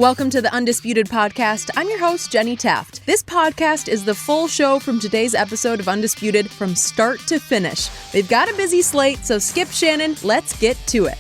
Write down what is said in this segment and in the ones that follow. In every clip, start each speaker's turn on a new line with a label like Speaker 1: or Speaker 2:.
Speaker 1: Welcome to the Undisputed podcast. I'm your host, Jenny Taft. This podcast is the full show from today's episode of Undisputed from start to finish. They've got a busy slate, so skip Shannon. Let's get to it.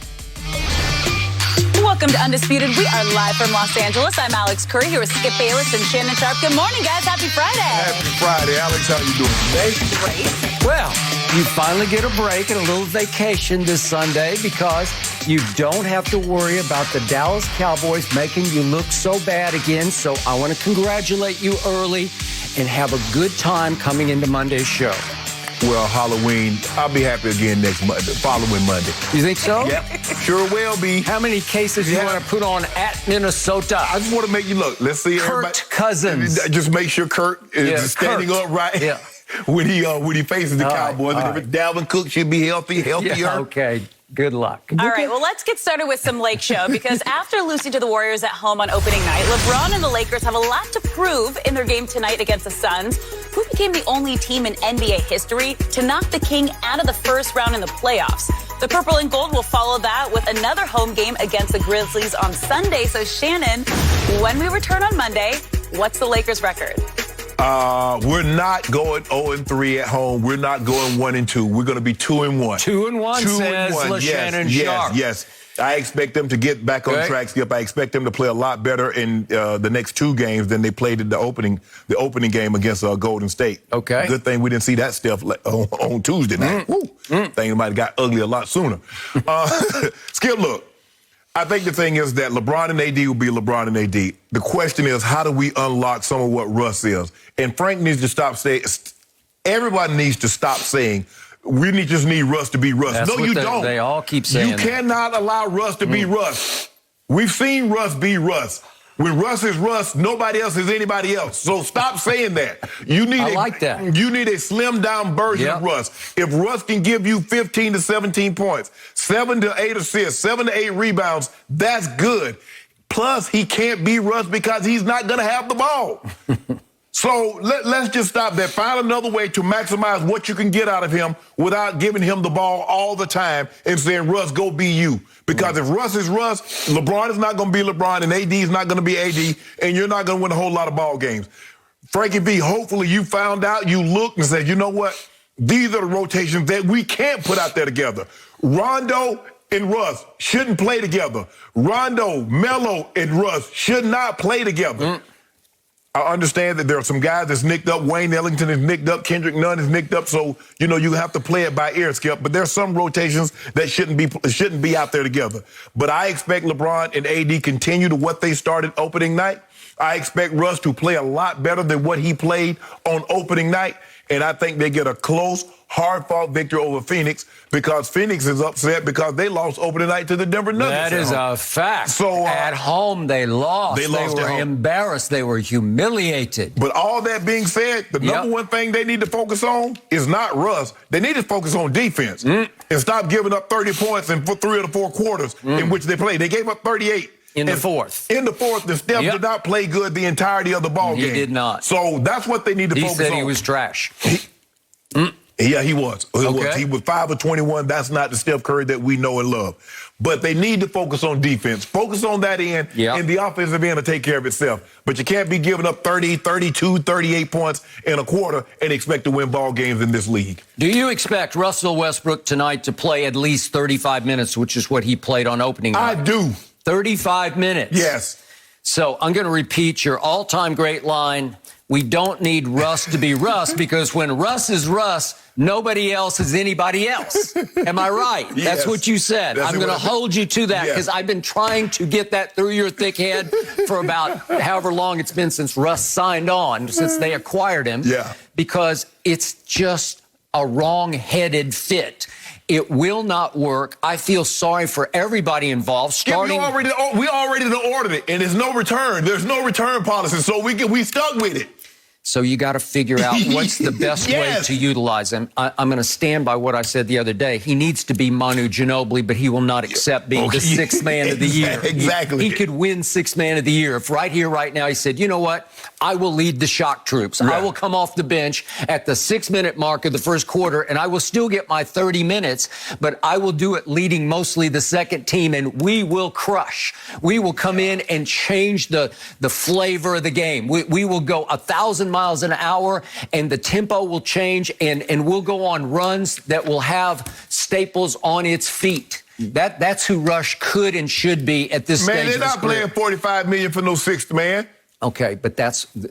Speaker 2: Welcome to Undisputed. We are live from Los Angeles. I'm Alex Curry here with Skip Bayless and Shannon Sharpe. Good morning, guys. Happy Friday.
Speaker 3: Happy Friday. Alex, how you doing today?
Speaker 2: Great.
Speaker 4: Well, you finally get a break and a little vacation this Sunday because you don't have to worry about the Dallas Cowboys making you look so bad again. So I want to congratulate you early and have a good time coming into Monday's show.
Speaker 3: Well, Halloween, I'll be happy again next Monday, following Monday.
Speaker 4: You think so?
Speaker 3: Yep, sure will be.
Speaker 4: How many cases do you want to put on at Minnesota?
Speaker 3: I just want to make you look. Let's see everybody.
Speaker 4: Kurt Cousins.
Speaker 3: Just make sure Kurt is standing upright when he faces the Cowboys. Dalvin Cook should be healthier.
Speaker 4: Yeah, okay. Good luck.
Speaker 2: All right, well, let's get started with some Lake Show because after losing to the Warriors at home on opening night, LeBron and the Lakers have a lot to prove in their game tonight against the Suns, who became the only team in NBA history to knock the King out of the first round in the playoffs. The Purple and Gold will follow that with another home game against the Grizzlies on Sunday. So, Shannon, when we return on Monday, what's the Lakers' record?
Speaker 3: We're not going 0-3 at home. We're not going 1-2. We're going to be 2-1.
Speaker 4: 2-1 says Shannon Sharpe.
Speaker 3: Yes. I expect them to get back on track, Skip. I expect them to play a lot better in the next two games than they played in the opening game against Golden State.
Speaker 4: Okay.
Speaker 3: Good thing we didn't see that stuff on Tuesday night. Thing might have got ugly a lot sooner. Skip, look. I think the thing is that LeBron and AD will be LeBron and AD. The question is, how do we unlock some of what Russ is? And Frank needs to stop saying, everybody needs to stop saying, we just need Russ to be Russ.
Speaker 4: That's
Speaker 3: no, you don't.
Speaker 4: They all keep saying
Speaker 3: You cannot allow Russ to be Russ. We've seen Russ be Russ. When Russ is Russ, nobody else is anybody else. So stop saying that.
Speaker 4: I like that.
Speaker 3: You need a slimmed down version of Russ. If Russ can give you 15 to 17 points, 7 to 8 assists, 7 to 8 rebounds, that's good. Plus, he can't be Russ because he's not going to have the ball. So let's just stop that. Find another way to maximize what you can get out of him without giving him the ball all the time and saying, Russ, go be you. Because if Russ is Russ, LeBron is not going to be LeBron and AD is not going to be AD, and you're not going to win a whole lot of ball games. Frankie V, hopefully you found out, you looked and said, you know what? These are the rotations that we can't put out there together. Rondo and Russ shouldn't play together. Rondo, Melo, and Russ should not play together. I understand that there are some guys that's nicked up. Wayne Ellington is nicked up. Kendrick Nunn is nicked up. So, you have to play it by ear, Skip. But there's some rotations that shouldn't be out there together. But I expect LeBron and AD continue to what they started opening night. I expect Russ to play a lot better than what he played on opening night. And I think they get a close, hard-fought victory over Phoenix because Phoenix is upset because they lost opening night to the Denver Nuggets.
Speaker 4: That is a fact.
Speaker 3: So
Speaker 4: at home, they lost. They were embarrassed. They were humiliated.
Speaker 3: But all that being said, the number one thing they need to focus on is not Russ. They need to focus on defense and stop giving up 30 points in 3 of the 4 quarters in which they played. They gave up 38.
Speaker 4: In the fourth.
Speaker 3: In the fourth, the Steph did not play good the entirety of the ball game.
Speaker 4: He did not.
Speaker 3: So that's what they need to focus on.
Speaker 4: He said he was trash.
Speaker 3: Yeah, he was. He was 5 of 21. That's not the Steph Curry that we know and love. But they need to focus on defense. Focus on that end, and the offensive end will take care of itself. But you can't be giving up 30, 32, 38 points in a quarter and expect to win ball games in this league.
Speaker 4: Do you expect Russell Westbrook tonight to play at least 35 minutes, which is what he played on opening night?
Speaker 3: I do.
Speaker 4: 35 minutes.
Speaker 3: Yes.
Speaker 4: So I'm going to repeat your all-time great line. We don't need Russ to be Russ because when Russ is Russ, nobody else is anybody else. Am I right?
Speaker 3: Yes.
Speaker 4: That's what you said. I'm going to hold you to that because I've been trying to get that through your thick head for about however long it's been since Russ signed on, since they acquired him.
Speaker 3: Yeah.
Speaker 4: Because it's just a wrong-headed fit. It will not work. I feel sorry for everybody involved.
Speaker 3: We already ordered it, and there's no return. There's no return policy, so we stuck with it.
Speaker 4: So you got to figure out what's the best way to utilize him. I'm going to stand by what I said the other day. He needs to be Manu Ginobili, but he will not accept being the sixth man of the year.
Speaker 3: Exactly.
Speaker 4: He could win sixth man of the year if right here, right now, he said, you know what? I will lead the shock troops.
Speaker 3: Right.
Speaker 4: I will come off the bench at the 6-minute mark of the first quarter, and I will still get my 30 minutes, but I will do it leading mostly the second team, and we will crush. We will come in and change the flavor of the game. We will go 1,000 miles an hour, and the tempo will change, and we'll go on runs that will have Staples on its feet. That's who Rush could and should be at this stage.
Speaker 3: Man, they're not playing $45 million for no sixth man.
Speaker 4: Okay, but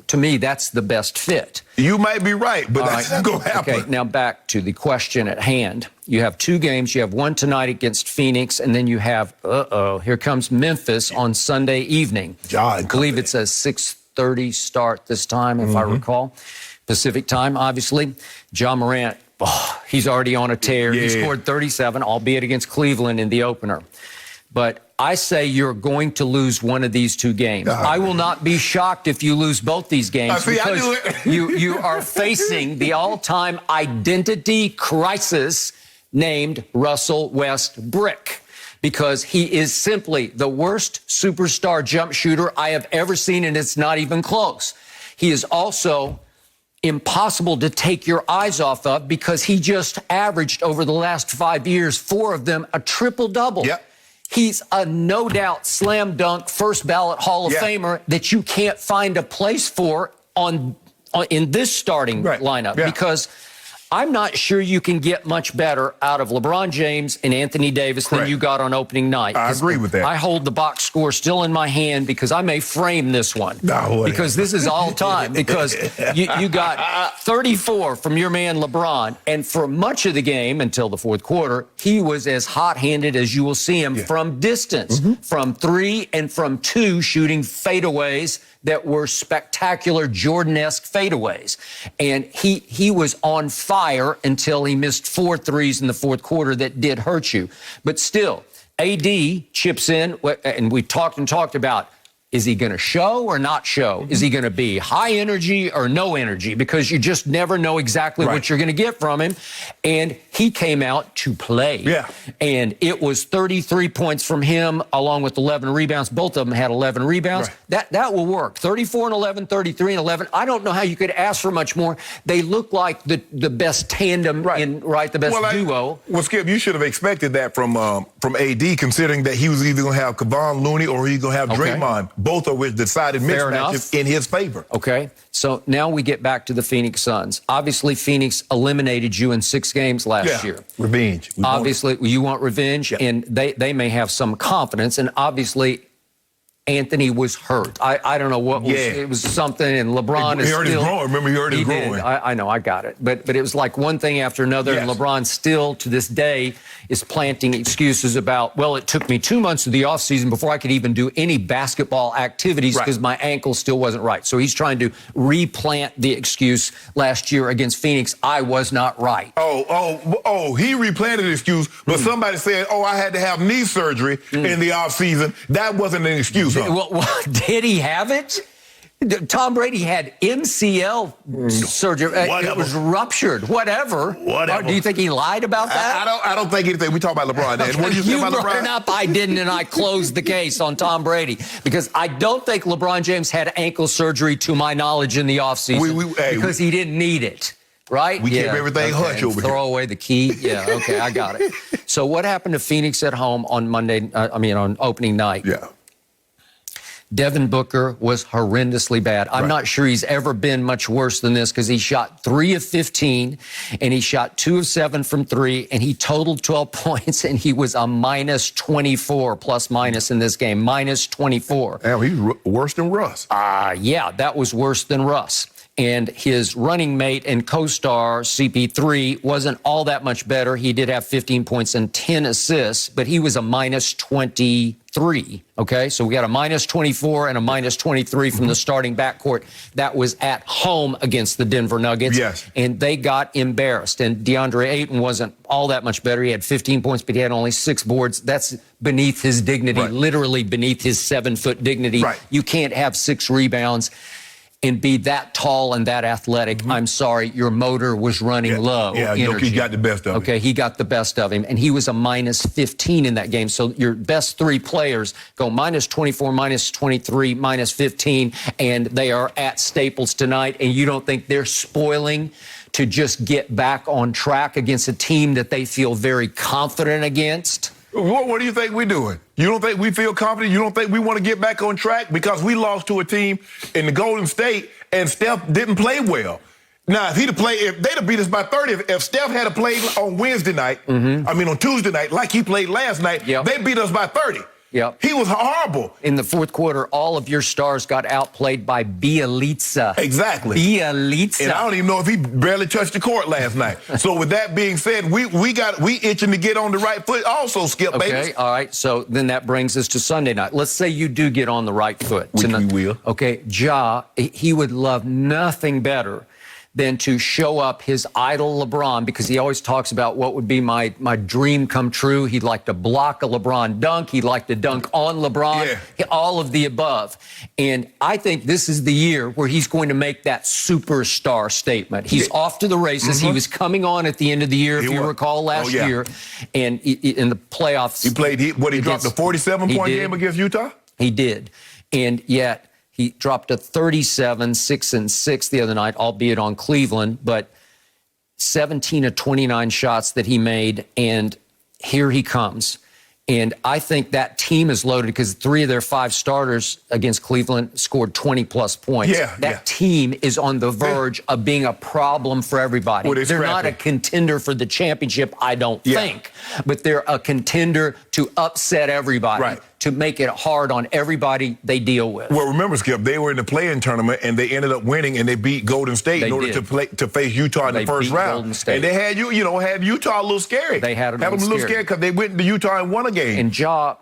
Speaker 4: to me, that's the best fit.
Speaker 3: You might be right, but that's not going to happen.
Speaker 4: Okay, now back to the question at hand. You have 2 games. You have one tonight against Phoenix, and then you have, here comes Memphis on Sunday evening. I believe it's a 6:30 start this time, if I recall. Pacific time, obviously. Ja Morant, he's already on a tear.
Speaker 3: Yeah.
Speaker 4: He scored 37, albeit against Cleveland in the opener. But I say you're going to lose one of these 2 games. I will not be shocked if you lose both these games because you are facing the all-time identity crisis named Russell Westbrook, because he is simply the worst superstar jump shooter I have ever seen, and it's not even close. He is also impossible to take your eyes off of because he just averaged over the last 5 years, 4 of them, a triple-double.
Speaker 3: Yep.
Speaker 4: He's a no-doubt slam dunk first ballot Hall of Famer that you can't find a place for in this starting lineup because I'm not sure you can get much better out of LeBron James and Anthony Davis than you got on opening night.
Speaker 3: I agree with that.
Speaker 4: I hold the box score still in my hand because I may frame this one. Because this is all time. Because you got 34 from your man LeBron, and for much of the game until the fourth quarter, he was as hot-handed as you will see him from distance, from 3 and from 2 shooting fadeaways that were spectacular Jordan-esque fadeaways. And he was on fire until he missed 4 threes in the fourth quarter that did hurt you. But still, AD chips in, and we talked about, is he going to show or not show? Is he going to be high energy or no energy? Because you just never know exactly what you're going to get from him. And he came out to play. Yeah. And it was 33 points from him along with 11 rebounds. Both of them had 11 rebounds. That will work. 34 and 11, 33 and 11. I don't know how you could ask for much more. They look like the best tandem the best duo.
Speaker 3: Well, Skip, you should have expected that from AD, considering that he was either going to have Kevon Looney or he's going to have Draymond. Both of which decided mismatches in his favor.
Speaker 4: Okay, so now we get back to the Phoenix Suns. Obviously, Phoenix eliminated you in 6 games last year.
Speaker 3: Revenge.
Speaker 4: Obviously, you want revenge, and they may have some confidence, and obviously, Anthony was hurt. I don't know what was, it was something, and LeBron is
Speaker 3: still... He already Remember, he already growing.
Speaker 4: I know, I got it. But it was like one thing after another, and LeBron still, to this day, is planting excuses about, well, it took me 2 months of the offseason before I could even do any basketball activities because my ankle still wasn't right. So he's trying to replant the excuse last year against Phoenix, I was not right.
Speaker 3: He replanted the excuse, but somebody said, I had to have knee surgery in the offseason. That wasn't an excuse.
Speaker 4: Well, did he have it? Tom Brady had MCL surgery. It was ruptured. Whatever. Do you think he lied about that?
Speaker 3: I don't think anything. We talk about LeBron.
Speaker 4: Okay.
Speaker 3: What did you say about
Speaker 4: LeBron? Up, I didn't, and I closed the case on Tom Brady because I don't think LeBron James had ankle surgery, to my knowledge, in the offseason because he didn't need it. Right?
Speaker 3: We keep everything hush over here.
Speaker 4: Throw away the key. Yeah, okay, I got it. So what happened to Phoenix at home on on opening night? Devin Booker was horrendously bad. I'm not sure he's ever been much worse than this because he shot 3 of 15 and he shot 2 of 7 from 3 and he totaled 12 points and he was a minus 24 plus minus in this game, minus 24.
Speaker 3: Damn, he was worse than Russ.
Speaker 4: Yeah, that was worse than Russ. And his running mate and co-star, CP3, wasn't all that much better. He did have 15 points and 10 assists, but he was a minus 23, okay? So we got a minus 24 and a minus 23 from the starting backcourt. That was at home against the Denver Nuggets.
Speaker 3: Yes.
Speaker 4: And they got embarrassed. And DeAndre Ayton wasn't all that much better. He had 15 points, but he had only 6 boards. That's beneath his dignity, literally beneath his 7-foot dignity. You can't have 6 rebounds. and be that tall and that athletic, I'm sorry, your motor was running low.
Speaker 3: Yeah, Jokic got the best of him.
Speaker 4: Okay, he got the best of him, and he was a minus 15 in that game. So your best three players go minus 24, minus 23, minus 15, and they are at Staples tonight, and you don't think they're spoiling to just get back on track against a team that they feel very confident against?
Speaker 3: What do you think we're doing? You don't think we feel confident? You don't think we want to get back on track? Because we lost to a team in the Golden State and Steph didn't play well. Now, if they'd have beat us by 30, if Steph had played on Wednesday night, on Tuesday night, like he played last night, they beat us by 30.
Speaker 4: Yep.
Speaker 3: He was horrible.
Speaker 4: In the fourth quarter, all of your stars got outplayed by Bielitsa.
Speaker 3: Exactly.
Speaker 4: Bielitsa.
Speaker 3: And I don't even know if he barely touched the court last night. So with that being said, we itching to get on the right foot also, Skip, baby.
Speaker 4: Okay, all right. So then that brings us to Sunday night. Let's say you do get on the right foot.
Speaker 3: Which we will.
Speaker 4: Okay, Ja, he would love nothing better than to show up his idol LeBron, because he always talks about what would be my dream come true. He'd like to block a LeBron dunk. He'd like to dunk on LeBron, all of the above. And I think this is the year where he's going to make that superstar statement. He's off to the races. He was coming on at the end of the year, if you recall, last year. And in the playoffs.
Speaker 3: He dropped a 47-point game against Utah?
Speaker 4: He did. And yet, he dropped a 37, 6-6 the other night, albeit on Cleveland, but 17 of 29 shots that he made, and here he comes. And I think that team is loaded because 3 of their 5 starters against Cleveland scored 20-plus points. That team is on the verge of being a problem for everybody. They're not a contender for the championship, I don't think, but they're a contender to upset everybody, to make it hard on everybody they deal with.
Speaker 3: Well, remember, Skip, they were in the play-in tournament, and they ended up winning, and they beat Golden State in order to face Utah in the first round. And they had had Utah a little scary.
Speaker 4: They had them a
Speaker 3: little scared because they went to Utah and won a game.
Speaker 4: And Ja,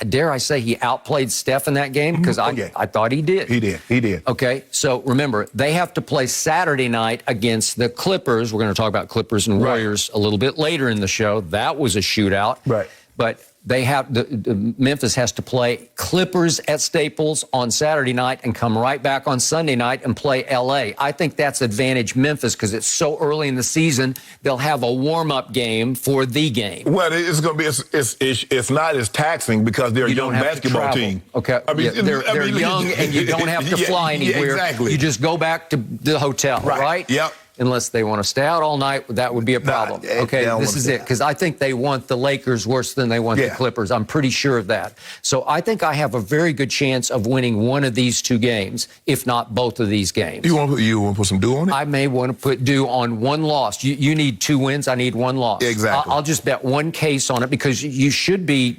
Speaker 4: dare I say, he outplayed Steph in that game? Because I thought he did.
Speaker 3: He did.
Speaker 4: Okay, so remember, they have to play Saturday night against the Clippers. We're going to talk about Clippers and Warriors a little bit later in the show. That was a shootout. But they have Memphis has to play Clippers at Staples on Saturday night and come right back on Sunday night and play L.A. I think that's advantage Memphis because it's so early in the season. They'll have a warm-up game for the game.
Speaker 3: Well, it's going to be it's not as taxing because they're a young basketball team.
Speaker 4: Okay, they're young and you don't have to fly anywhere.
Speaker 3: Exactly.
Speaker 4: You just go back to the hotel, right?
Speaker 3: Yep.
Speaker 4: Unless they want to stay out all night, that would be a problem. Okay, this is it, because I think they want the Lakers worse than they want the Clippers. I'm pretty sure of that. So I think I have a very good chance of winning one of these 2 games, if not both of these games.
Speaker 3: You want to put some due on it?
Speaker 4: I may want to put due on 1 loss. You need 2 wins. I need 1 loss.
Speaker 3: Exactly.
Speaker 4: I'll just bet 1 case on it because you should be,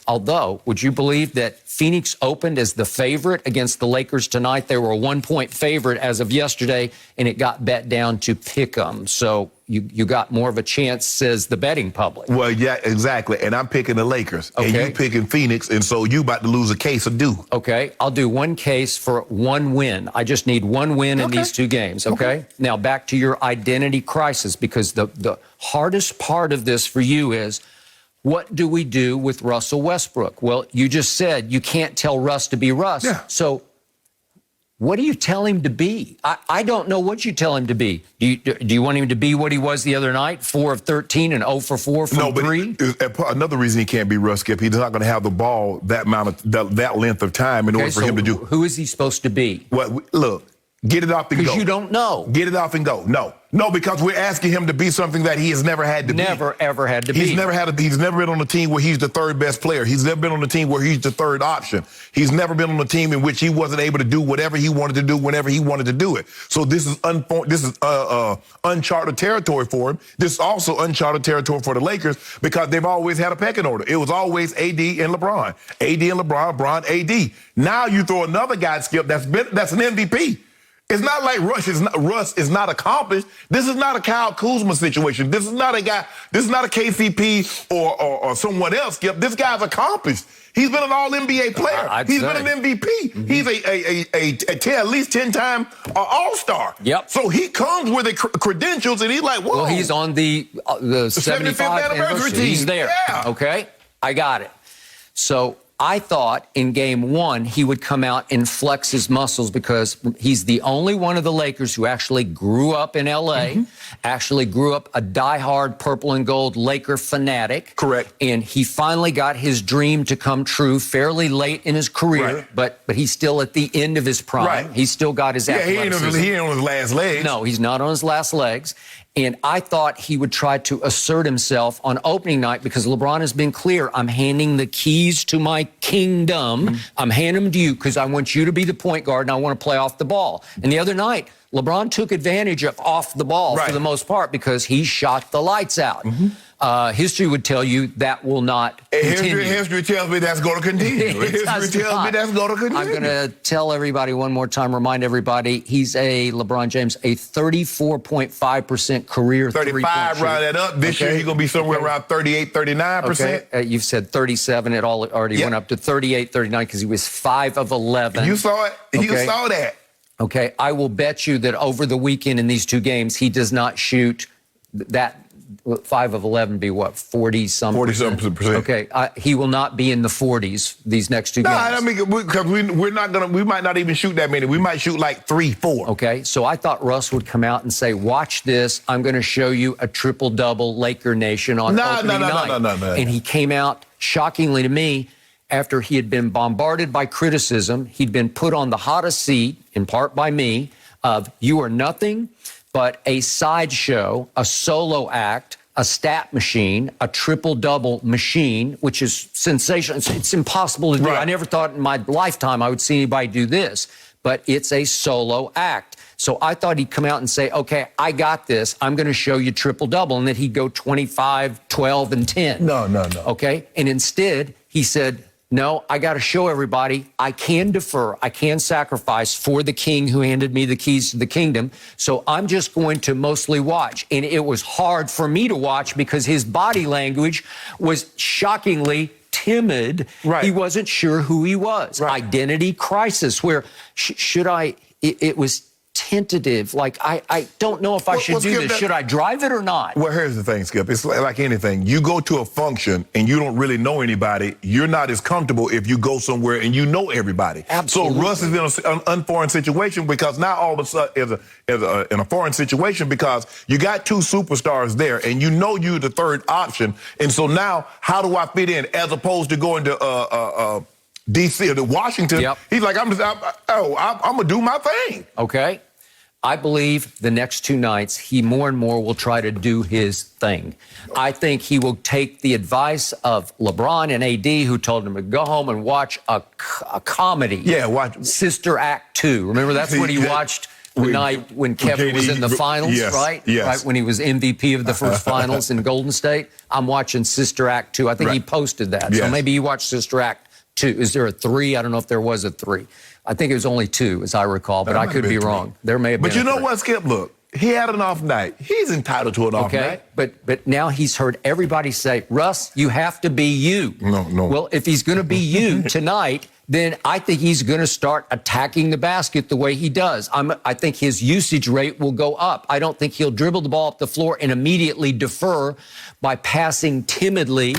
Speaker 4: although, would you believe that Phoenix opened as the favorite against the Lakers tonight? They were a 1-point favorite as of yesterday, and it got bet down to pick 'em. So you got more of a chance, says the betting public.
Speaker 3: Well, yeah, exactly. And I'm picking the Lakers. And you picking Phoenix, and so you about to lose a case of due.
Speaker 4: Okay, I'll do 1 case for 1 win. I just need 1 win in these 2 games, okay? Now, back to your identity crisis, because the hardest part of this for you is, what do we do with Russell Westbrook? Well, you just said you can't tell Russ to be Russ. So what do you tell him to be? I don't know what you tell him to be. Do you want him to be what he was the other night, 4 of 13 and 0 for 4 from 3?
Speaker 3: Another reason he can't be Russ, Skip, he's not going to have the ball that length of time in order for him to do.
Speaker 4: Who is he supposed to be?
Speaker 3: Well, look, get it off and go.
Speaker 4: Because you don't know.
Speaker 3: Get it off and go. No, because we're asking him to be something that he has never had to be.
Speaker 4: Never, ever had to be.
Speaker 3: He's never been on a team where he's the 3rd best player. He's never been on a team where he's the 3rd option. He's never been on a team in which he wasn't able to do whatever he wanted to do whenever he wanted to do it. So this is uncharted territory for him. This is also uncharted territory for the Lakers because they've always had a pecking order. It was always AD and LeBron. AD and LeBron, AD. Now you throw another guy, Skip, that's an MVP. It's not like Russ is not accomplished. This is not a Kyle Kuzma situation. This is not a guy. This is not a KCP or someone else. Skip. This guy's accomplished. He's been an All-NBA player. He's been an MVP. He's at least 10-time All-Star. So he comes with the credentials, and he's like, whoa.
Speaker 4: Well, he's on the 75th anniversary team. He's there. Okay, I got it. So I thought in game one he would come out and flex his muscles because he's the only one of the Lakers who actually grew up in L.A., actually grew up a diehard purple and gold Laker fanatic.
Speaker 3: Correct.
Speaker 4: And he finally got his dream to come true fairly late in his career, but he's still at the end of his prime.
Speaker 3: Right.
Speaker 4: He's still got his athleticism.
Speaker 3: He ain't on his last legs.
Speaker 4: No, he's not on his last legs. And I thought he would try to assert himself on opening night because LeBron has been clear. I'm handing the keys to my kingdom. I'm handing them to you because I want you to be the point guard and I want to play off the ball. And the other night, LeBron took advantage of off the ball for the most part because he shot the lights out. History would tell you that will not continue.
Speaker 3: History tells me that's going to continue. History tells me that's going to continue.
Speaker 4: I'm going to tell everybody one more time, remind everybody, he's LeBron James, a 34.5% career
Speaker 3: 35, round that up. This year he's going to be somewhere around 38, 39%.
Speaker 4: Okay. You've said 37. It already went up to 38, 39 because he was 5 of 11.
Speaker 3: You saw it. You saw that.
Speaker 4: Okay. I will bet you that over the weekend in these two games, he does not shoot that 5 of 11 be what, 40-some?
Speaker 3: 40-some percent.
Speaker 4: Okay, he will not be in the 40s these next two games.
Speaker 3: I mean, because we're not gonna. We might not even shoot that many. We might shoot like 3, 4.
Speaker 4: Okay, so I thought Russ would come out and say, "Watch this! I'm going to show you a triple-double Laker Nation on opening night."
Speaker 3: No.
Speaker 4: And he came out shockingly to me after he had been bombarded by criticism. He'd been put on the hottest seat, in part by me, of you are nothing but a sideshow, a solo act, a stat machine, a triple-double machine, which is sensational. It's impossible to do. I never thought in my lifetime I would see anybody do this, but it's a solo act. So I thought he'd come out and say, okay, I got this. I'm going to show you triple-double, and then he'd go 25, 12, and 10.
Speaker 3: No.
Speaker 4: Okay? And instead, he said, no, I got to show everybody I can defer, I can sacrifice for the king who handed me the keys to the kingdom. So I'm just going to mostly watch. And it was hard for me to watch because his body language was shockingly timid. He wasn't sure who he was. Identity crisis, where it was tentative. Like, I don't know if I should do this. Should I drive it or not?
Speaker 3: Well, here's the thing, Skip. It's like anything. You go to a function and you don't really know anybody. You're not as comfortable if you go somewhere and you know everybody.
Speaker 4: Absolutely.
Speaker 3: So Russ is in an unforeign situation because now all of a sudden in a foreign situation because you got two superstars there and you know you're the third option. And so now how do I fit in as opposed to going to D.C. or to Washington? He's like, I'm going to do my thing.
Speaker 4: Okay. I believe the next two nights, he more and more will try to do his thing. I think he will take the advice of LeBron and AD, who told him to go home and watch a comedy.
Speaker 3: Yeah, watch
Speaker 4: Sister Act 2. Remember, that's what he watched the night when Kevin was in the finals, right?
Speaker 3: Yes.
Speaker 4: Right, when he was MVP of the first finals in Golden State. I'm watching Sister Act 2. I think he posted that. So maybe you watched Sister Act 2. Is there a 3? I don't know if there was a 3. I think it was only 2, as I recall, but I could be wrong. There may have been.
Speaker 3: But you know what, Skip? Look, he had an off night. He's entitled to an off night.
Speaker 4: But now he's heard everybody say, Russ, you have to be you.
Speaker 3: No.
Speaker 4: Well, if he's going to be you tonight, then I think he's going to start attacking the basket the way he does. I think his usage rate will go up. I don't think he'll dribble the ball up the floor and immediately defer by passing tentatively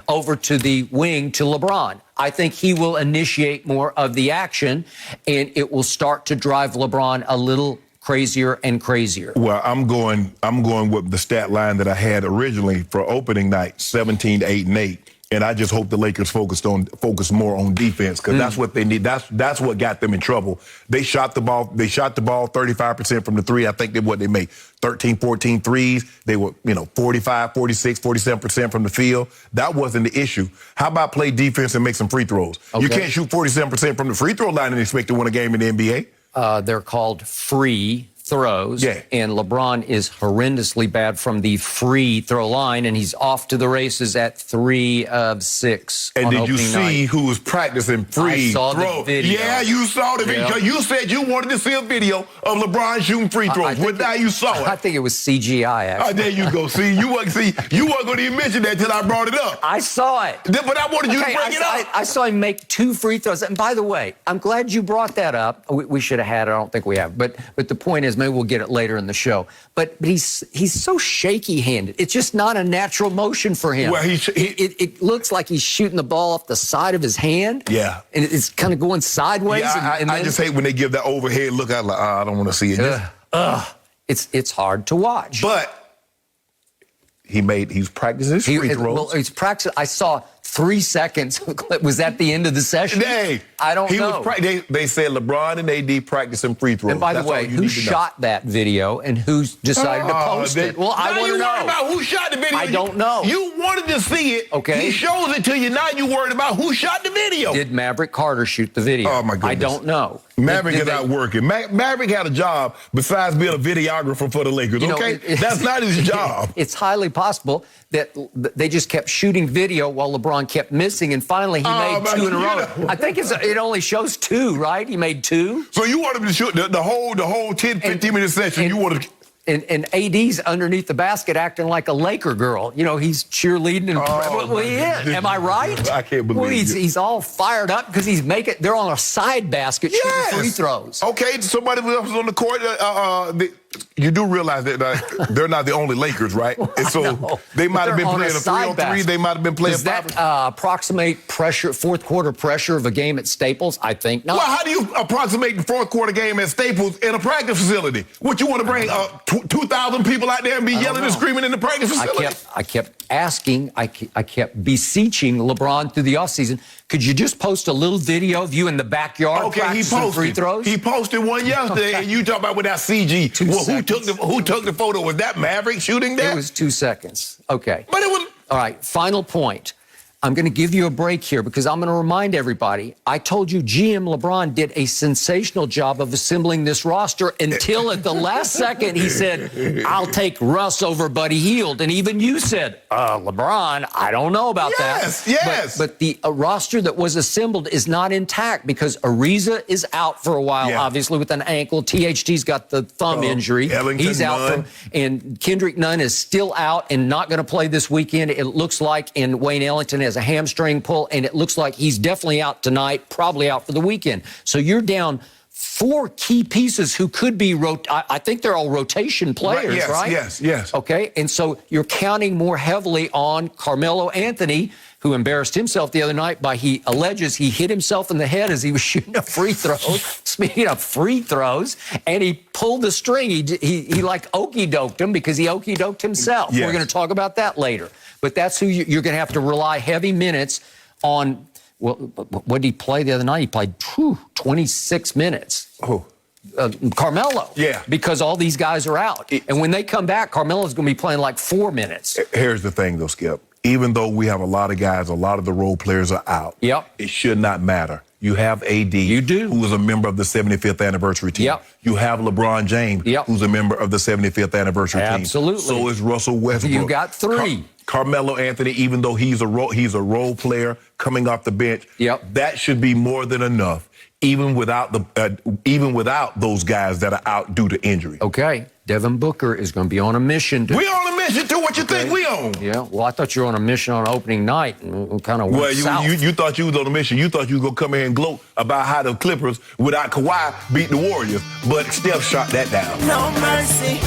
Speaker 4: over to the wing to LeBron. I think he will initiate more of the action, and it will start to drive LeBron a little crazier and crazier.
Speaker 3: Well, I'm going with the stat line that I had originally for opening night, 17, 8, and 8. And I just hope the Lakers focus more on defense because that's what they need. That's what got them in trouble. They shot the ball 35% from the three. I think they made 13, 14 threes. They were, 45, 46, 47% from the field. That wasn't the issue. How about play defense and make some free throws? Okay. You can't shoot 47% from the free throw line and expect to win a game in the NBA.
Speaker 4: They're called free throws,
Speaker 3: yeah.
Speaker 4: And LeBron is horrendously bad from the free throw line, and he's off to the races at 3 of 6.
Speaker 3: And did you see who was practicing free throw?
Speaker 4: I saw the video.
Speaker 3: Yeah, you saw the video. You said you wanted to see a video of LeBron shooting free throws. Well, now you saw it.
Speaker 4: I think it was CGI, actually.
Speaker 3: There you go. See, you weren't going to even mention that till I brought it up.
Speaker 4: I saw it.
Speaker 3: But I wanted you to bring it up.
Speaker 4: I saw him make 2 free throws. And by the way, I'm glad you brought that up. We should have had it. I don't think we have. But the point is, Maybe we'll get it later in the show. But he's so shaky-handed. It's just not a natural motion for him.
Speaker 3: Well,
Speaker 4: it looks like he's shooting the ball off the side of his hand.
Speaker 3: Yeah.
Speaker 4: And it's kind of going sideways.
Speaker 3: Yeah, I just hate when they give that overhead look. I like, I don't want to see it.
Speaker 4: It's hard to watch.
Speaker 3: But he's practicing his free throws.
Speaker 4: Well, he's practicing. I saw 3 seconds. Was that the end of the session?
Speaker 3: Hey,
Speaker 4: I don't know.
Speaker 3: They said LeBron and AD practicing free throws.
Speaker 4: And by the way, who shot that video and who decided to post it? Well, I want to know.
Speaker 3: Now you worried about who shot the video.
Speaker 4: I don't know.
Speaker 3: You wanted to see it.
Speaker 4: Okay.
Speaker 3: He shows it to you. Now you worried about who shot the video.
Speaker 4: Did Maverick Carter shoot the video?
Speaker 3: Oh, my goodness.
Speaker 4: I don't know.
Speaker 3: Maverick is out working. Maverick had a job besides being a videographer for the Lakers, okay? That's not his job.
Speaker 4: It's highly possible that they just kept shooting video while LeBron kept missing, and finally he made 2 in a row. I think it only shows 2, right? He made 2.
Speaker 3: So you want him to shoot the whole 10, 15-minute session. You want to...
Speaker 4: And AD's underneath the basket acting like a Laker girl. He's cheerleading. Well, he is. Am I right?
Speaker 3: I can't believe it.
Speaker 4: He's all fired up because they're on a side basket shooting free throws.
Speaker 3: Okay, somebody else on the court. You do realize that they're not the only Lakers, right? And so they might have been playing a 3-on-3. They might have been playing 5.
Speaker 4: Does that approximate fourth quarter pressure of a game at Staples? I think not.
Speaker 3: Well, how do you approximate the fourth quarter game at Staples in a practice facility? What, you want to bring 2,000 people out there and be yelling and screaming in the practice facility?
Speaker 4: I kept asking, I kept beseeching LeBron through the offseason, could you just post a little video of you in the backyard practicing free throws?
Speaker 3: He posted one yesterday, and you talk about with that CG. Who took the photo? Was that Maverick shooting that?
Speaker 4: It was 2 seconds. Okay.
Speaker 3: But it was...
Speaker 4: All right, final point. I'm going to give you a break here because I'm going to remind everybody, I told you GM LeBron did a sensational job of assembling this roster until at the last second he said, I'll take Russ over Buddy Hield. And even you said, LeBron, I don't know about that.
Speaker 3: Yes.
Speaker 4: But the roster that was assembled is not intact because Ariza is out for a while, obviously, with an ankle. THT's got the thumb injury. He's out. And Kendrick Nunn is still out and not going to play this weekend, it looks like, and Wayne Ellington has a hamstring pull, and it looks like he's definitely out tonight, probably out for the weekend. So you're down 4 key pieces who could be, I think they're all rotation players, right?
Speaker 3: Yes.
Speaker 4: Okay, and so you're counting more heavily on Carmelo Anthony, who embarrassed himself the other night by he alleges he hit himself in the head as he was shooting a free throw. Speaking of free throws, and he pulled the string. He like okey-doked him because he okey-doked himself. We're going to talk about that later. But that's who you're going to have to rely heavy minutes on. Well, what did he play the other night? He played 26 minutes. Carmelo.
Speaker 3: Yeah.
Speaker 4: Because all these guys are out. And when they come back, Carmelo's going to be playing like 4 minutes.
Speaker 3: Here's the thing, though, Skip. Even though we have a lot of guys, a lot of the role players are out. It should not matter. You have AD, who is a member of the 75th anniversary team. You have LeBron James, who's a member of the 75th anniversary team.
Speaker 4: Absolutely.
Speaker 3: So is Russell Westbrook.
Speaker 4: You got 3.
Speaker 3: Carmelo Anthony, even though he's a role player coming off the bench, that should be more than enough, even without those guys that are out due to injury.
Speaker 4: Okay, Devin Booker is going to be on a mission.
Speaker 3: We on a mission too. What you think we on?
Speaker 4: Yeah. Well, I thought you were on a mission on opening night and kind of went south.
Speaker 3: You thought you was on a mission. You thought you was gonna come here and gloat about how the Clippers without Kawhi beat the Warriors, but Steph shot that down.
Speaker 5: No mercy.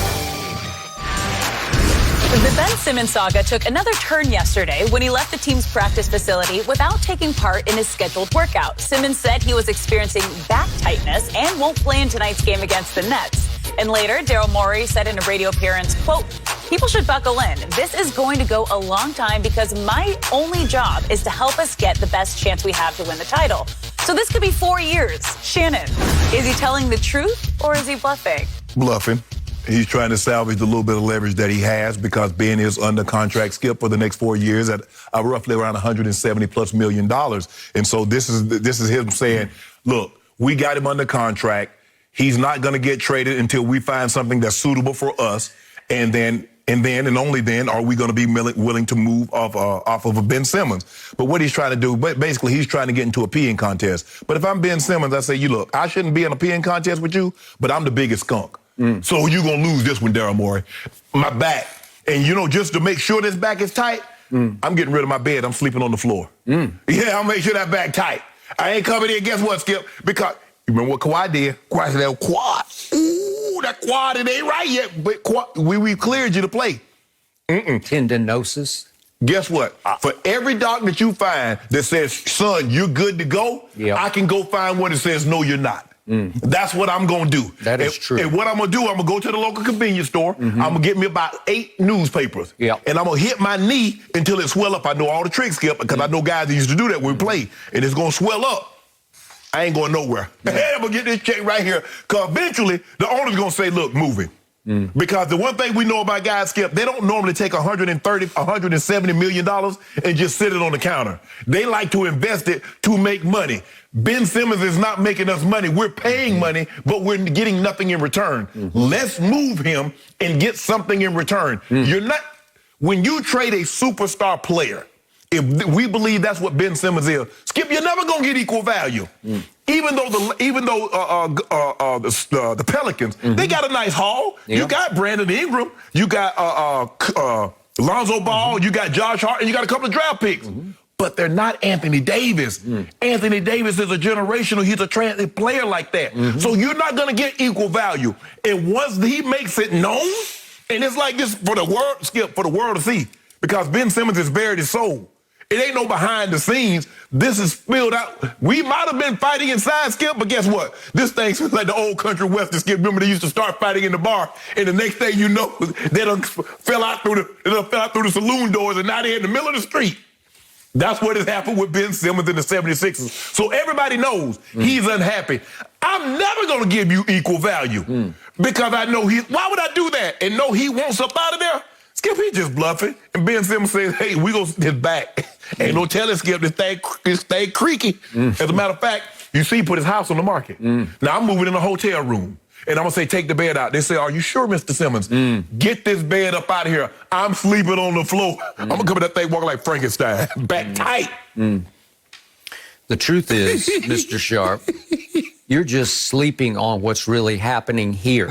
Speaker 2: The Ben Simmons saga took another turn yesterday when he left the team's practice facility without taking part in his scheduled workout. Simmons said he was experiencing back tightness and won't play in tonight's game against the Nets. And later, Daryl Morey said in a radio appearance, quote, people should buckle in. This is going to go a long time because my only job is to help us get the best chance we have to win the title. So this could be 4 years. Shannon, is he telling the truth or is he bluffing?
Speaker 3: Bluffing. He's trying to salvage the little bit of leverage that he has because Ben is under contract, Skip, for the next 4 years at roughly around $170+ million. And so this is him saying, look, we got him under contract. He's not going to get traded until we find something that's suitable for us. And then and only then are we going to be willing to move off of a Ben Simmons. But what he's trying to do, basically, he's trying to get into a peeing contest. But if I'm Ben Simmons, I say, look, I shouldn't be in a peeing contest with you, but I'm the biggest skunk. So you're going to lose this one, Daryl Morey. My back. And, just to make sure this back is tight, I'm getting rid of my bed. I'm sleeping on the floor. Yeah, I'll make sure that back tight. I ain't coming in. Guess what, Skip? Because you remember what Kawhi did? Kawhi said, Kawhi, ooh, that quad, it ain't right yet. But we cleared you to play.
Speaker 4: Tendinosis.
Speaker 3: Guess what? For every doctor that you find that says, son, you're good to go, I can go find one that says, no, you're not. That's what I'm going to do.
Speaker 4: That is true.
Speaker 3: And what I'm going to do, I'm going to go to the local convenience store. I'm going to get me about 8 newspapers. And I'm going to hit my knee until it swell up. I know all the tricks, Skip, because I know guys that used to do that when we play. And it's going to swell up. I ain't going nowhere. I'm going to get this check right here. Because eventually, the owner's going to say, look, move it. Because the one thing we know about guys, Skip, they don't normally take $170 million and just sit it on the counter. They like to invest it to make money. Ben Simmons is not making us money. We're paying money, but we're getting nothing in return. Let's move him and get something in return. You're not, when you trade a superstar player, if we believe that's what Ben Simmons is, Skip, you're never going to get equal value. Even though the Pelicans, they got a nice haul. You got Brandon Ingram, you got Lonzo Ball, you got Josh Hart, and you got a couple of draft picks. But they're not Anthony Davis. Anthony Davis is a generational. He's a transit player like that. So you're not going to get equal value. And once he makes it known, and it's like this for the world, Skip, for the world to see, because Ben Simmons has buried his soul. It ain't no behind the scenes. This is spilled out. We might have been fighting inside, Skip, but guess what? This thing's like the old country western, Skip. Remember, they used to start fighting in the bar, and the next thing you know, they done fell out through the saloon doors, and now they're in the middle of the street. That's what has happened with Ben Simmons in the 76ers. So everybody knows he's unhappy. I'm never going to give you equal value because I know why would I do that and know he wants up out of there? Skip, he just bluffing. And Ben Simmons says, hey, we going to sit back. Ain't no telling Skip, this thing creaky. As a matter of fact, you see he put his house on the market. Now I'm moving in a hotel room. And I'm going to say, take the bed out. They say, are you sure, Mr. Simmons? Get this bed up out of here. I'm sleeping on the floor. I'm going to come in that thing walking like Frankenstein. Back tight.
Speaker 4: The truth is, Mr. Sharpe, you're just sleeping on what's really happening here.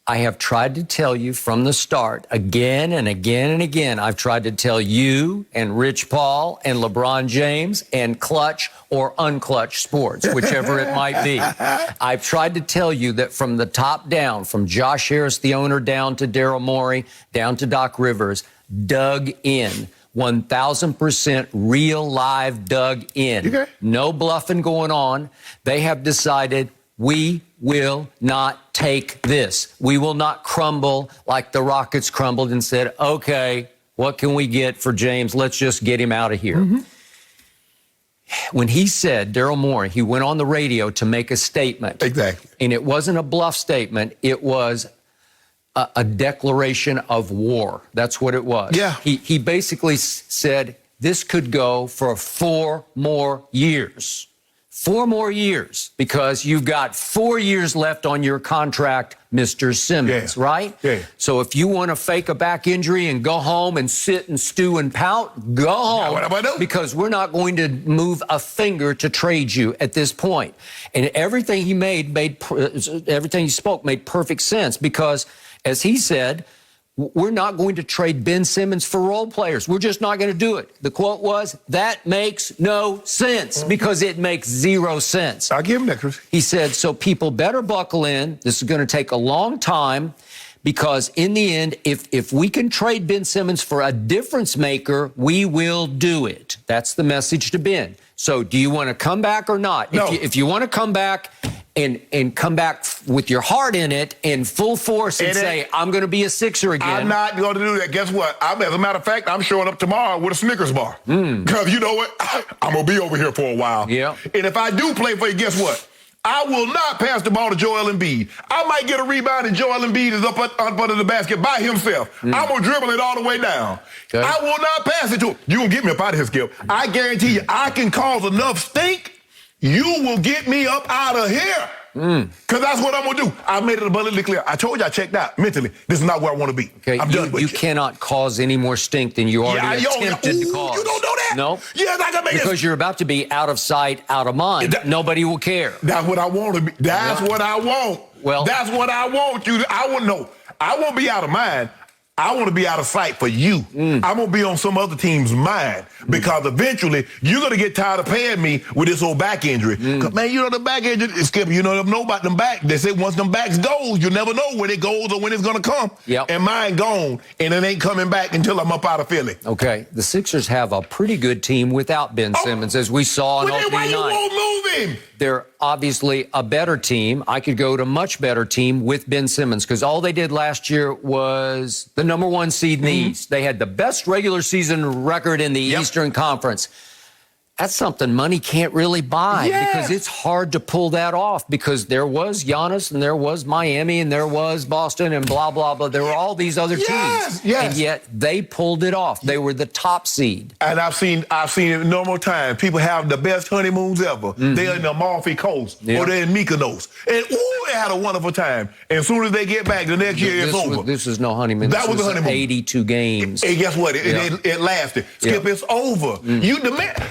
Speaker 4: I have tried to tell you from the start, again and again and again, I've tried to tell you and Rich Paul and LeBron James and Clutch or Unclutch Sports, whichever it might be. I've tried to tell you that from the top down, from Josh Harris, the owner, down to Daryl Morey, down to Doc Rivers, dug in. 1,000% real live dug in. Okay. No bluffing going on. They have decided we will not take this. We will not crumble like the Rockets crumbled and said, okay, what can we get for James? Let's just get him out of here. When he said, Daryl Morey, he went on the radio to make a statement.
Speaker 3: Exactly.
Speaker 4: And it wasn't a bluff statement. It was a declaration of war. That's what it was.
Speaker 3: Yeah.
Speaker 4: He basically said, this could go for 4 more years. 4 more years, because you've got 4 years left on your contract, Mr. Simmons, right?
Speaker 3: Yeah.
Speaker 4: So if you want to fake a back injury and go home and sit and stew and pout, go home.
Speaker 3: What am I doing?
Speaker 4: Because we're not going to move a finger to trade you at this point. And everything everything he spoke made perfect sense, because, as he said, we're not going to trade Ben Simmons for role players. We're just not going to do it. The quote was, that makes no sense, because it makes 0 sense.
Speaker 3: I'll give him that, Chris.
Speaker 4: He said, so people better buckle in. This is going to take a long time, because in the end, if we can trade Ben Simmons for a difference maker, we will do it. That's the message to Ben. So do you want to come back or not?
Speaker 3: No.
Speaker 4: If you want to come back and come back with your heart in it in full force and say, I'm going to be a Sixer again.
Speaker 3: I'm not going to do that. Guess what? As a matter of fact, I'm showing up tomorrow with a Snickers bar. Because you know what? I'm going to be over here for a while.
Speaker 4: Yeah.
Speaker 3: And if I do play for you, guess what? I will not pass the ball to Joel Embiid. I might get a rebound and Joel Embiid is up under the basket by himself. I'm going to dribble it all the way down. Okay. I will not pass it to him. You're going to get me up out of here, Skip. I guarantee you, I can cause enough stink. You will get me up out of here. Because that's what I'm going to do. I made it abundantly clear. I told you I checked out mentally. This is not where I want to be.
Speaker 4: Okay,
Speaker 3: I'm done with
Speaker 4: you cannot cause any more stink than you already attempted to cause.
Speaker 3: You don't know that?
Speaker 4: No.
Speaker 3: Yes, I can make it.
Speaker 4: Because you're about to be out of sight, out of mind. Nobody will care.
Speaker 3: That's what I want to be. That's what I want.
Speaker 4: Well,
Speaker 3: that's what I want you to. I won't be out of mind. I want to be out of sight for you. I'm going to be on some other team's mind because eventually you're going to get tired of paying me with this old back injury. 'Cause, man, you know the back injury, Skip, you know about them back. They say once them backs goes, you never know when it goes or when it's going to come. And mine gone, and it ain't coming back until I'm up out of Philly.
Speaker 4: Okay, the Sixers have a pretty good team without Ben Simmons, as we saw on opening night.
Speaker 3: Why you won't move him?
Speaker 4: They're obviously a better team. I could go to much better team with Ben Simmons because all they did last year was the number 1 seed in the East. They had the best regular season record in the Eastern Conference. That's something money can't really buy because it's hard to pull that off because there was Giannis and there was Miami and there was Boston and blah, blah, blah. There were all these other teams. And yet they pulled it off. They were the top seed.
Speaker 3: And I've seen it normal time. People have the best honeymoons ever. They're in the Amalfi Coast or they're in Mykonos. And, they had a wonderful time. And as soon as they get back, the next year it's over.
Speaker 4: This is no honeymoon.
Speaker 3: That was the honeymoon.
Speaker 4: 82 games.
Speaker 3: And guess what? It lasted. Skip, it's over.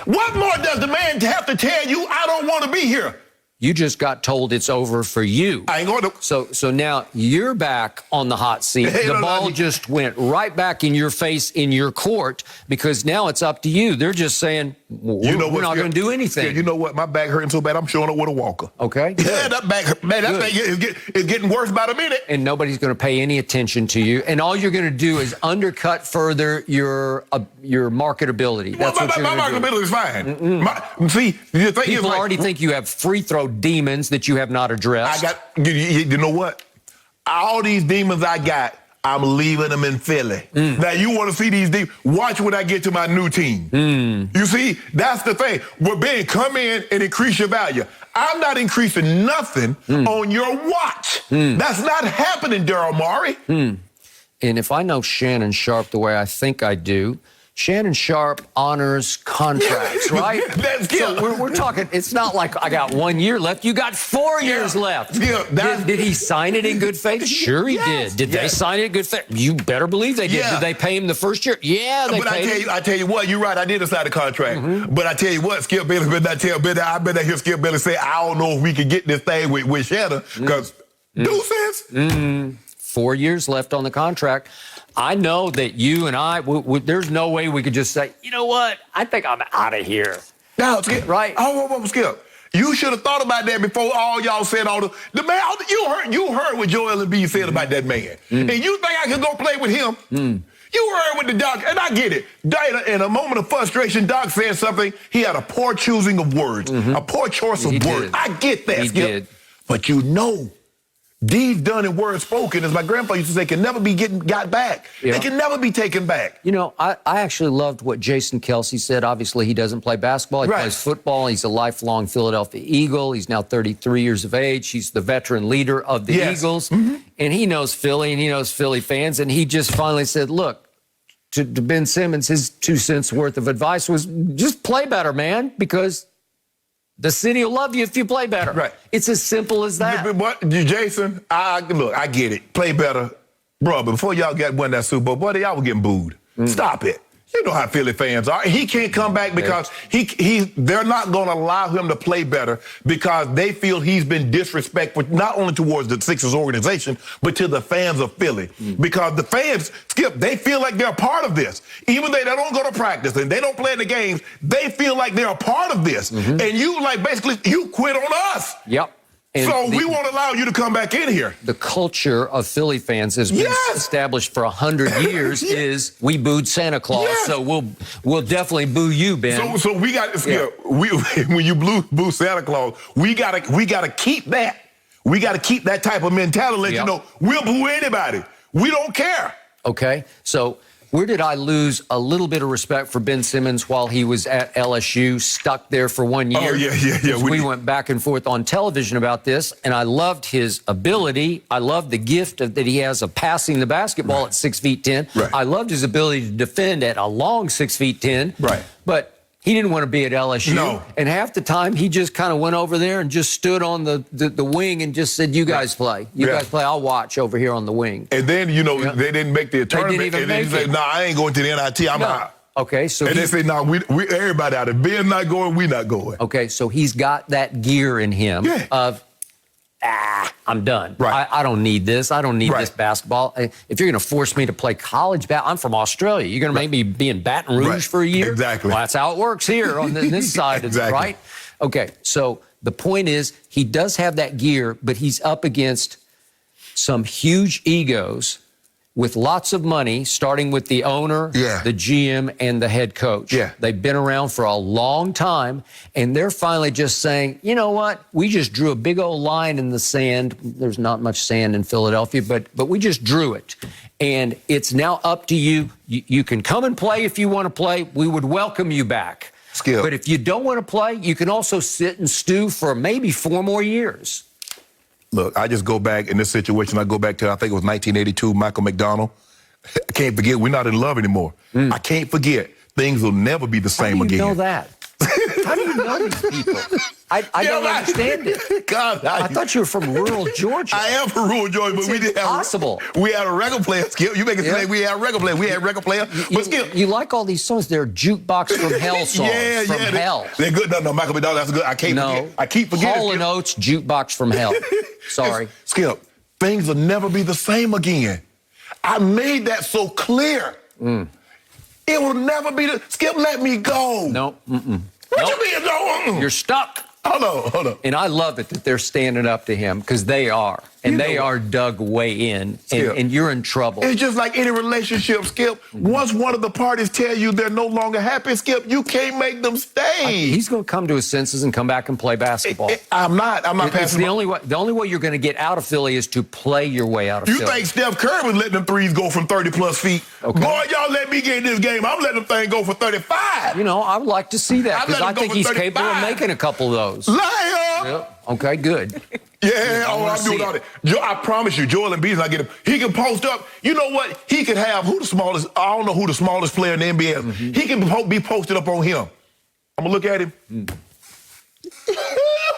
Speaker 3: What more does the man have to tell you? I don't want to be here.
Speaker 4: You just got told it's over for you.
Speaker 3: I ain't going to.
Speaker 4: So now you're back on the hot seat. The ball just went right back in your face in your court because now it's up to you. They're just saying, we're not going to do anything.
Speaker 3: Yeah, you know what? My back hurting so bad, I'm showing up with a walker.
Speaker 4: Okay.
Speaker 3: Yeah, that back, man, that thing is getting worse by the minute.
Speaker 4: And nobody's going to pay any attention to you. And all you're going to do is undercut further your marketability. That's what you're going to do.
Speaker 3: My marketability is fine. See, the thing
Speaker 4: People already think you have free throw demons that you have not addressed.
Speaker 3: You know what? All these demons I got, I'm leaving them in Philly. Now, you want to see these demons? Watch when I get to my new team. You see, that's the thing. We're being come in and increase your value. I'm not increasing nothing on your watch. That's not happening, Daryl Morey.
Speaker 4: And if I know Shannon Sharpe the way I think I do, Shannon Sharpe honors contracts, right? So we're talking, it's not like I got 1 year left. You got 4 years left. Did he sign it in good faith? Sure he did. Did they sign it in good faith? You better believe they did. Did they pay him the first year? Yeah, they paid him.
Speaker 3: I tell you what, you're right. I did sign a contract. But I tell you what, Skip Bayless I bet I hear Skip Bayless say, I don't know if we can get this thing with Shannon because deuces.
Speaker 4: 4 years left on the contract. I know that you and I, there's no way we could just say, you know what? I think I'm out of here.
Speaker 3: Now, Skip,
Speaker 4: right?
Speaker 3: Oh, Skip. You should have thought about that before all y'all said all the man. You heard what Joel Embiid said about that man, and you think I could go play with him? You heard what the doc, and I get it. In a moment of frustration, Doc said something. He had a poor choosing of words, a poor choice of words. I get that,
Speaker 4: Skip.
Speaker 3: Did. But you know, deeds done and words spoken, as my grandpa used to say, can never be got back. They can never be taken back.
Speaker 4: You know, I actually loved what Jason Kelsey said. Obviously, he doesn't play basketball. He plays football. He's a lifelong Philadelphia Eagle. He's now 33 years of age. He's the veteran leader of the Eagles. And he knows Philly, and he knows Philly fans. And he just finally said, look, to Ben Simmons, his 2 cents worth of advice was just play better, man, because the city will love you if you play better. Right. It's as simple as that.
Speaker 3: But Jason, I get it. Play better. Bro, but before y'all won that Super Bowl, buddy, y'all were getting booed. Stop it. You know how Philly fans are. He can't come back because they're not going to allow him to play better because they feel he's been disrespectful, not only towards the Sixers organization, but to the fans of Philly. Because the fans, Skip, they feel like they're a part of this. Even though they don't go to practice and they don't play in the games, they feel like they're a part of this. And you, basically, you quit on us.
Speaker 4: Yep.
Speaker 3: And we won't allow you to come back in here.
Speaker 4: The culture of Philly fans has been established for 100 years is we booed Santa Claus, so we'll definitely boo you, Ben.
Speaker 3: So we got when you boo Santa Claus, we gotta keep that. We gotta keep that type of mentality. Let you know we'll boo anybody. We don't care.
Speaker 4: Okay, so where did I lose a little bit of respect for Ben Simmons while he was at LSU, stuck there for 1 year?
Speaker 3: Oh, yeah.
Speaker 4: We went back and forth on television about this, and I loved his ability. I loved the gift that he has of passing the basketball at 6'10". I loved his ability to defend at a long 6'10". But he didn't want to be at LSU.
Speaker 3: No.
Speaker 4: And half the time, he just kind of went over there and just stood on the wing and just said, you guys play. You guys play. I'll watch over here on the wing.
Speaker 3: And then, they didn't make the tournament.
Speaker 4: They didn't even make it.
Speaker 3: They said, I ain't going to the NIT. I'm out.
Speaker 4: Okay, so
Speaker 3: and they say, we everybody out. If Ben's not going, we not going.
Speaker 4: Okay, so he's got that gear in him of I'm done.
Speaker 3: Right.
Speaker 4: I don't need this. I don't need this basketball. If you're going to force me to play college basketball, I'm from Australia. You're going to make me be in Baton Rouge for a year?
Speaker 3: Exactly.
Speaker 4: Well, that's how it works here on this side,
Speaker 3: exactly.
Speaker 4: Right? Okay, so the point is he does have that gear, but he's up against some huge egos with lots of money, starting with the owner, the GM, and the head coach.
Speaker 3: Yeah.
Speaker 4: They've been around for a long time, and they're finally just saying, you know what? We just drew a big old line in the sand. There's not much sand in Philadelphia, but we just drew it. And it's now up to you. You can come and play if you want to play. We would welcome you back.
Speaker 3: Skip.
Speaker 4: But if you don't want to play, you can also sit and stew for maybe 4 more years.
Speaker 3: Look, I just go back in this situation. I go back to, I think it was 1982, Michael McDonald. I can't forget, we're not in love anymore. I can't forget. Things will never be the same again.
Speaker 4: How do you know that? How do you know these people? I don't understand it.
Speaker 3: God,
Speaker 4: I thought you were from rural Georgia.
Speaker 3: I am from rural Georgia, but we didn't have. We had a record player, Skip. You make it say we had a record player. We had a record player. But Skip,
Speaker 4: you like all these songs? They're jukebox from hell songs. from hell.
Speaker 3: They're good. No, Michael McDonald, that's good. I can't forget. I keep forgetting.
Speaker 4: Hall & Oates, jukebox from hell. Sorry.
Speaker 3: Skip, things will never be the same again. I made that so clear. It will never be the. Skip, let me go.
Speaker 4: No.
Speaker 3: What you mean, no?
Speaker 4: You're stuck.
Speaker 3: Hold on.
Speaker 4: And I love it that they're standing up to him, because they are. And they are dug way in. And you're in trouble.
Speaker 3: It's just like any relationship, Skip. Once one of the parties tell you they're no longer happy, Skip, you can't make them stay.
Speaker 4: He's going to come to his senses and come back and play basketball.
Speaker 3: I'm not passing.
Speaker 4: The only way you're going to get out of Philly is to play your way out of Philly.
Speaker 3: You think Steph Curry was letting them threes go from 30-plus feet?
Speaker 4: Okay.
Speaker 3: Boy, y'all let me get in this game. I'm letting them things go for 35.
Speaker 4: You know, I would like to see that, because I think he's
Speaker 3: 35.
Speaker 4: capable of making a couple of those.
Speaker 3: Liar!
Speaker 4: Yep. Okay, good.
Speaker 3: Yeah, I'm doing all that. I promise you, Joel Embiid's not getting. He can post up. You know what? He could have who the smallest. I don't know who the smallest player in the NBA is. He can be posted up on him. I'm gonna look at him.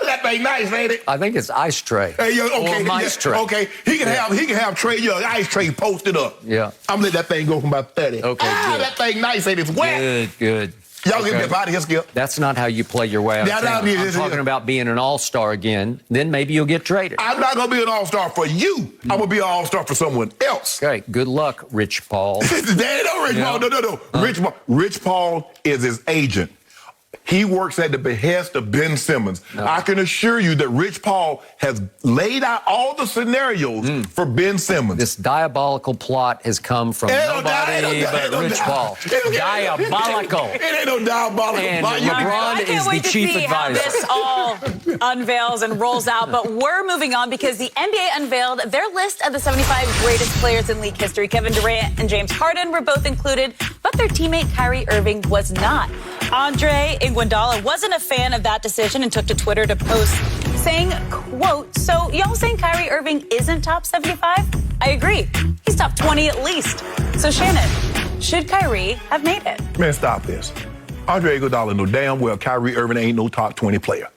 Speaker 3: That thing nice, ain't it?
Speaker 4: I think it's Ice Tray.
Speaker 3: Hey, yo, okay,
Speaker 4: or Ice Tray.
Speaker 3: Okay, he can have Trey Young, Ice Tray posted up.
Speaker 4: Yeah.
Speaker 3: I'm gonna let that thing go from about 30.
Speaker 4: Okay, good.
Speaker 3: That thing nice, ain't it? It's wet.
Speaker 4: Good.
Speaker 3: Y'all get me up out of here, Skip.
Speaker 4: That's not how you play your way out of town. I'm talking about being an all-star again. Then maybe you'll get traded.
Speaker 3: I'm not going to be an all-star for you. I'm going to be an all-star for someone else.
Speaker 4: Okay, good luck, Rich Paul.
Speaker 3: There ain't no Rich Paul. No. Rich Paul is his agent. He works at the behest of Ben Simmons. No. I can assure you that Rich Paul has laid out all the scenarios for Ben Simmons.
Speaker 4: This diabolical plot has come from nobody but Rich Paul. Diabolical.
Speaker 3: It ain't no diabolical
Speaker 4: and
Speaker 3: plot.
Speaker 4: LeBron is the chief advisor.
Speaker 2: How this all unveils and rolls out, but we're moving on because the NBA unveiled their list of the 75 greatest players in league history. Kevin Durant and James Harden were both included, but their teammate Kyrie Irving was not. Andre Iguodala wasn't a fan of that decision and took to Twitter to post saying, quote, "So y'all saying Kyrie Irving isn't top 75? I agree. He's top 20 at least." So Shannon, should Kyrie have made it?
Speaker 3: Man, stop this. Andre Iguodala know damn well Kyrie Irving ain't no top 20 player.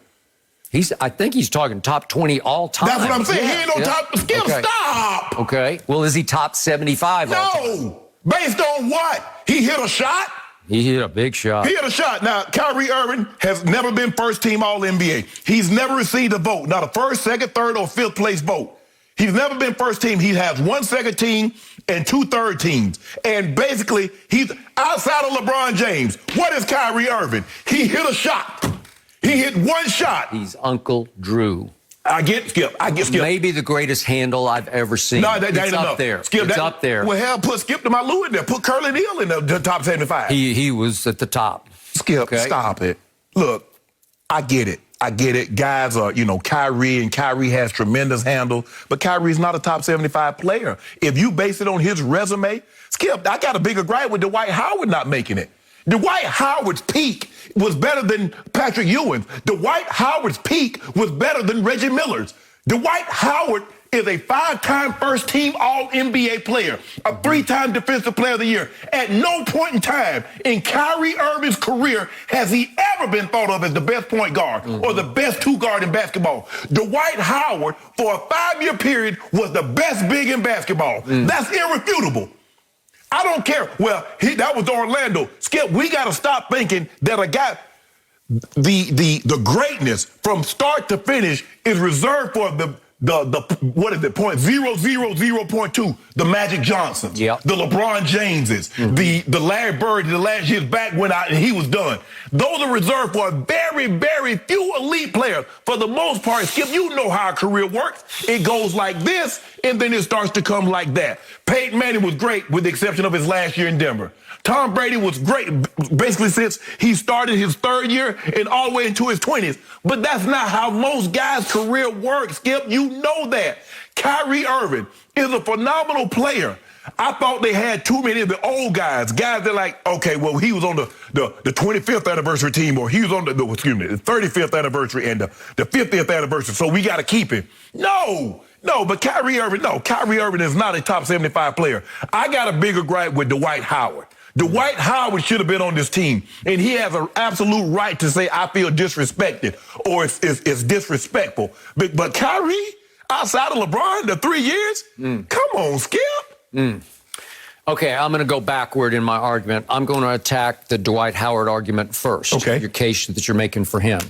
Speaker 4: I think he's talking top 20 all time.
Speaker 3: That's what I'm saying. He ain't no top. Skip, stop.
Speaker 4: Okay. Well, is he top 75 all time?
Speaker 3: No. Based on what? He hit a shot?
Speaker 4: He hit a big shot.
Speaker 3: He hit a shot. Now, Kyrie Irving has never been first-team All-NBA. He's never received a vote, not a first, second, third, or fifth-place vote. He's never been first team. He has 1 second team and 2 third teams. And basically, he's outside of LeBron James. What is Kyrie Irving? He hit a shot. He hit one shot.
Speaker 4: He's Uncle Drew.
Speaker 3: I get Skip.
Speaker 4: Maybe the greatest handle I've ever seen.
Speaker 3: No, that ain't
Speaker 4: it's
Speaker 3: enough.
Speaker 4: Up there.
Speaker 3: Skip,
Speaker 4: it's up there.
Speaker 3: Well, hell, put Skip to my Lou in there. Put Curly Neal in the top 75.
Speaker 4: He was at the top.
Speaker 3: Skip, stop it. Look, I get it. Guys are, Kyrie has tremendous handle, but Kyrie's not a top 75 player. If you base it on his resume, Skip, I got a bigger gripe with Dwight Howard not making it. Dwight Howard's peak was better than Patrick Ewing's. Dwight Howard's peak was better than Reggie Miller's. Dwight Howard is a 5-time first-team All-NBA player, a 3-time Defensive Player of the Year. At no point in time in Kyrie Irving's career has he ever been thought of as the best point guard or the best 2-guard in basketball. Dwight Howard, for a 5-year period, was the best big in basketball. That's irrefutable. I don't care. Well, that was Orlando. Skip, we got to stop thinking that a guy, the greatness from start to finish is reserved for the what is it, 0.000.2, the Magic Johnsons, the LeBron Jameses, the Larry Bird, the last year's back when he was done. Those are reserved for very, very few elite players. For the most part, Skip, you know how a career works. It goes like this, and then it starts to come like that. Peyton Manning was great with the exception of his last year in Denver. Tom Brady was great basically since he started his third year and all the way into his 20s. But that's not how most guys' career works, Skip. You know that. Kyrie Irving is a phenomenal player. I thought they had too many of the old guys that like, okay, well, he was on the 25th anniversary team, or he was on the 35th anniversary and the 50th anniversary, so we got to keep him. No, but Kyrie Irving is not a top 75 player. I got a bigger gripe with Dwight Howard. Dwight Howard should have been on this team, and he has an absolute right to say, I feel disrespected, or it's disrespectful. But Kyrie, outside of LeBron, the 3 years, come on, Skip.
Speaker 4: Okay, I'm going to go backward in my argument. I'm going to attack the Dwight Howard argument first.
Speaker 3: Okay.
Speaker 4: Your case that you're making for him.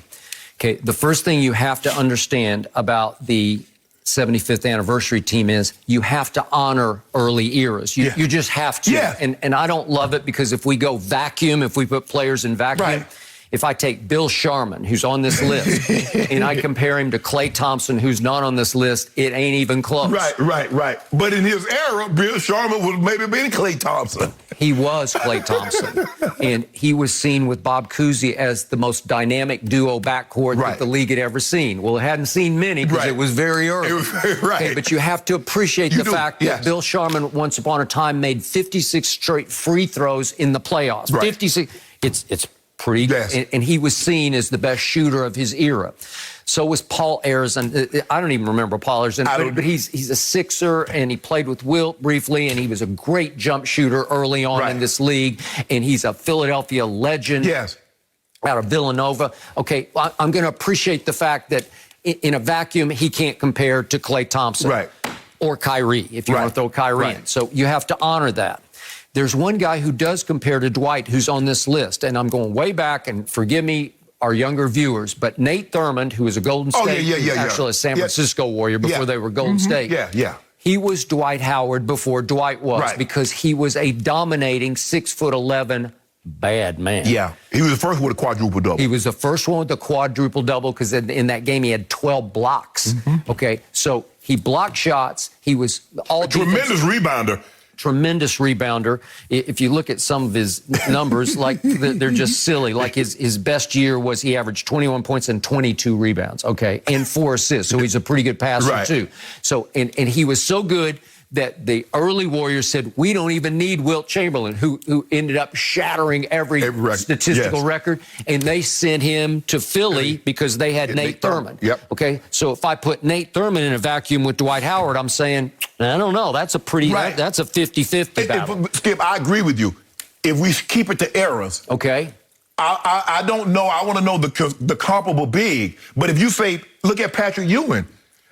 Speaker 4: Okay, the first thing you have to understand about the 75th anniversary team is you have to honor early eras. You just have to.
Speaker 3: Yeah.
Speaker 4: And I don't love it because if we go vacuum, if we put players in vacuum, if I take Bill Sharman, who's on this list, and I compare him to Klay Thompson, who's not on this list, it ain't even close.
Speaker 3: Right. But in his era, Bill Sharman would maybe been Klay Thompson.
Speaker 4: He was Klay Thompson. And he was seen with Bob Cousy as the most dynamic duo backcourt that the league had ever seen. Well, it hadn't seen many because it was very early.
Speaker 3: It was very
Speaker 4: Okay, but you have to appreciate the fact that Bill Sharman, once upon a time, made 56 straight free throws in the playoffs. 56. It's pretty good. And he was seen as the best shooter of his era. So was Paul Arizin. I don't even remember Paul Arizin, but he's a Sixer, and he played with Wilt briefly, and he was a great jump shooter early on in this league, and he's a Philadelphia legend out of Villanova. Okay, I'm going to appreciate the fact that in a vacuum, he can't compare to Klay Thompson or Kyrie, if you want to throw Kyrie in. So you have to honor that. There's one guy who does compare to Dwight who's on this list, and I'm going way back, and forgive me, our younger viewers, but Nate Thurmond, who was a Golden State, actually a San Francisco Warrior before they were Golden State. He was Dwight Howard before Dwight was because he was a dominating 6'11" bad man.
Speaker 3: He was the first one with a quadruple-double.
Speaker 4: He was the first one with a quadruple-double because in that game he had 12 blocks. Okay, so he blocked shots. He was all
Speaker 3: tremendous rebounder.
Speaker 4: Tremendous rebounder. If you look at some of his numbers, like they're just silly. Like his best year was he averaged 21 points and 22 rebounds, and 4 assists. So he's a pretty good passer too. So and he was so good that the early Warriors said, we don't even need Wilt Chamberlain, who ended up shattering every statistical record, and they sent him to Philly because they had Nate Thurmond. Okay, so if I put Nate Thurmond in a vacuum with Dwight Howard, I'm saying, I don't know, that's a pretty, that's a 50-50 battle.
Speaker 3: Skip, I agree with you. If we keep it to eras. I don't know, I want to know the comparable big, but if you say, look at Patrick Ewing,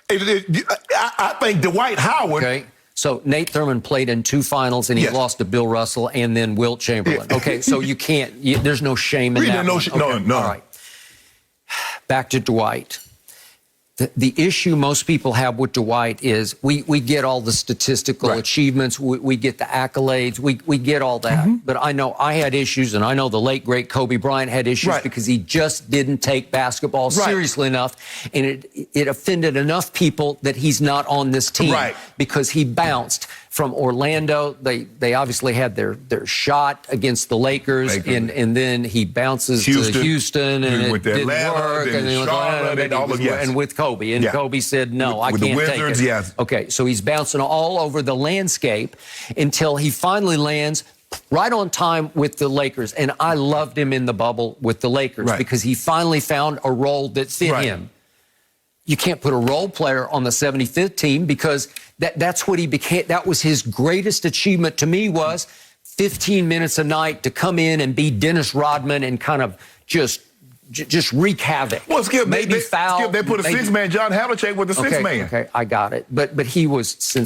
Speaker 3: I think Dwight Howard.
Speaker 4: So Nate Thurmond played in 2 finals, and he lost to Bill Russell and then Wilt Chamberlain. Okay, so you can't, there's no shame in that.
Speaker 3: No.
Speaker 4: All right. Back to Dwight. The issue most people have with Dwight is we get all the statistical achievements, we get the accolades, we get all that. But I know I had issues, and I know the late, great Kobe Bryant had issues because he just didn't take basketball seriously enough. And it offended enough people that he's not on this team because he bounced from Orlando. They obviously had their shot against the Lakers, and then he bounces to Houston, and it didn't work. And then and with Kobe, and Kobe said, no, I can't take it. Okay, so he's bouncing all over the landscape until he finally lands right on time with the Lakers. And I loved him in the bubble with the Lakers because he finally found a role that fit him. You can't put a role player on the 75th team because that's what he became. That was his greatest achievement to me, was 15 minutes a night to come in and be Dennis Rodman and kind of just wreak havoc.
Speaker 3: Well, Skip,
Speaker 4: maybe foul.
Speaker 3: Skip, they put a six-man John Havlicek with the six-man.
Speaker 4: Okay, I got it. But he was he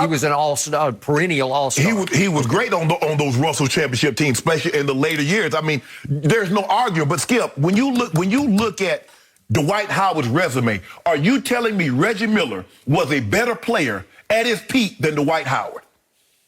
Speaker 4: was an all-star, perennial all-star.
Speaker 3: He was great on those Russell championship teams, especially in the later years. I mean, there's no arguing. But Skip, when you look at Dwight Howard's resume. Are you telling me Reggie Miller was a better player at his peak than Dwight Howard?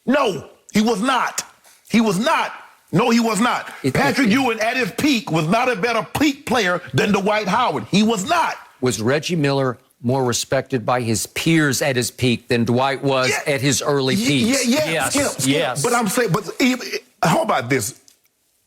Speaker 3: No, he was not. He was not. No, he was not. Patrick Ewing at his peak was not a better peak player than Dwight Howard. He was not. Was
Speaker 4: Reggie Miller more respected by his peers at his peak than Dwight was at his early peaks?
Speaker 3: Yes. But I'm saying, how about this?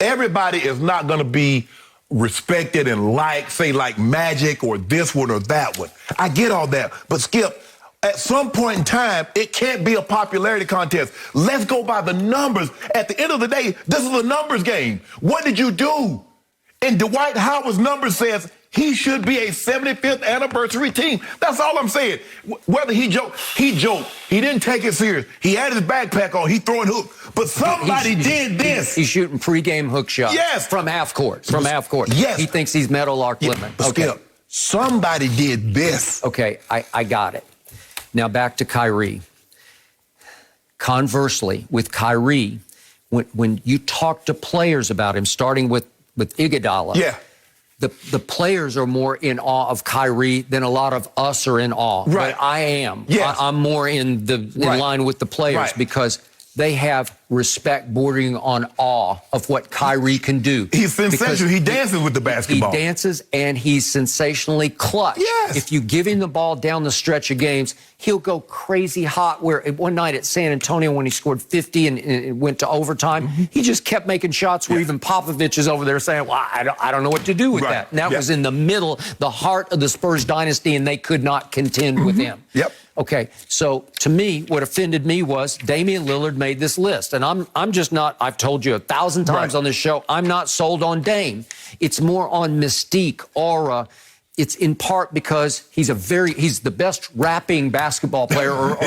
Speaker 3: Everybody is not going to be respected and like Magic or this one or that one. I get all that. But Skip, at some point in time, it can't be a popularity contest. Let's go by the numbers. At the end of the day, this is a numbers game. What did you do? And Dwight Howard's number says he should be a 75th anniversary team. That's all I'm saying. Whether he joked. He didn't take it serious. He had his backpack on. He throwing hook. But somebody did this.
Speaker 4: He's shooting pregame hook shots.
Speaker 3: Yes.
Speaker 4: From half court.
Speaker 3: Yes.
Speaker 4: He thinks he's Meadowlark Lemon.
Speaker 3: Okay. Somebody did this.
Speaker 4: Okay, I got it. Now back to Kyrie. Conversely, with Kyrie, when you talk to players about him, starting with Iguodala, the players are more in awe of Kyrie than a lot of us are in awe.
Speaker 3: Right.
Speaker 4: But I am.
Speaker 3: Yes.
Speaker 4: I'm more in line with the players because they have respect bordering on awe of what Kyrie can do.
Speaker 3: He's sensational. He dances with the basketball.
Speaker 4: He dances, and he's sensationally clutch.
Speaker 3: Yes.
Speaker 4: If you give him the ball down the stretch of games, he'll go crazy hot. Where one night at San Antonio when he scored 50 and it went to overtime, he just kept making shots where even Popovich is over there saying, well, I don't know what to do with that. And that was in the middle, the heart of the Spurs dynasty, and they could not contend with him.
Speaker 3: Yep.
Speaker 4: Okay, so to me, what offended me was Damian Lillard made this list. And I'm just not, I've told you 1,000 times on this show, I'm not sold on Dame. It's more on mystique, aura. It's in part because he's the best rapping basketball player or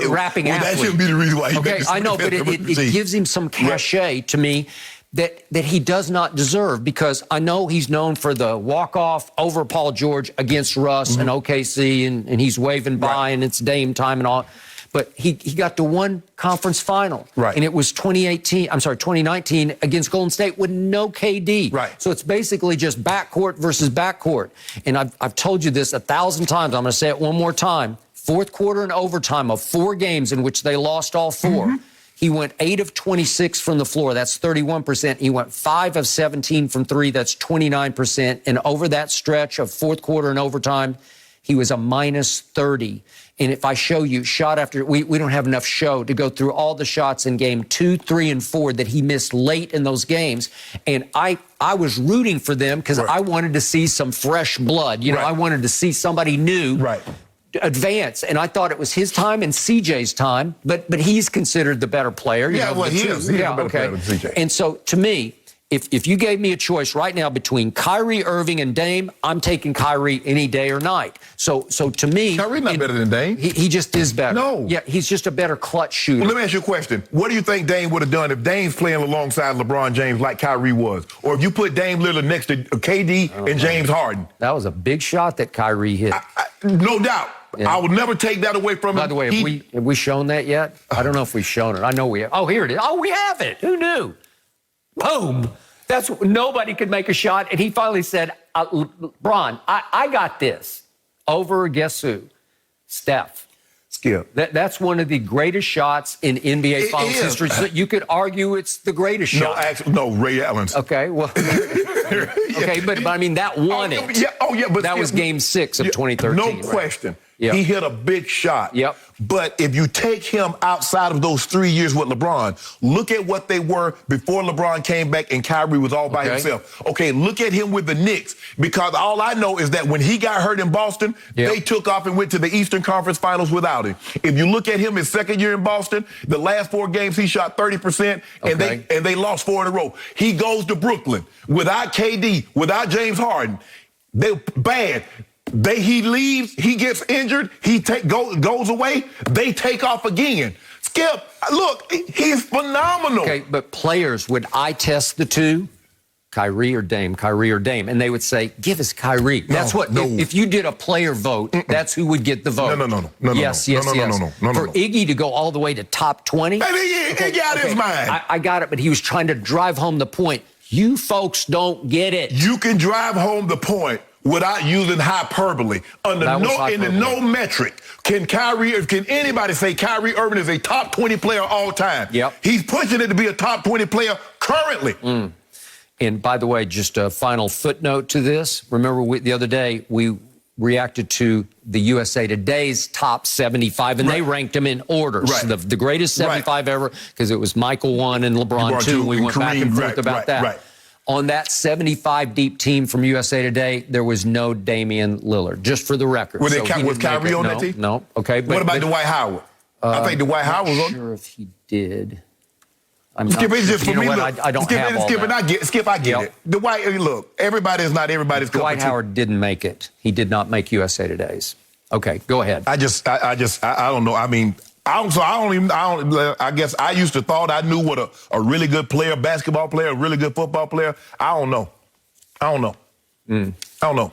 Speaker 4: rapping athlete.
Speaker 3: That shouldn't be the reason why he makes
Speaker 4: I know, but it gives him some cachet to me that he does not deserve, because I know he's known for the walk-off over Paul George against Russ and OKC, and he's waving by and it's Dame time and all. But he got to one conference final, and it was 2019 against Golden State with no KD.
Speaker 3: Right.
Speaker 4: So it's basically just backcourt versus backcourt. And I've told you this 1,000 times. I'm going to say it one more time. Fourth quarter and overtime of 4 games in which they lost all 4. He went 8 of 26 from the floor. That's 31%. He went 5 of 17 from 3. That's 29%. And over that stretch of fourth quarter and overtime, he was a minus 30. And if I show you shot after, we don't have enough show to go through all the shots in game 2, 3, and 4 that he missed late in those games. And I was rooting for them because I wanted to see some fresh blood. You know, I wanted to see somebody new. Advance, and I thought it was his time and CJ's time, but he's considered the better player.
Speaker 3: He is. He's a better player than CJ.
Speaker 4: And so, to me, if you gave me a choice right now between Kyrie Irving and Dame, I'm taking Kyrie any day or night. So to me,
Speaker 3: Kyrie's not better than Dame.
Speaker 4: He just is better.
Speaker 3: No.
Speaker 4: Yeah, he's just a better clutch shooter.
Speaker 3: Well, let me ask you a question. What do you think Dame would have done if Dame's playing alongside LeBron James like Kyrie was? Or if you put Dame Lillard next to KD and James Harden?
Speaker 4: That was a big shot that Kyrie hit.
Speaker 3: No doubt.
Speaker 4: Yeah.
Speaker 3: I would never take that away from him.
Speaker 4: By the way, have we shown that yet? I don't know if we've shown it. I know we have. Oh, here it is. Oh, we have it. Who knew? Boom. Nobody could make a shot. And he finally said, Bron, I got this. Over, guess who? Steph.
Speaker 3: Skip.
Speaker 4: That's one of the greatest shots in NBA Finals history. So you could argue it's the greatest shot.
Speaker 3: No, Ray Allen's.
Speaker 4: Okay, well. Okay, but I mean, that won it.
Speaker 3: But
Speaker 4: that was game 6 of 2013.
Speaker 3: No question. He hit a big shot. But if you take him outside of those 3 years with LeBron, look at what they were before LeBron came back and Kyrie was all by himself. Okay, look at him with the Knicks, because all I know is that when he got hurt in Boston, they took off and went to the Eastern Conference Finals without him. If you look at him his second year in Boston, the last 4 games he shot 30%, and they lost 4 in a row. He goes to Brooklyn without KD, without James Harden. They're bad. He leaves, he gets injured, he goes away, they take off again. Skip, look, he's phenomenal.
Speaker 4: Okay, but players, would I test the two? Kyrie or Dame, and they would say, give us Kyrie. That's what, if you did a player vote, that's who would get the vote.
Speaker 3: No.
Speaker 4: Yes. For Iggy to go all the way to top 20.
Speaker 3: Iggy out his mind.
Speaker 4: I got it, but he was trying to drive home the point. You folks don't get it.
Speaker 3: You can drive home the point without using hyperbole, in the no metric, can anybody say Kyrie Irving is a top 20 player all time?
Speaker 4: Yep.
Speaker 3: He's pushing it to be a top 20 player currently.
Speaker 4: And by the way, just a final footnote to this. Remember, the other day, we reacted to the USA Today's top 75, and they ranked them in order.
Speaker 3: Right.
Speaker 4: So the greatest 75 ever, because it was Michael 1 and LeBron 2, and we went back and forth about that.
Speaker 3: Right.
Speaker 4: On that 75-deep team from USA Today, there was no Damian Lillard, just for the record.
Speaker 3: Was Kyrie on that team?
Speaker 4: No. Okay.
Speaker 3: What about Dwight Howard? I think Dwight Howard was on.
Speaker 4: I'm not sure if he did.
Speaker 3: Skip, it's just for me.
Speaker 4: I don't have all that.
Speaker 3: Skip, I get it. Dwight, look, everybody is not everybody's cup of tea.
Speaker 4: Dwight Howard didn't make it. He did not make USA Today's. Okay, go ahead.
Speaker 3: I don't know. I mean, I guess I used to thought I knew what a really good player, basketball player, a really good football player. I don't know. I don't know.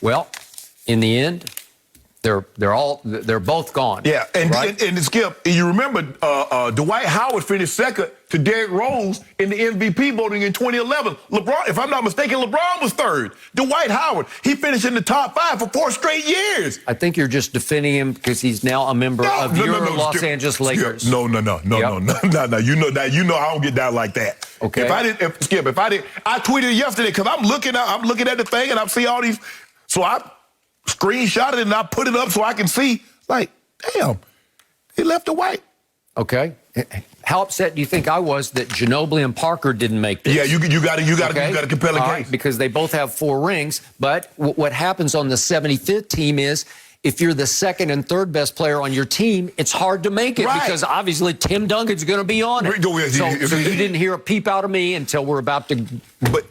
Speaker 4: Well, in the end, they're both gone.
Speaker 3: Yeah,
Speaker 4: right?
Speaker 3: and Skip, you remember Dwight Howard finished second to Derrick Rose in the MVP voting in 2011. LeBron, if I'm not mistaken, LeBron was third. Dwight Howard, he finished in the top 5 for 4 straight years.
Speaker 4: I think you're just defending him because he's now a member of your Los Angeles Lakers.
Speaker 3: Skip, no. You know I don't get down like that.
Speaker 4: Okay.
Speaker 3: I tweeted yesterday because I'm looking at the thing and I see all these. So I screenshot it and I put it up so I can see. Like, damn, he left Dwight.
Speaker 4: Okay. How upset do you think I was that Ginobili and Parker didn't make this?
Speaker 3: Yeah, you got a compelling case.
Speaker 4: Right, because they both have 4 rings. But what happens on the 75th team is if you're the second and third best player on your team, it's hard to make it because obviously Tim Duncan's going to be on it. So you didn't hear a peep out of me until we're about to.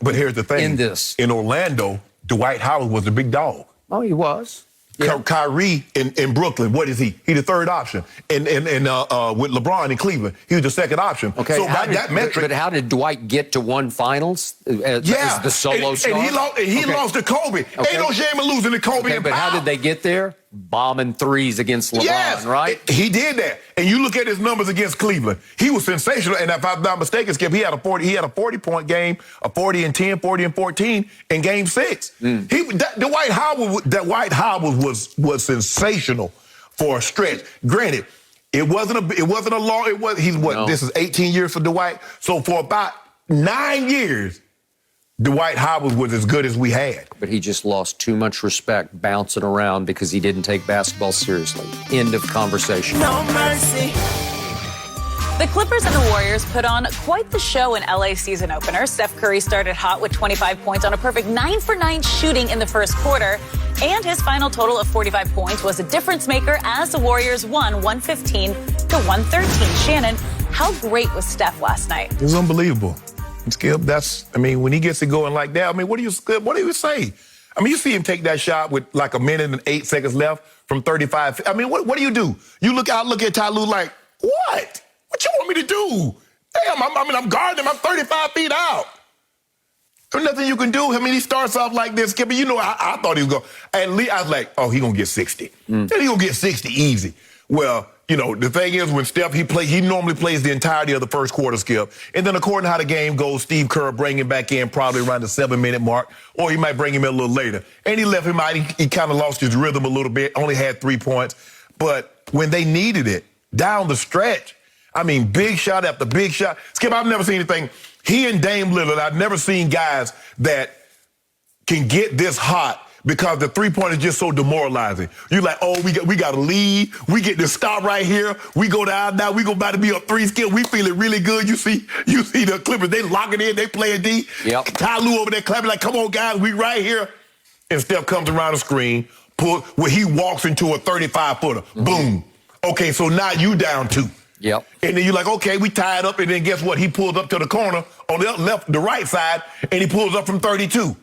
Speaker 3: But here's the thing.
Speaker 4: End this.
Speaker 3: In Orlando, Dwight Howard was the big dog.
Speaker 4: Oh, he was. Yeah.
Speaker 3: Kyrie in Brooklyn, what is he? He the third option. And with LeBron in Cleveland, he was the second option.
Speaker 4: Okay.
Speaker 3: So by that metric.
Speaker 4: But how did Dwight get to one finals as the solo star?
Speaker 3: And he lost to Kobe. Ain't no shame in losing to Kobe.
Speaker 4: But how did they get there? Bombing threes against LeBron, right?
Speaker 3: He did that. And you look at his numbers against Cleveland. He was sensational. And if I'm not mistaken, Skip, he had a 40-point game, a 40 and 10, 40 and 14 in Game 6. Dwight Howard was sensational for a stretch. Granted, it wasn't a long. This is 18 years for Dwight. So for about 9 years, Dwight Howard was as good as we had.
Speaker 4: But he just lost too much respect bouncing around because he didn't take basketball seriously. End of conversation.
Speaker 2: No mercy. The Clippers and the Warriors put on quite the show in LA season opener. Steph Curry started hot with 25 points on a perfect 9 for 9 shooting in the first quarter. And his final total of 45 points was a difference maker as the Warriors won 115 to 113. Shannon, how great was Steph last night?
Speaker 3: It was unbelievable. Skip, when he gets it going like that, what do you say? I mean, you see him take that shot with like a minute and 8 seconds left from 35. I mean, what do you do? You look at Ty Lue like, what? What you want me to do? Damn, I'm guarding him. I'm 35 feet out. There's nothing you can do. I mean, he starts off like this, Skip. You know, I thought he was going to, at least I was like, oh, he going to get 60. Then he going to get 60 easy. Well, you know, the thing is, when Steph, he normally plays the entirety of the first quarter, Skip. And then according to how the game goes, Steve Kerr bring him back in probably around the 7-minute mark, or he might bring him in a little later. And he left him out. He kind of lost his rhythm a little bit, only had 3 points. But when they needed it, down the stretch, I mean, big shot after big shot. Skip, I've never seen anything. He and Dame Lillard, I've never seen guys that can get this hot because the three-point is just so demoralizing. You're like, oh, we got to lead. We get to stop right here. We go down now. We go about to be up 3 Skip. We feeling really good. You see the Clippers. They lock it in. They playing D.
Speaker 4: Yep.
Speaker 3: Ty Lue over there clapping like, come on, guys. We right here. And Steph comes around the screen, where he walks into a 35-footer. Boom. Okay, so now you down 2.
Speaker 4: Yep.
Speaker 3: And then you're like, okay, we tied up. And then guess what? He pulls up to the corner on the right side, and he pulls up from 32.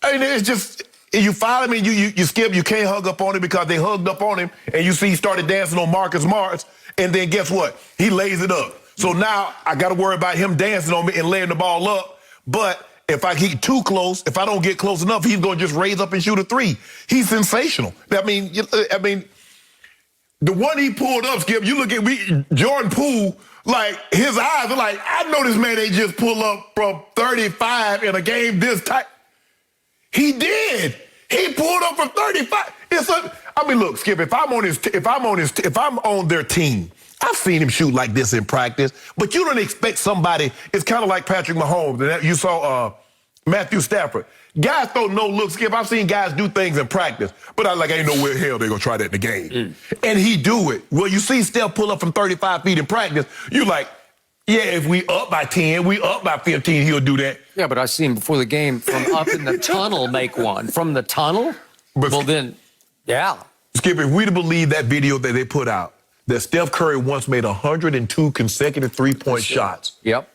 Speaker 3: I mean, it's just, you follow me, you Skip, you can't hug up on him because they hugged up on him, and you see he started dancing on Marcus Morris, and then guess what? He lays it up. So now I got to worry about him dancing on me and laying the ball up. But if I get too close, if I don't get close enough, he's going to just raise up and shoot a 3. He's sensational. I mean, the one he pulled up, Skip, you look at Jordan Poole, like, his eyes are like, I know this man ain't just pull up from 35 in a game this tight. He did. He pulled up from 35. Look, Skip, if I'm on their team, I've seen him shoot like this in practice, but you don't expect somebody, it's kind of like Patrick Mahomes. You saw Matthew Stafford. Guys throw no look, Skip. I've seen guys do things in practice, but I ain't no way in hell they're going to try that in the game. And he do it. Well, you see Steph pull up from 35 feet in practice, you like, yeah, if we up by 10, we up by 15, he'll do that.
Speaker 4: Yeah, but I seen him before the game from up in the tunnel make one. From the tunnel? Well, then, yeah.
Speaker 3: Skip, if we'd believe that video that they put out, that Steph Curry once made 102 consecutive three-point shots.
Speaker 4: Yep.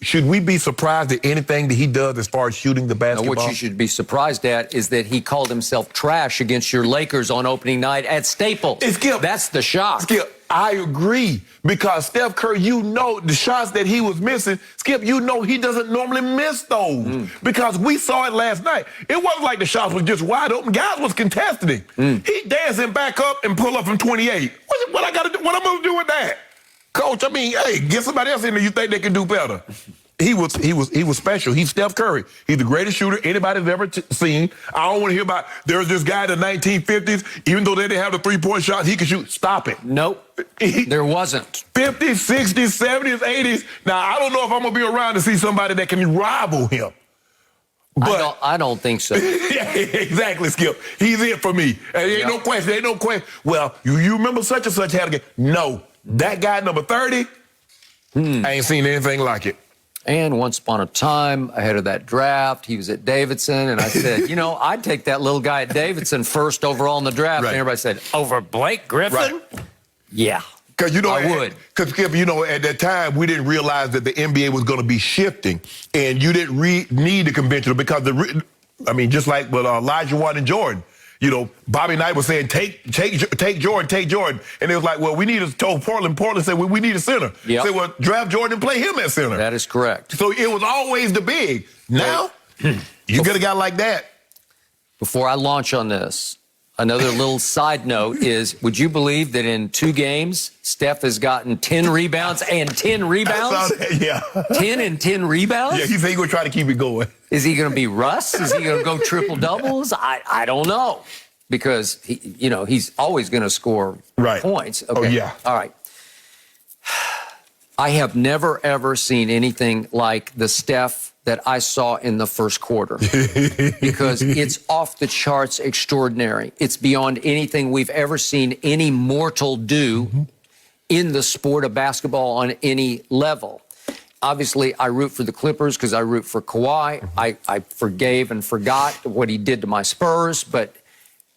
Speaker 3: Should we be surprised at anything that he does as far as shooting the basketball?
Speaker 4: Now, what you should be surprised at is that he called himself trash against your Lakers on opening night at Staples.
Speaker 3: Skip,
Speaker 4: that's the shock.
Speaker 3: Skip, I agree. Because Steph Curry, the shots that he was missing, Skip, he doesn't normally miss those. Because we saw it last night. It wasn't like the shots was just wide open. Guys was contesting. He dancing back up and pull up from 28. What I got to do? What I'm going to do with that? Coach, get somebody else in there you think they can do better. He was special. He's Steph Curry. He's the greatest shooter anybody's ever seen. I don't want to hear about there's this guy in the 1950s, even though they didn't have the three-point shot, he could shoot. Stop it.
Speaker 4: Nope. There wasn't.
Speaker 3: 50s, 60s, 70s, 80s. Now, I don't know if I'm going to be around to see somebody that can rival him. But
Speaker 4: I don't think so.
Speaker 3: Yeah, exactly, Skip. He's it for me. Ain't no question. Well, you remember such and such had a game. No. That guy, number 30, I ain't seen anything like it.
Speaker 4: And once upon a time, ahead of that draft, he was at Davidson, and I said, I'd take that little guy at Davidson first overall in the draft.
Speaker 3: Right.
Speaker 4: And everybody said, over Blake Griffin? Right. Yeah.
Speaker 3: Because
Speaker 4: I would.
Speaker 3: Because, Skip, at that time, we didn't realize that the NBA was going to be shifting, and you didn't need the conventional because, just like with Elijah Watt and Jordan, Bobby Knight was saying, take Jordan. And it was like, well, we need to tell Portland. Portland said, well, we need a center.
Speaker 4: Yep.
Speaker 3: Say, well, draft Jordan and play him at center.
Speaker 4: That is correct.
Speaker 3: So it was always the big. Now, you get a guy like that.
Speaker 4: Before I launch on this, another little side note is, would you believe that in 2 games, Steph has gotten 10 rebounds and 10 rebounds?
Speaker 3: I saw that, yeah.
Speaker 4: 10 and 10 rebounds?
Speaker 3: Yeah, he said he's going to try to keep it going.
Speaker 4: Is he going to be Russ? Is he going to go triple doubles? I don't know. Because, he's always going to score points. Okay.
Speaker 3: Oh, yeah.
Speaker 4: All right. I have never, ever seen anything like the Steph that I saw in the first quarter because it's off the charts extraordinary. It's beyond anything we've ever seen any mortal do in the sport of basketball on any level. Obviously, I root for the Clippers because I root for Kawhi. I forgave and forgot what he did to my Spurs, but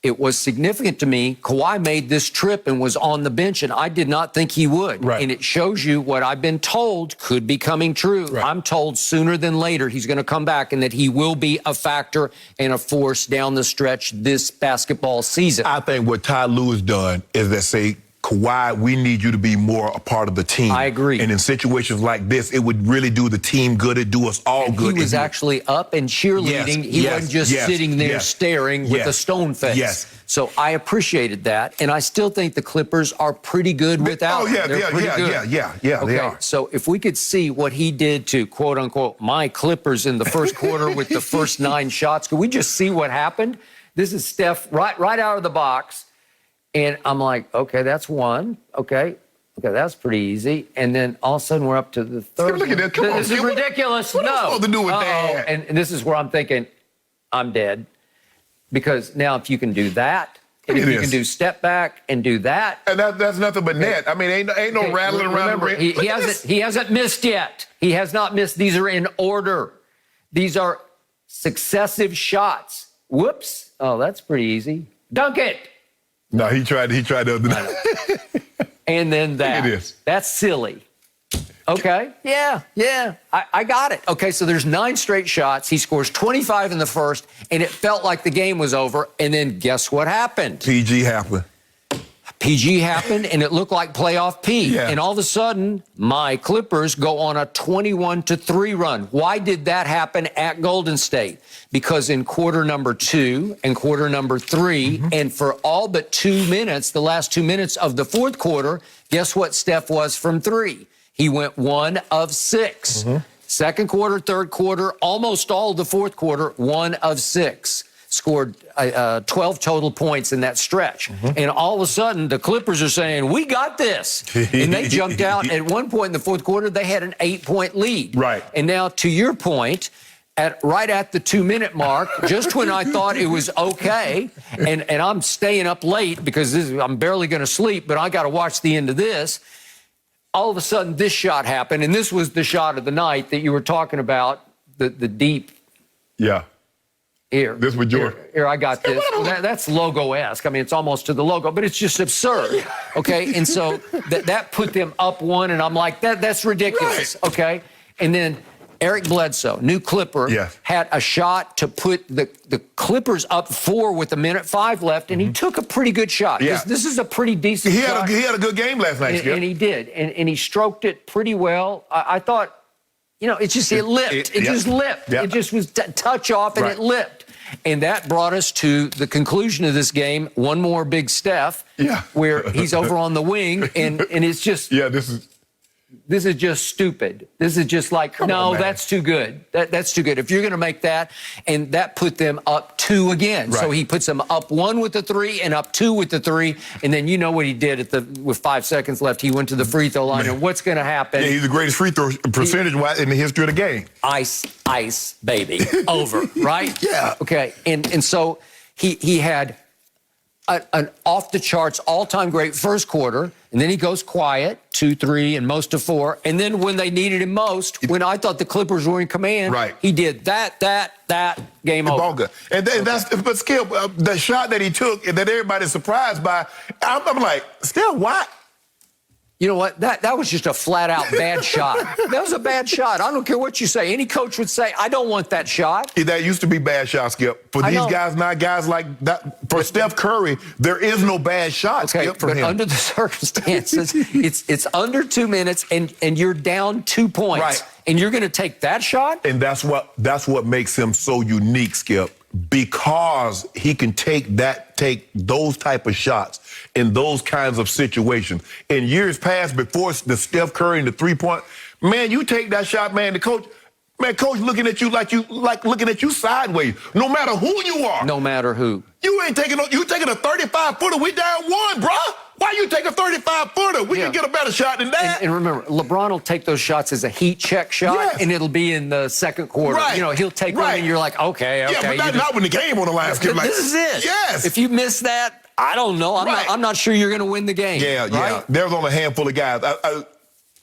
Speaker 4: it was significant to me. Kawhi made this trip and was on the bench, and I did not think he would.
Speaker 3: Right.
Speaker 4: And it shows you what I've been told could be coming true. Right. I'm told sooner than later he's going to come back and that he will be a factor and a force down the stretch this basketball season.
Speaker 3: I think what Ty Lue has done is that say, Kawhi, we need you to be more a part of the team.
Speaker 4: I agree.
Speaker 3: And in situations like this, it would really do the team good. It'd do us all good.
Speaker 4: He was actually up and cheerleading. He wasn't just sitting there staring with a stone face.
Speaker 3: Yes.
Speaker 4: So I appreciated that. And I still think the Clippers are pretty good without him. They're pretty good.
Speaker 3: Yeah, they are.
Speaker 4: So if we could see what he did to, quote unquote, my Clippers in the first quarter with the first 9 shots, could we just see what happened? This is Steph right out of the box. And I'm like, okay, that's 1. Okay, that's pretty easy. And then all of a sudden we're up to the 3rd.
Speaker 3: Look at that. Come on,
Speaker 4: this is ridiculous.
Speaker 3: What am I supposed to do with that?
Speaker 4: And this is where I'm thinking, I'm dead. Because now if you can do that, and if you can do step back and do that.
Speaker 3: And that's nothing but net. I mean, ain't no rattling around the ring.
Speaker 4: He hasn't missed yet. He has not missed. These are in order. These are successive shots. Whoops. Oh, that's pretty easy. Dunk it.
Speaker 3: No, he tried the other night.
Speaker 4: And then that.
Speaker 3: Look at this.
Speaker 4: That's silly. Okay. Yeah. I got it. Okay, so there's 9 straight shots. He scores 25 in the first, and it felt like the game was over. And then guess what happened?
Speaker 3: PG happened, and
Speaker 4: it looked like playoff P.
Speaker 3: Yeah.
Speaker 4: And all of a sudden, my Clippers go on a 21-3 run. Why did that happen at Golden State? Because in quarter number 2 and quarter number 3, and for all but 2 minutes, the last 2 minutes of the fourth quarter, guess what Steph was from 3? He went 1 of 6. Second quarter, third quarter, almost all the fourth quarter, 1 of 6. Scored 12 total points in that stretch. And all of a sudden, the Clippers are saying, we got this. And they jumped out. At one point in the fourth quarter, they had an 8-point lead.
Speaker 3: Right.
Speaker 4: And now, to your point, right at the 2-minute mark, just when I thought it was okay, and I'm staying up late because I'm barely going to sleep, but I got to watch the end of this, all of a sudden this shot happened, and this was the shot of the night that you were talking about, the deep.
Speaker 3: Yeah.
Speaker 4: Here.
Speaker 3: This with Jordan.
Speaker 4: Here, I got this. That's logo-esque. I mean, it's almost to the logo, but it's just absurd. Okay, and so that put them up 1, and I'm like, that's ridiculous. Right. Okay, and then Eric Bledsoe, new Clipper, had a shot to put the Clippers up 4 with 1:05 left, and he took a pretty good shot.
Speaker 3: Yeah.
Speaker 4: This is a pretty decent shot.
Speaker 3: He had a good game last night,
Speaker 4: and he did, and he stroked it pretty well. I thought, it just lipped. It just lipped. It just was touch off, and it lipped. And that brought us to the conclusion of this game. One more big Steph, where he's over on the wing, and it's just this is just stupid. This is just like, that's too good. That's too good. If you're going to make that, and that put them up 2 again. Right. So he puts them up 1 with the 3 and up 2 with the 3, and then you know what he did with 5 seconds left. He went to the free throw line, and what's going to happen?
Speaker 3: Yeah, he's the greatest free throw percentage-wise in the history of the game.
Speaker 4: Ice, baby. Over, right?
Speaker 3: Yeah.
Speaker 4: Okay, and so he had an off-the-charts, all-time great first quarter, and then he goes quiet, 2, 3, and most of 4. And then when they needed him most, when I thought the Clippers were in command, he did that, game over.
Speaker 3: Ball good. And but Skip, the shot that he took that everybody's surprised by, I'm like, still, why?
Speaker 4: You know what? That was just a flat-out bad shot. That was a bad shot. I don't care what you say. Any coach would say, I don't want that shot.
Speaker 3: That used to be bad shots, Skip. For these guys, not guys like that. For Steph Curry, there is no bad shot, Skip, for him.
Speaker 4: Under the circumstances, it's under 2 minutes, and you're down 2 points.
Speaker 3: Right.
Speaker 4: And you're going to take that shot?
Speaker 3: And that's what makes him so unique, Skip, because he can take those type of shots in those kinds of situations. In years past, before the Steph Curry and the 3-point, man, you take that shot, man, coach looking at you like looking at you sideways, no matter who you are.
Speaker 4: No matter who.
Speaker 3: You taking a 35-footer. We down 1, bruh. Why you take a 35-footer? We can get a better shot than that.
Speaker 4: And remember, LeBron will take those shots as a heat check shot, and it'll be in the second quarter.
Speaker 3: Right.
Speaker 4: He'll take one, and you're like, okay.
Speaker 3: Yeah, but not when the game on the line.
Speaker 4: This is it.
Speaker 3: Yes.
Speaker 4: If you miss that, I don't know. I'm not sure you're going to win the game.
Speaker 3: Yeah. There's only a handful of guys.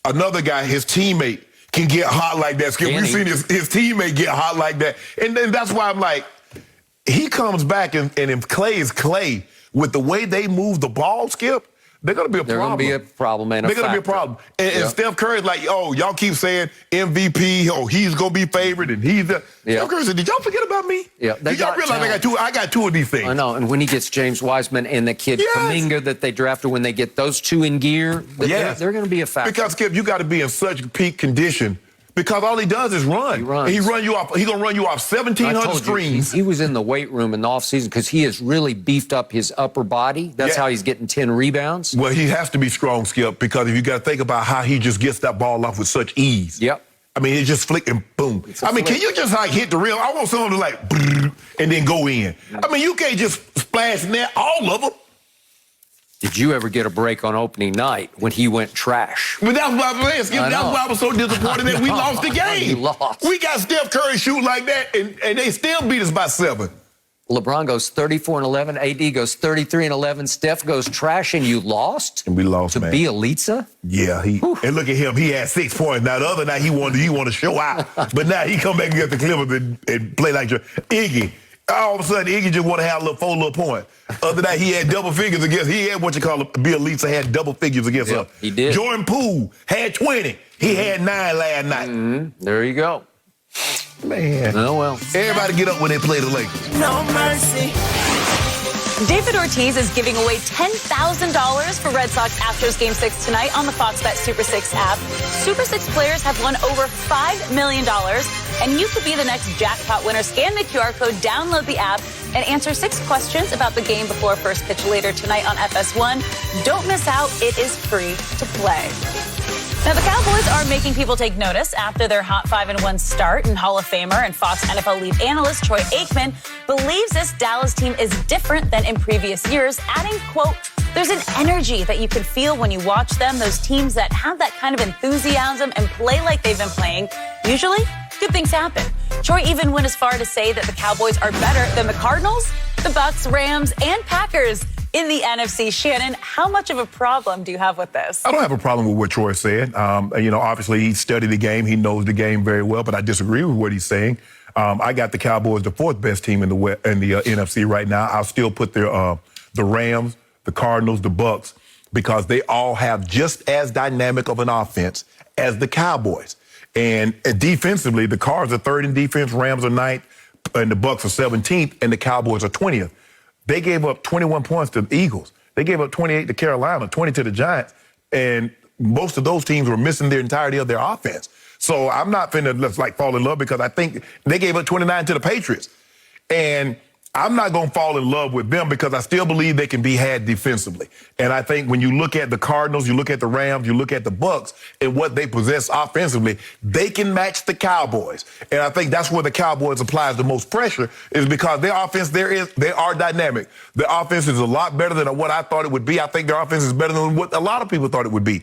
Speaker 3: Another guy, his teammate, can get hot like that, Skip. We've seen his teammate get hot like that. And then that's why I'm like, he comes back, and if Clay is Clay, with the way they move the ball, Skip, they're going to be a problem.
Speaker 4: They're going to be a problem, and
Speaker 3: they're going to be a problem. And Steph Curry's like, y'all keep saying MVP, he's going to be favored, and he's the... Steph Curry said, did y'all forget about me?
Speaker 4: Yeah.
Speaker 3: Did y'all realize I got 2 of these things?
Speaker 4: I know, and when he gets James Wiseman and the kid Kuminga that they drafted, when they get those 2 in gear, they're going to be a factor.
Speaker 3: Because, Skip, you got to be in such peak condition. Because all he does is run.
Speaker 4: He runs.
Speaker 3: He's going to run you off 1,700 screens.
Speaker 4: He was in the weight room in the offseason because he has really beefed up his upper body. That's how he's getting 10 rebounds.
Speaker 3: Well, he has to be strong, Skip, because if you got to think about how he just gets that ball off with such ease.
Speaker 4: Yep.
Speaker 3: I mean, it's just flick and boom. Can you just hit the rim? I want someone to and then go in. I mean, you can't just splash net all of them.
Speaker 4: Did you ever get a break on opening night when he went trash?
Speaker 3: But that's why that's why I was so disappointed that we lost the game.
Speaker 4: We lost.
Speaker 3: We got Steph Curry shoot like that, and they still beat us by 7.
Speaker 4: LeBron goes 34-11. AD goes 33-11. Steph goes trash, and you lost?
Speaker 3: And we lost,
Speaker 4: to
Speaker 3: man.
Speaker 4: Bielitsa?
Speaker 3: Yeah. And look at him. He had 6 points. Now, the other night, he wanted to show out. But now he come back and get the Clippers and play like Iggy. All of a sudden, Iggy just want to have 4 little points. Other night, he had double figures against. He had Bielitsa had double figures against her.
Speaker 4: He did.
Speaker 3: Jordan Poole had 20. He had 9 last night.
Speaker 4: There you go.
Speaker 3: Man.
Speaker 4: Oh, well.
Speaker 3: Everybody get up when they play the Lakers.
Speaker 2: No mercy. David Ortiz is giving away $10,000 for Red Sox Astros Game 6 tonight on the Fox Bet Super 6 app. Super 6 players have won over $5 million, and you could be the next jackpot winner. Scan the QR code, download the app, and answer 6 questions about the game before first pitch later tonight on FS1. Don't miss out. It is free to play. Now, the Cowboys are making people take notice after their hot 5-1 start, and Hall of Famer and Fox NFL lead analyst Troy Aikman believes this Dallas team is different than in previous years, adding, quote, "There's an energy that you can feel when you watch them. Those teams that have that kind of enthusiasm and play like they've been playing, usually good things happen." Troy even went as far to say that the Cowboys are better than the Cardinals, the Bucks, Rams, and Packers in the NFC. Shannon, how much of a problem do you have with this?
Speaker 3: I don't have a problem with what Troy said. Obviously he studied the game. He knows the game very well, but I disagree with what he's saying. I got the Cowboys the fourth best team in the NFC right now. I'll still put the Rams, the Cardinals, the Bucks, because they all have just as dynamic of an offense as the Cowboys. And defensively, the Cards are third in defense, Rams are ninth, and the Bucks are 17th, and the Cowboys are 20th. They gave up 21 points to the Eagles. They gave up 28 to Carolina, 20 to the Giants, and most of those teams were missing the entirety of their offense. So I'm not finna fall in love because I think they gave up 29 to the Patriots. And I'm not going to fall in love with them because I still believe they can be had defensively. And I think when you look at the Cardinals, you look at the Rams, you look at the Bucks and what they possess offensively, they can match the Cowboys. And I think that's where the Cowboys applies the most pressure is because their offense, they are dynamic. Their offense is a lot better than what I thought it would be. I think their offense is better than what a lot of people thought it would be.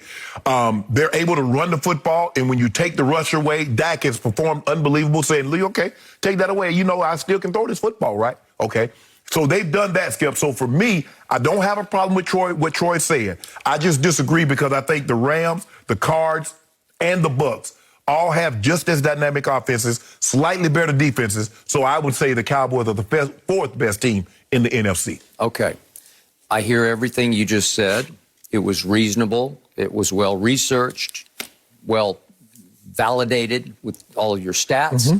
Speaker 3: They're able to run the football, and when you take the rush away, Dak has performed unbelievable, saying, Lee, okay, take that away. You know I still can throw this football, right? Okay, so they've done that, Skip. So for me, I don't have a problem with what Troy said. I just disagree because I think the Rams, the Cards, and the Bucks all have just as dynamic offenses, slightly better defenses. So I would say the Cowboys are the fourth best team in the NFC.
Speaker 4: Okay, I hear everything you just said. It was reasonable. It was well researched, well validated with all of your stats. Mm-hmm.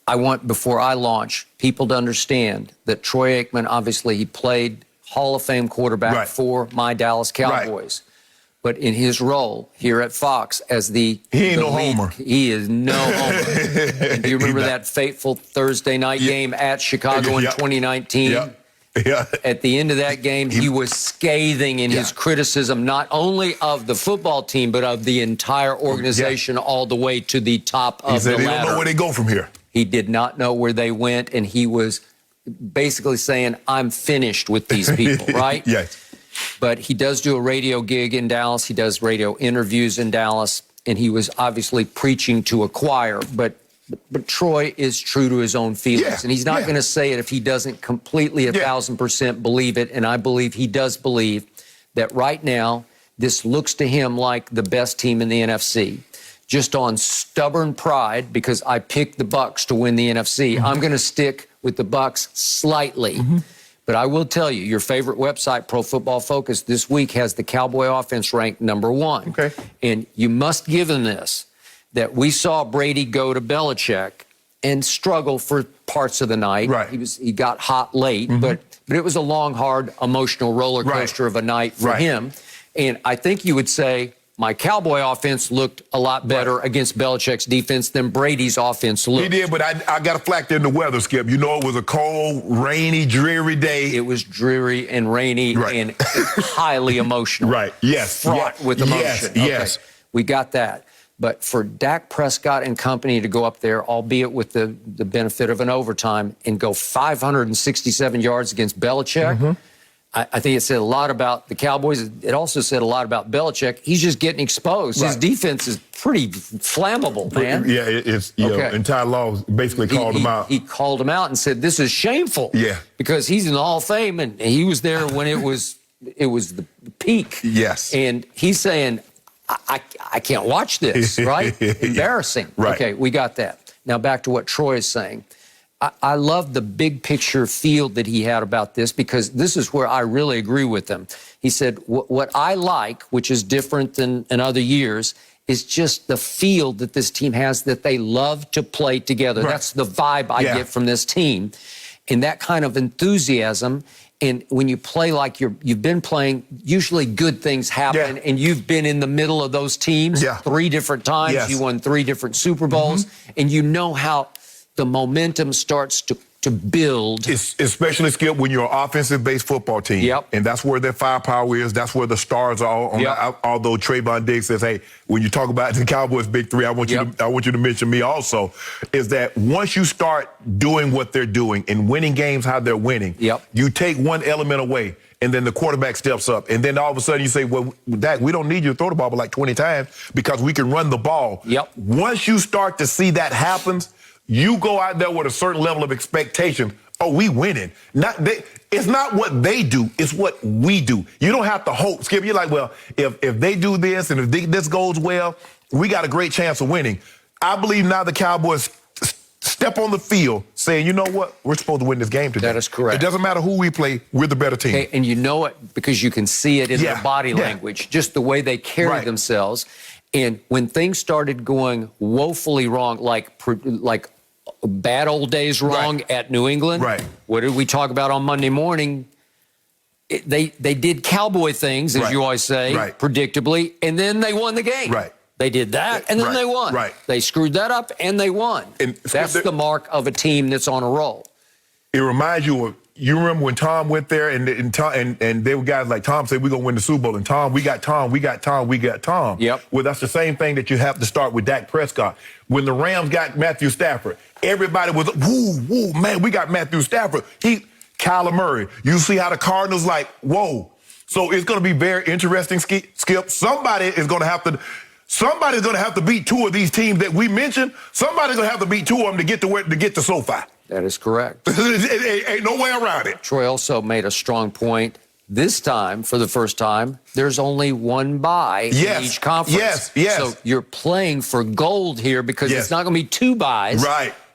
Speaker 4: I want, before I launch, people to understand that Troy Aikman, obviously, he played Hall of Fame quarterback for my Dallas Cowboys. Right. But in his role here at Fox as the
Speaker 3: He ain't no lead, homer.
Speaker 4: He is no homer. And do you remember that fateful Thursday night game at Chicago in 2019? Yeah. At the end of that game, he was scathing in his criticism, not only of the football team, but of the entire organization all the way to the top of the ladder. He said they don't know where they go from here. He did not know where they went, and he was basically saying, I'm finished with these people, right? Yes. But he does do a radio gig in Dallas. He does radio interviews in Dallas, and he was obviously preaching to a choir. But Troy is true to his own feelings, and he's not going to say it if he doesn't completely 1,000% believe it, and I believe he does believe that right now this looks to him like the best team in the NFC. Just on stubborn pride, because I picked the Bucks to win the NFC. Mm-hmm. I'm going to stick with the Bucks slightly. Mm-hmm. But I will tell you, your favorite website, Pro Football Focus, this week has the Cowboy offense ranked number 1. Okay. And you must give him this, that we saw Brady go to Belichick and struggle for parts of the night. Right. He got hot late, but it was a long, hard, emotional roller coaster of a night for him. And I think you would say, my Cowboy offense looked a lot better against Belichick's defense than Brady's offense looked. He did, but I got to flack in the weather, Skip. You know, it was a cold, rainy, dreary day. It was dreary and rainy and highly emotional. Right, yes. Fraught with emotion. Yes. Okay. We got that. But for Dak Prescott and company to go up there, albeit with the benefit of an overtime, and go 567 yards against Belichick, I think it said a lot about the Cowboys. It also said a lot about Belichick. He's just getting exposed. His defense is pretty flammable, man. Yeah, it's entire law basically called him out. He called him out and said, this is shameful. Yeah. Because he's in the Hall of Fame, and he was there when it was the peak. Yes. And he's saying, I can't watch this, right? Embarrassing. Right. Okay, we got that. Now back to what Troy is saying. I love the big picture feel that he had about this, because this is where I really agree with him. He said, what I like, which is different than in other years, is just the feel that this team has, that they love to play together. Right. That's the vibe I get from this team. And that kind of enthusiasm. And when you play like you've been playing, usually good things happen. And you've been in the middle of those teams 3 different times. You won 3 different Super Bowls. And you know how the momentum starts to build.
Speaker 3: Especially, Skip, when you're an offensive-based football team.
Speaker 4: Yep.
Speaker 3: And that's where their firepower is. That's where the stars are. Although Trayvon Diggs says, hey, when you talk about the Cowboys' big three, I want you to mention me also, is that once you start doing what they're doing and winning games how they're winning, you take one element away, and then the quarterback steps up. And then all of a sudden you say, well, Dak, we don't need you to throw the ball like 20 times because we can run the ball. Once you start to see that happens, you go out there with a certain level of expectation. Oh, we winning. It's not what they do, it's what we do. You don't have to hope. Skip, you're like, well, if they do this and if this goes well, we got a great chance of winning. I believe now the Cowboys step on the field saying, you know what, we're supposed to win this game today.
Speaker 4: That is correct.
Speaker 3: It doesn't matter who we play, we're the better team.
Speaker 4: Okay, and you know it because you can see it in their body language, just the way they carry themselves. And when things started going woefully wrong, like bad old days wrong at New England. What did we talk about on Monday morning? They did cowboy things, as you always say, predictably, and then they won the game. They did that, and then they won. They screwed that up, and they won. And that's the mark of a team that's on a roll.
Speaker 3: It reminds you of, you remember when Tom went there, and they were guys like Tom said, we're going to win the Super Bowl, and Tom, we got Tom. Well, that's the same thing that you have to start with Dak Prescott. When the Rams got Matthew Stafford, everybody was, woo, man, we got Matthew Stafford. Kyler Murray. You see how the Cardinals like, whoa. So it's going to be very interesting, Skip. Somebody's going to have to beat two of these teams that we mentioned. Somebody's going to have to beat two of them to get to SoFi.
Speaker 4: That is correct.
Speaker 3: Ain't no way around it.
Speaker 4: Troy also made a strong point. This time, for the first time, there's only one bye in each conference. So you're playing for gold here because it's not going to be two byes.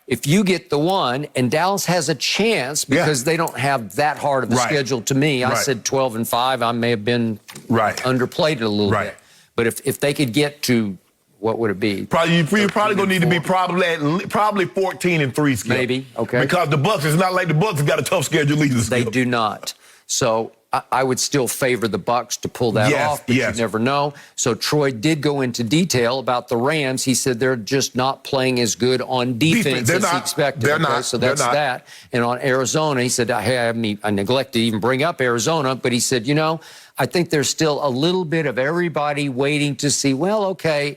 Speaker 4: If you get the one, and Dallas has a chance because they don't have that hard of a schedule to me. I said 12-5. I may have been underplayed it a little bit. But if they could get to, what would it be? You're probably going to need to be probably
Speaker 3: 14-3, Skip.
Speaker 4: Maybe, okay.
Speaker 3: Because the Bucs, it's not like the Bucs have got a tough schedule either, Skip.
Speaker 4: They do not. So I would still favor the Bucs to pull that off, but you never know. So Troy did go into detail about the Rams. He said they're just not playing as good on defense as he expected.
Speaker 3: They're not.
Speaker 4: So that's that. And on Arizona, he said, I neglected to even bring up Arizona, but he said, you know, I think there's still a little bit of everybody waiting to see, well, okay,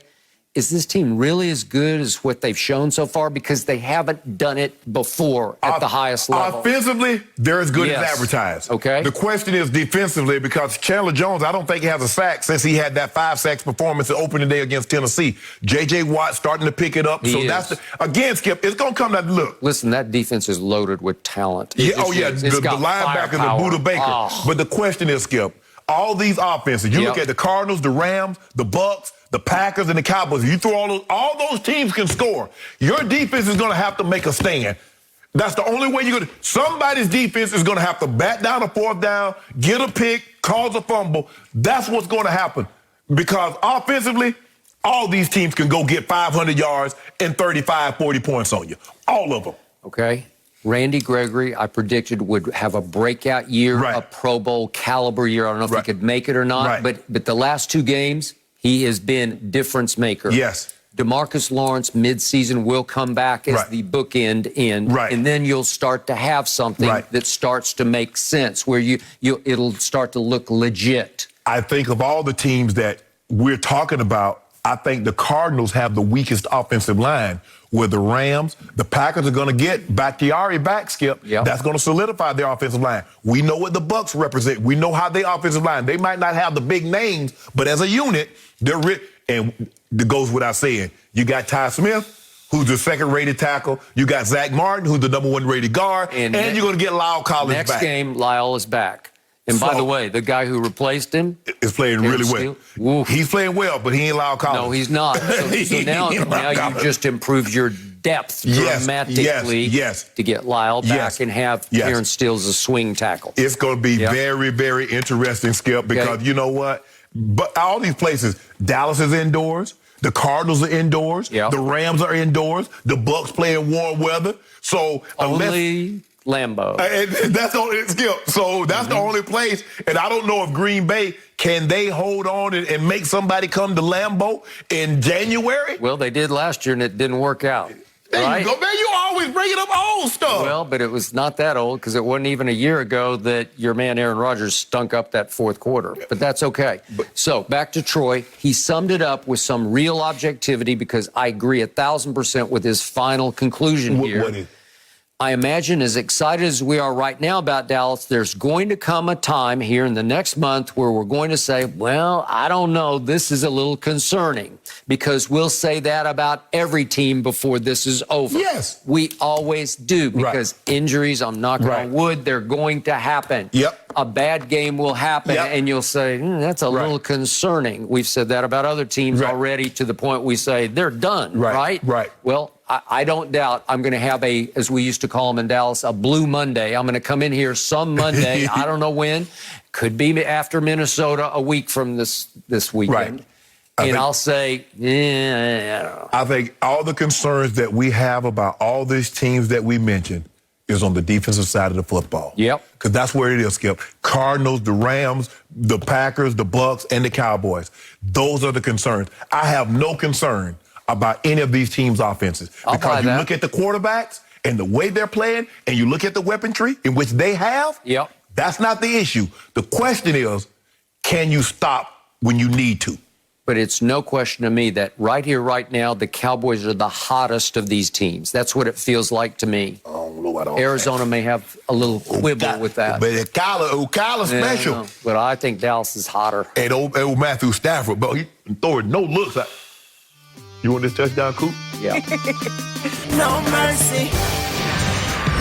Speaker 4: is this team really as good as what they've shown so far? Because they haven't done it before at the highest level.
Speaker 3: Offensively, they're as good as advertised.
Speaker 4: Okay.
Speaker 3: The question is defensively, because Chandler Jones, I don't think he has a sack since he had that 5-sack performance at opening day against Tennessee. J.J. Watt starting to pick it up. Again, Skip, it's going to come down to look.
Speaker 4: Listen, that defense is loaded with talent.
Speaker 3: The linebackers are Buda Baker. But the question is, Skip, all these offenses, you look at the Cardinals, the Rams, the Bucs, the Packers, and the Cowboys. You throw all those teams can score. Your defense is going to have to make a stand. That's the only way you're going to. Somebody's defense is going to have to bat down a fourth down, get a pick, cause a fumble. That's what's going to happen. Because offensively, all these teams can go get 500 yards and 35, 40 points on you. All of them.
Speaker 4: Okay. Randy Gregory, I predicted, would have a breakout year, a Pro Bowl caliber year. I don't know if he could make it or not, but the last two games, he has been difference maker. DeMarcus Lawrence midseason will come back as the bookend end, and then you'll start to have something that starts to make sense, where it'll start to look legit.
Speaker 3: I think of all the teams that we're talking about, I think the Cardinals have the weakest offensive line, where the Rams, the Packers are going to get Bakhtiari back, Skip. That's going to solidify their offensive line. We know what the Bucs represent. We know how their offensive line, they might not have the big names, but as a unit, they're and it goes without saying. You got Ty Smith, who's the second-rated tackle. You got Zach Martin, who's the number 1 rated guard. And you're going to get Lyle Collins back.
Speaker 4: Next game, Lyle is back. And by the way, the guy who replaced him
Speaker 3: is playing really well. He's playing well, but he ain't Lyle Collins.
Speaker 4: No, he's not. So now you've just improved your depth dramatically to get Lyle back and have Karen Stills a swing tackle.
Speaker 3: It's going to be very, very interesting, Skip, because you know what? But all these places, Dallas is indoors. The Cardinals are indoors. The Rams are indoors. The Bucs play in warm weather. So
Speaker 4: only Lambeau.
Speaker 3: And that's only Skip. So that's the only place. And I don't know if Green Bay, can they hold on and make somebody come to Lambeau in January?
Speaker 4: Well, they did last year, and it didn't work out.
Speaker 3: There
Speaker 4: right?
Speaker 3: you go, man. You always bringing up old stuff.
Speaker 4: Well, but it was not that old because it wasn't even a year ago that your man Aaron Rodgers stunk up that fourth quarter. But that's okay. So back to Troy. He summed it up with some real objectivity because I agree 1,000% with his final conclusion here.
Speaker 3: What is?
Speaker 4: I imagine as excited as we are right now about Dallas, there's going to come a time here in the next month where we're going to say, well, I don't know, this is a little concerning because we'll say that about every team before this is over.
Speaker 3: Yes.
Speaker 4: We always do because injuries, I'm knocking on wood, they're going to happen.
Speaker 3: Yep.
Speaker 4: A bad game will happen and you'll say, that's a little concerning. We've said that about other teams already to the point we say they're done, right?
Speaker 3: Right.
Speaker 4: Well, I don't doubt I'm going to have a, as we used to call them in Dallas, a blue Monday. I'm going to come in here some Monday. I don't know when. Could be after Minnesota a week from this weekend. And I'll say, I don't know.
Speaker 3: I think all the concerns that we have about all these teams that we mentioned is on the defensive side of the football.
Speaker 4: Yep.
Speaker 3: Because that's where it is, Skip. Cardinals, the Rams, the Packers, the Bucks, and the Cowboys. Those are the concerns. I have no concern about any of these teams' offenses. Because you look at the quarterbacks and the way they're playing, and you look at the weaponry in which they have, that's not the issue. The question is, can you stop when you need to?
Speaker 4: But it's no question to me that right here, right now, the Cowboys are the hottest of these teams. That's what it feels like to me. Arizona may have a little quibble with that.
Speaker 3: But Kyler special.
Speaker 4: But I think Dallas is hotter.
Speaker 3: And old Matthew Stafford, but he throwing no looks at. You want this touchdown, Coop?
Speaker 4: Yeah.
Speaker 5: No mercy.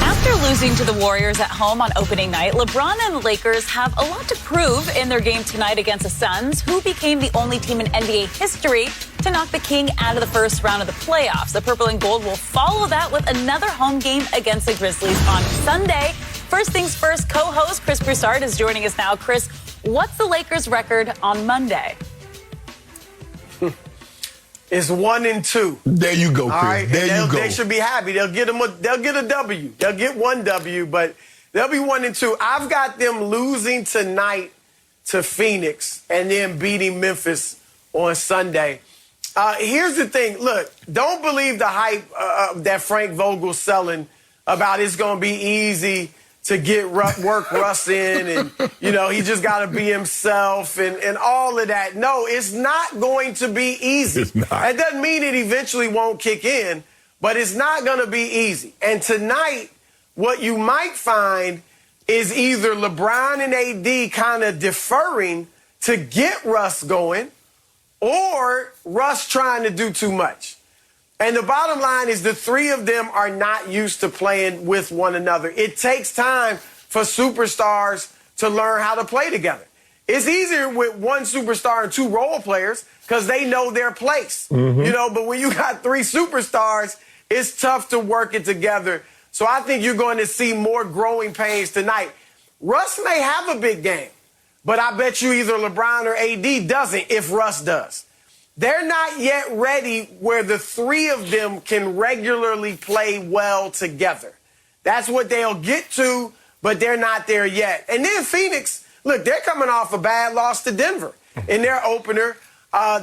Speaker 2: After losing to the Warriors at home on opening night, LeBron and the Lakers have a lot to prove in their game tonight against the Suns, who became the only team in NBA history to knock the King out of the first round of the playoffs. The Purple and Gold will follow that with another home game against the Grizzlies on Sunday. First things first, co-host Chris Broussard is joining us now. Chris, what's the Lakers' record on Monday?
Speaker 5: It's 1-2.
Speaker 3: There you go, Chris.
Speaker 5: All right,
Speaker 3: there you go.
Speaker 5: They should be happy. They'll get a W. They'll get one W, but they'll be 1-2. I've got them losing tonight to Phoenix and then beating Memphis on Sunday. Here's the thing. Look, don't believe the hype that Frank Vogel's selling about it's going to be easy to get work Russ in and, he just got to be himself and all of that. No, it's not going to be easy.
Speaker 3: It's not.
Speaker 5: That doesn't mean it eventually won't kick in, but it's not going to be easy. And tonight, what you might find is either LeBron and AD kind of deferring to get Russ going or Russ trying to do too much. And the bottom line is the three of them are not used to playing with one another. It takes time for superstars to learn how to play together. It's easier with one superstar and two role players because they know their place. But when you got three superstars, it's tough to work it together. So I think you're going to see more growing pains tonight. Russ may have a big game, but I bet you either LeBron or AD doesn't if Russ does. They're not yet ready where the three of them can regularly play well together. That's what they'll get to, but they're not there yet. And then Phoenix, look, they're coming off a bad loss to Denver in their opener.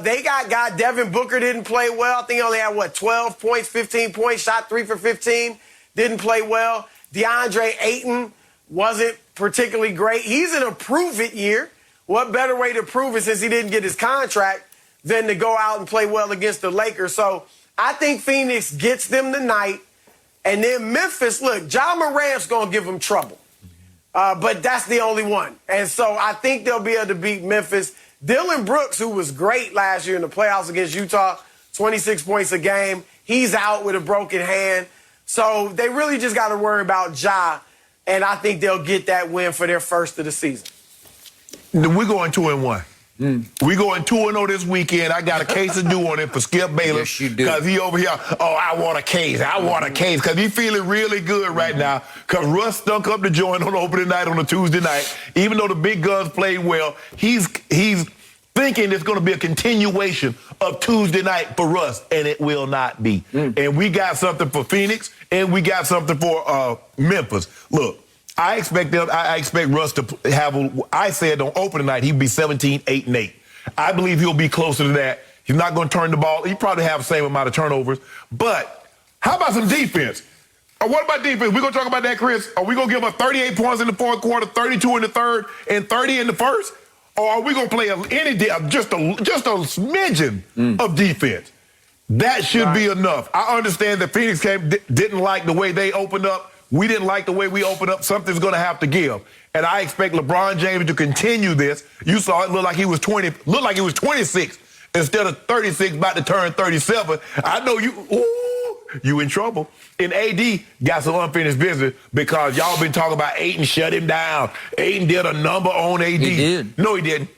Speaker 5: They got Devin Booker didn't play well. I think he only had, 12 points, 15 points, shot 3 for 15, didn't play well. DeAndre Ayton wasn't particularly great. He's in a prove-it year. What better way to prove it since he didn't get his contract than to go out and play well against the Lakers. So I think Phoenix gets them tonight. And then Memphis, look, Ja Morant's going to give them trouble. But that's the only one. And so I think they'll be able to beat Memphis. Dylan Brooks, who was great last year in the playoffs against Utah, 26 points a game. He's out with a broken hand. So they really just got to worry about Ja. And I think they'll get that win for their first of the season.
Speaker 3: We're going 2-1. We going 2-0 this weekend. I got a case of due on it for Skip Bayless.
Speaker 4: Yes, you do.
Speaker 3: Because he over here, I want a case. I want a case. Because he feeling really good right now. Because Russ stunk up the joint on opening night on a Tuesday night. Even though the big guns played well, he's thinking it's going to be a continuation of Tuesday night for Russ, and it will not be. And we got something for Phoenix, and we got something for Memphis. Look, I expect Russ to have, I said on opening night, he'd be 17-8-8. I believe he'll be closer to that. He's not going to turn the ball. He'll probably have the same amount of turnovers. But How about some defense? What about defense? We're going to talk about that, Chris. Are we going to give up 38 points in the fourth quarter, 32 in the third, and 30 in the first? Or are we going to play just a smidgen of defense? That should be enough. I understand that Phoenix didn't like the way they opened up. We didn't like the way we opened up. Something's going to have to give. And I expect LeBron James to continue this. You saw it looked like he was 26 instead of 36, about to turn 37. I know you in trouble. And AD got some unfinished business because y'all been talking about Ayton shut him down. Ayton did a number on AD.
Speaker 4: He did.
Speaker 3: No, he didn't.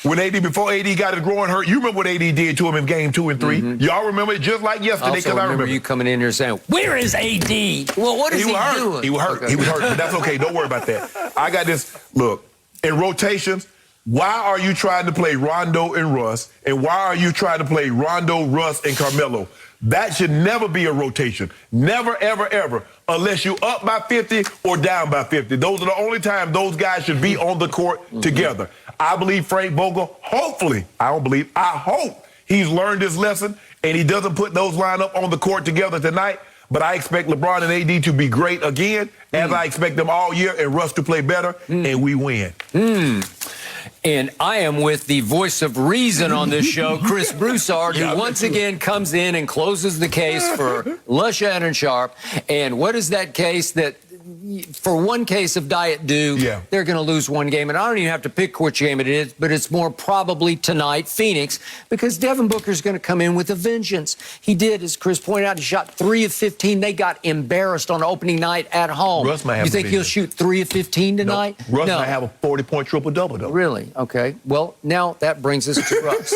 Speaker 3: Before AD got his groin hurt, you remember what AD did to him in game 2 and 3. Y'all remember it just like yesterday because I remember
Speaker 4: you coming in here saying, "Where is AD? Well, what is he doing?"
Speaker 3: He was hurt.
Speaker 4: Okay.
Speaker 3: He was hurt, but that's okay. Don't worry about that. I got this. Look, in rotations, why are you trying to play Rondo and Russ, and why are you trying to play Rondo, Russ, and Carmelo? That should never be a rotation. Never, ever, ever. Unless you up by 50 or down by 50. Those are the only times those guys should be on the court together. I believe Frank Vogel, I hope he's learned his lesson and he doesn't put those lineup on the court together tonight. But I expect LeBron and AD to be great again, as I expect them all year, and Russ to play better, and we win.
Speaker 4: And I am with the voice of reason on this show, Chris Broussard, who once again comes in and closes the case for Shannon and Sharpe. And what is that case that, for one case of Diet Dew, they're going to lose one game. And I don't even have to pick which game it is, but it's more probably tonight, Phoenix, because Devin Booker's going to come in with a vengeance. He did, as Chris pointed out, he shot 3 of 15. They got embarrassed on opening night at home.
Speaker 3: Russ might have
Speaker 4: you think he'll shoot 3 of 15 tonight?
Speaker 3: No. Russ might have a 40-point triple-double, though.
Speaker 4: Really? Okay. Well, now that brings us to Russ.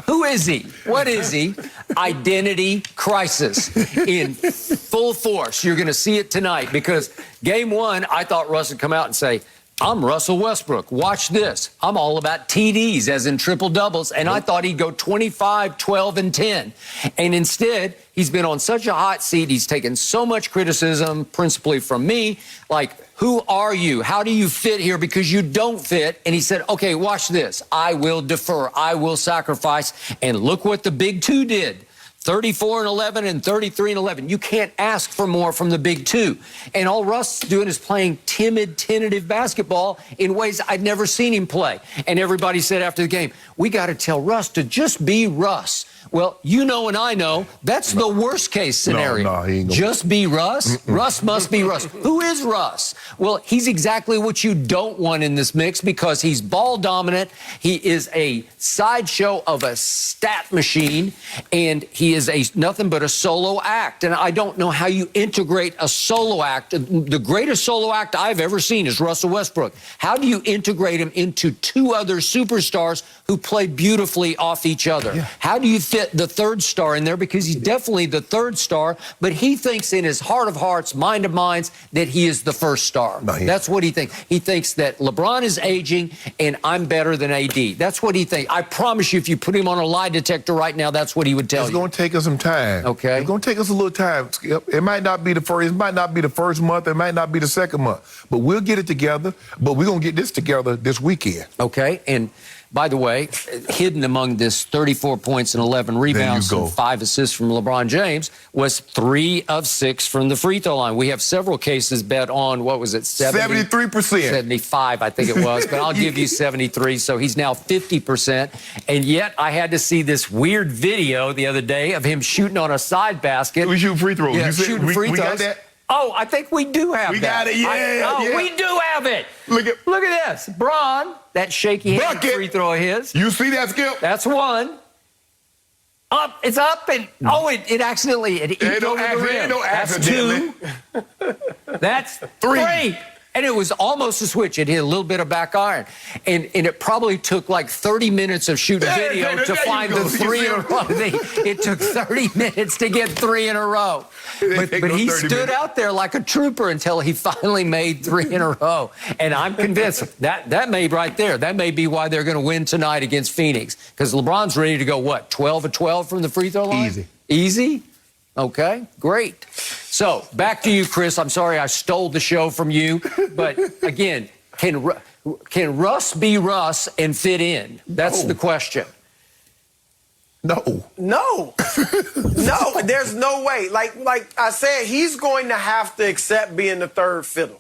Speaker 4: Who is he? What is he? Identity crisis in full force. You're going to see it tonight because game 1, I thought Russ would come out and say, "I'm Russell Westbrook. Watch this. I'm all about TDs, as in triple doubles." And I thought he'd go 25, 12, and 10. And instead, he's been on such a hot seat. He's taken so much criticism, principally from me, like, who are you? How do you fit here? Because you don't fit. And he said, okay, watch this. I will defer. I will sacrifice. And look what the Big Two did. 34-11 and 33-11. You can't ask for more from the Big Two. And all Russ is doing is playing timid, tentative basketball in ways I'd never seen him play. And everybody said after the game, we got to tell Russ to just be Russ. Well, you know and I know that's the worst case scenario.
Speaker 3: No, he ain't gonna...
Speaker 4: Just be Russ? Russ must be Russ. Who is Russ? Well, he's exactly what you don't want in this mix because he's ball dominant. He is a sideshow of a stat machine, and he is nothing but a solo act. And I don't know how you integrate a solo act. The greatest solo act I've ever seen is Russell Westbrook. How do you integrate him into 2 other superstars who play beautifully off each other? Yeah. How do you fit the third star in there? Because he's definitely the third star, but he thinks in his heart of hearts, mind of minds, that he is the first star. No, that's what he thinks. He thinks that LeBron is aging and I'm better than AD. That's what he thinks. I promise you, if you put him on a lie detector right now, that's what he would tell you.
Speaker 3: It's going to take us some time.
Speaker 4: Okay.
Speaker 3: It's going to take us a little time, Skip. It might not be the first. It might not be the first month. It might not be the second month. But we'll get it together. But we're going to get this together this weekend.
Speaker 4: Okay. And by the way, hidden among this 34 points and 11 rebounds and 5 assists from LeBron James was 3 of 6 from the free throw line. We have several cases bet on, what was it,
Speaker 3: 73%.
Speaker 4: 75, I think it was, but I'll give you 73, so he's now 50%. And yet I had to see this weird video the other day of him shooting on a side basket.
Speaker 3: We shoot free throws.
Speaker 4: Yeah, shooting free throws.
Speaker 3: We got that?
Speaker 4: Oh, I think we do have that.
Speaker 3: We got it, yeah.
Speaker 4: We do have it.
Speaker 3: Look
Speaker 4: at this. Braun, that shaky hand free throw of his.
Speaker 3: You see that, Skip?
Speaker 4: That's one. Up, it's up, and it accidentally, it eked over the rim. That's 2. That's 3. And it was almost a switch. It hit a little bit of back iron. And it probably took like 30 minutes of shooting video to find the 3 in a row. It took 30 minutes to get 3 in a row. But he stood out there like a trooper until he finally made 3 in a row. And I'm convinced that may right there, that may be why they're going to win tonight against Phoenix. Because LeBron's ready to go, what, 12 of 12 from the free throw line?
Speaker 3: Easy.
Speaker 4: Easy? Okay, great. So, back to you, Chris. I'm sorry I stole the show from you. But, again, can Russ be Russ and fit in? That's the question.
Speaker 3: No.
Speaker 5: No. No, there's no way. Like I said, he's going to have to accept being the third fiddle.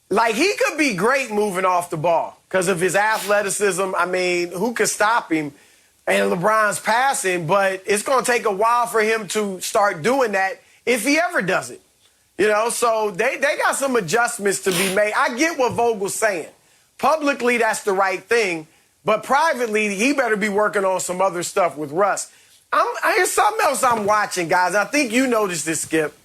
Speaker 5: Like, he could be great moving off the ball because of his athleticism. I mean, who could stop him? And LeBron's passing, but it's going to take a while for him to start doing that if he ever does it. You know, so they got some adjustments to be made. I get what Vogel's saying. Publicly, that's the right thing. But privately, he better be working on some other stuff with Russ. Here's something else I'm watching, guys. I think you noticed this, Skip.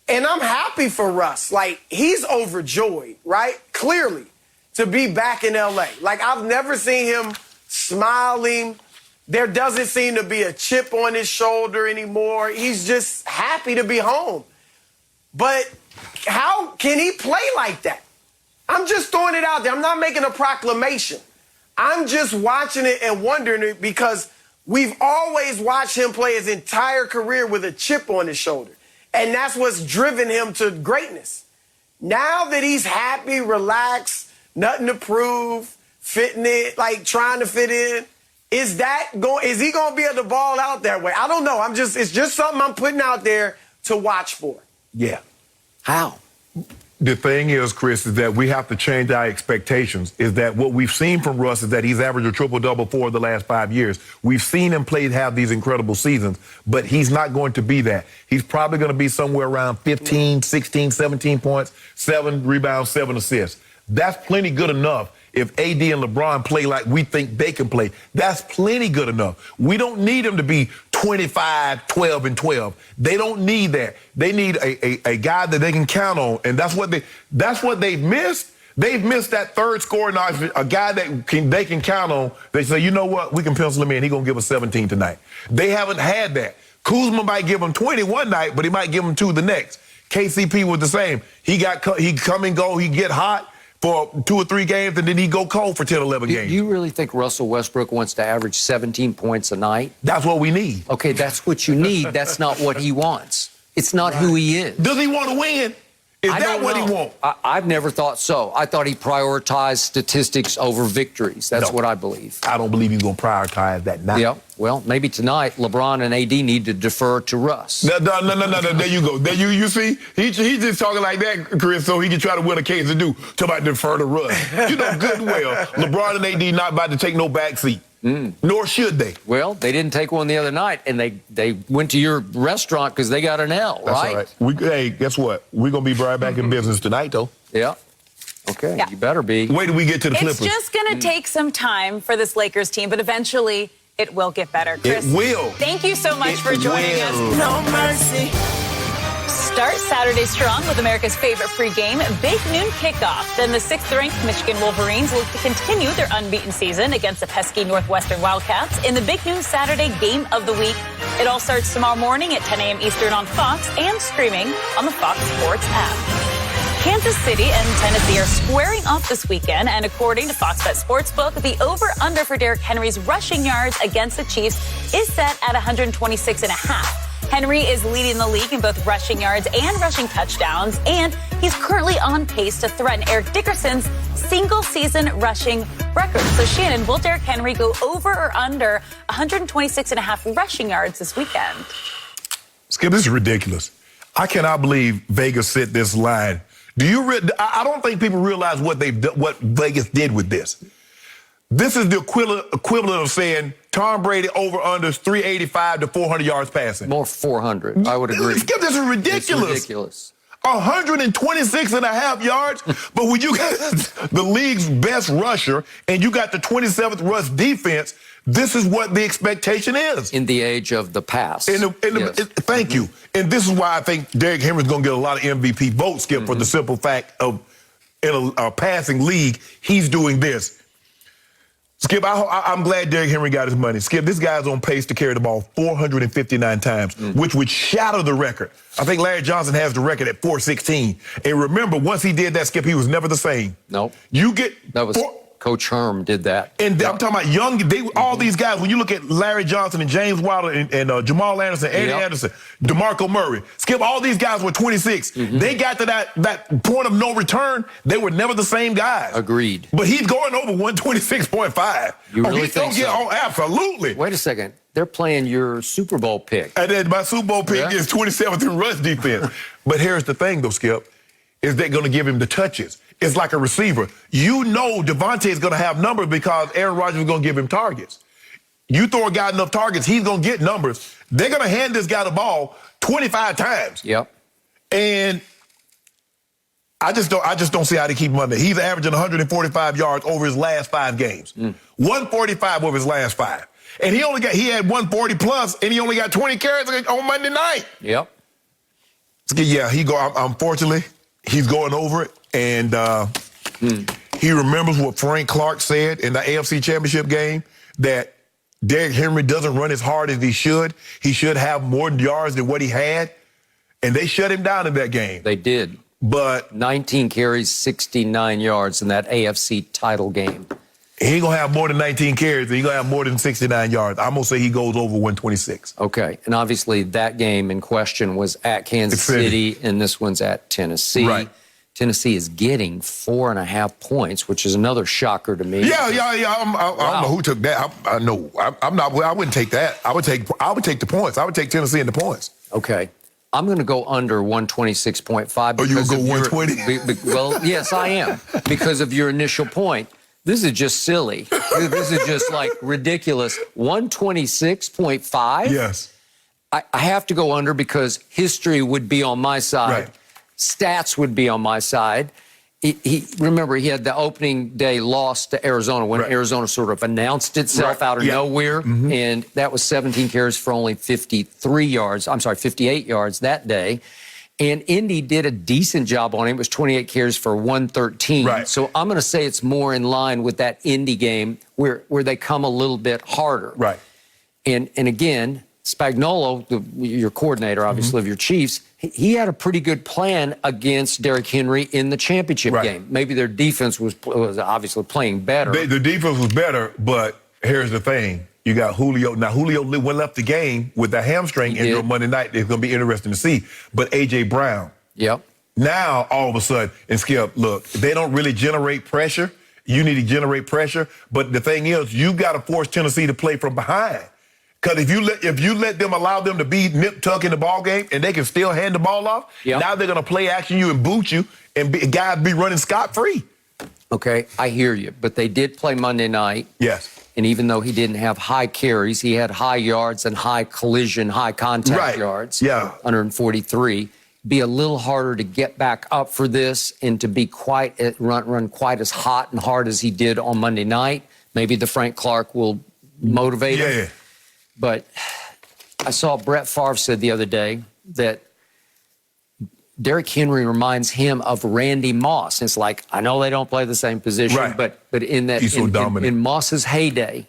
Speaker 5: And I'm happy for Russ. Like, he's overjoyed, right? Clearly, to be back in L.A. Like, I've never seen him smiling. There doesn't seem to be a chip on his shoulder anymore. He's just happy to be home. But how can he play like that? I'm just throwing it out there. I'm not making a proclamation. I'm just watching it and wondering it because we've always watched him play his entire career with a chip on his shoulder. And that's what's driven him to greatness. Now that he's happy, relaxed, nothing to prove, fitting it, like trying to fit in, is he going to be able to ball out that way? I don't know. It's just something I'm putting out there to watch for.
Speaker 3: Yeah.
Speaker 4: How?
Speaker 3: The thing is, Chris, is that we have to change our expectations. Is that what we've seen from Russ is that he's averaged a triple-double for the last 5 years. We've seen him have these incredible seasons, but he's not going to be that. He's probably going to be somewhere around 15, 16, 17 points, 7 rebounds, 7 assists. That's plenty good enough. If AD and LeBron play like we think they can play, that's plenty good enough. We don't need them to be 25, 12, and 12. They don't need that. They need a guy that they can count on, and that's what they've missed. They've missed that third scoring option, a guy that they can count on. They say, you know what, we can pencil him in. He's going to give us 17 tonight. They haven't had that. Kuzma might give him 20 one night, but he might give him 2 the next. KCP was the same. He come and go, he get hot for 2 or 3 games, and then he go cold for 10, 11 games.
Speaker 4: Do you really think Russell Westbrook wants to average 17 points a night?
Speaker 3: That's what we need.
Speaker 4: Okay, that's what you need. That's not what he wants. It's not who he is.
Speaker 3: Does he want to win? Is that what he wants?
Speaker 4: I've never thought so. I thought he prioritized statistics over victories. That's what I believe.
Speaker 3: I don't believe he's going to prioritize that now.
Speaker 4: Yeah, well, maybe tonight LeBron and AD need to defer to Russ.
Speaker 3: No. There you go. There you see? He's just talking like that, Chris, so he can try to win a case to do. Talk about defer to Russ. You know good and well, LeBron and AD not about to take no back seat. Nor should they.
Speaker 4: Well, they didn't take one the other night, and they went to your restaurant because they got an L, right?
Speaker 3: That's all right. Hey, guess what? We're going to be right back in business tonight, though.
Speaker 4: Yeah. Okay,
Speaker 2: Yeah.
Speaker 4: You better be.
Speaker 3: Wait till we get to the Clippers.
Speaker 2: It's just going to take some time for this Lakers team, but eventually it will get better. Chris,
Speaker 3: It will.
Speaker 2: Thank you so much for joining us.
Speaker 5: No mercy.
Speaker 2: Start Saturday strong with America's favorite free game, Big Noon Kickoff. Then the 6th-ranked Michigan Wolverines look to continue their unbeaten season against the pesky Northwestern Wildcats in the Big Noon Saturday Game of the Week. It all starts tomorrow morning at 10 a.m. Eastern on Fox and streaming on the Fox Sports app. Kansas City and Tennessee are squaring off this weekend, and according to Fox Bet Sportsbook, the over-under for Derrick Henry's rushing yards against the Chiefs is set at 126.5. Henry is leading the league in both rushing yards and rushing touchdowns, and he's currently on pace to threaten Eric Dickerson's single-season rushing record. So, Shannon, will Derrick Henry go over or under 126.5 rushing yards this weekend?
Speaker 3: Skip, this is ridiculous. I cannot believe Vegas set this line. I don't think people realize what Vegas did with this. This is the equivalent of saying Tom Brady over-unders 385 to 400 yards passing.
Speaker 4: More 400, I would agree.
Speaker 3: Skip, this is ridiculous.
Speaker 4: It's ridiculous.
Speaker 3: 126.5 yards, but when you got the league's best rusher and you got the 27th rush defense, this is what the expectation is.
Speaker 4: In the age of the pass.
Speaker 3: Thank you. And this is why I think Derrick Henry's going to get a lot of MVP votes, Skip, for the simple fact of in a passing league, he's doing this. Skip, I'm glad Derrick Henry got his money. Skip, this guy's on pace to carry the ball 459 times, which would shatter the record. I think Larry Johnson has the record at 416. And remember, once he did that, Skip, he was never the same.
Speaker 4: Nope.
Speaker 3: You get...
Speaker 4: That was Coach Herm did that.
Speaker 3: And I'm talking about young, all these guys, when you look at Larry Johnson and James Wilder and Jamal Anderson, Eddie Anderson, DeMarco Murray, Skip, all these guys were 26. They got to that point of no return. They were never the same guys.
Speaker 4: Agreed.
Speaker 3: But he's going over 126.5.
Speaker 4: You really think so?
Speaker 3: Oh, absolutely.
Speaker 4: Wait a second. They're playing your Super Bowl pick.
Speaker 3: And then my Super Bowl pick is 27th in rush defense. But here's the thing, though, Skip, is they're going to give him the touches. It's like a receiver. You know Devontae is going to have numbers because Aaron Rodgers is going to give him targets. You throw a guy enough targets, he's going to get numbers. They're going to hand this guy the ball 25 times.
Speaker 4: Yep.
Speaker 3: And I just don't see how they keep him under. He's averaging 145 yards over his last 5 games. 145 over his last 5. And he had 140 plus, and he only got 20 carries on Monday night.
Speaker 4: Yep.
Speaker 3: Yeah, unfortunately, he's going over it. And he remembers what Frank Clark said in the AFC Championship game, that Derrick Henry doesn't run as hard as he should. He should have more yards than what he had. And they shut him down in that game.
Speaker 4: They did.
Speaker 3: But
Speaker 4: 19 carries, 69 yards in that AFC title game.
Speaker 3: He ain't going to have more than 19 carries. He's going to have more than 69 yards. I'm going to say he goes over 126.
Speaker 4: Okay. And obviously that game in question was at Kansas City, and this one's at Tennessee.
Speaker 3: Right.
Speaker 4: Tennessee is getting 4.5 points, which is another shocker to me.
Speaker 3: Yeah. I don't know who took that. I know. I'm not. I wouldn't take that. I would take the points. I would take Tennessee in the points.
Speaker 4: Okay. I'm going to go under 126.5.
Speaker 3: Oh, you would go 120?
Speaker 4: Well, yes, I am. Because of your initial point. This is just silly. This is just like ridiculous. 126.5?
Speaker 3: Yes.
Speaker 4: I have to go under because history would be on my side.
Speaker 3: Right.
Speaker 4: Stats would be on my side. Remember, he had the opening day loss to Arizona when Arizona sort of announced itself out of nowhere. And that was 17 carries for only 58 yards that day. And Indy did a decent job on him. It was 28 carries for 113.
Speaker 3: Right.
Speaker 4: So I'm going to say it's more in line with that Indy game where they come a little bit harder.
Speaker 3: Right.
Speaker 4: And again, Spagnuolo, your coordinator, obviously, of your Chiefs, he had a pretty good plan against Derrick Henry in the championship game. Maybe their defense was obviously playing better.
Speaker 3: The defense was better, but here's the thing. You got Julio. Now, Julio left the game with the hamstring injury on Monday night. It's going to be interesting to see. But A.J. Brown.
Speaker 4: Yep.
Speaker 3: Now, all of a sudden, and Skip, look, they don't really generate pressure. You need to generate pressure. But the thing is, you got to force Tennessee to play from behind. Because if you let them allow them to be nip-tuck in the ball game and they can still hand the ball off, now they're going to play action you and boot you, and guys be running scot-free.
Speaker 4: Okay, I hear you. But they did play Monday night.
Speaker 3: Yes.
Speaker 4: And even though he didn't have high carries, he had high yards and high collision, high contact yards.
Speaker 3: Yeah.
Speaker 4: 143. Be a little harder to get back up for this and to be run quite as hot and hard as he did on Monday night. Maybe the Frank Clark will motivate him.
Speaker 3: Yeah.
Speaker 4: But I saw Brett Favre said the other day that Derrick Henry reminds him of Randy Moss. It's like, I know they don't play the same position, but in that,
Speaker 3: he's so dominant.
Speaker 4: In Moss's heyday,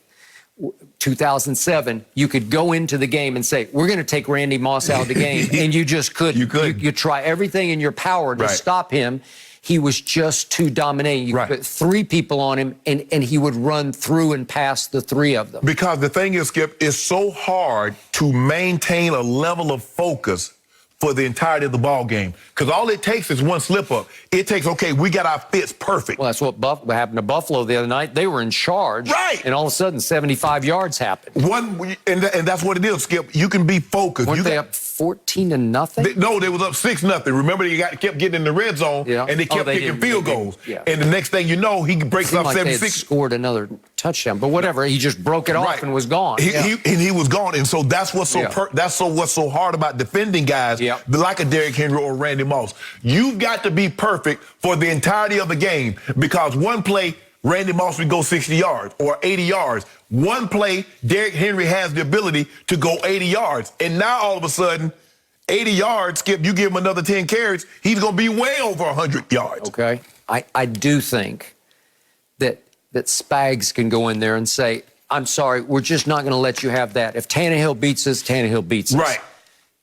Speaker 4: 2007, you could go into the game and say, we're going to take Randy Moss out of the game, and you just couldn't.
Speaker 3: You could.
Speaker 4: You try everything in your power to stop him. He was just too dominating. You put 3 people on him, and he would run through and past the 3 of them.
Speaker 3: Because the thing is, Skip, it's so hard to maintain a level of focus for the entirety of the ball game. Because all it takes is one slip-up. It takes, okay, we got our fits perfect.
Speaker 4: Well, that's what happened to Buffalo the other night. They were in charge.
Speaker 3: Right.
Speaker 4: And all of a sudden, 75 yards happened.
Speaker 3: And that's what it is, Skip. You can be focused.
Speaker 4: Weren't they up 14-0?
Speaker 3: No, they was up 6-0. Remember, they kept getting in the red zone, and they kept kicking field goals. And the next thing you know, he breaks up 76.
Speaker 4: They had scored another touchdown, but whatever. He just broke it off and was gone.
Speaker 3: He was gone, and so that's what's what's so hard about defending guys like a Derrick Henry or Randy Moss. You've got to be perfect for the entirety of the game, because one play, Randy Moss would go 60 yards or 80 yards. One play, Derrick Henry has the ability to go 80 yards. And now all of a sudden, 80 yards, Skip, you give him another 10 carries, he's going to be way over 100 yards.
Speaker 4: Okay. I do think that Spags can go in there and say, I'm sorry, we're just not going to let you have that. If Tannehill beats us, Tannehill beats us.
Speaker 3: Right.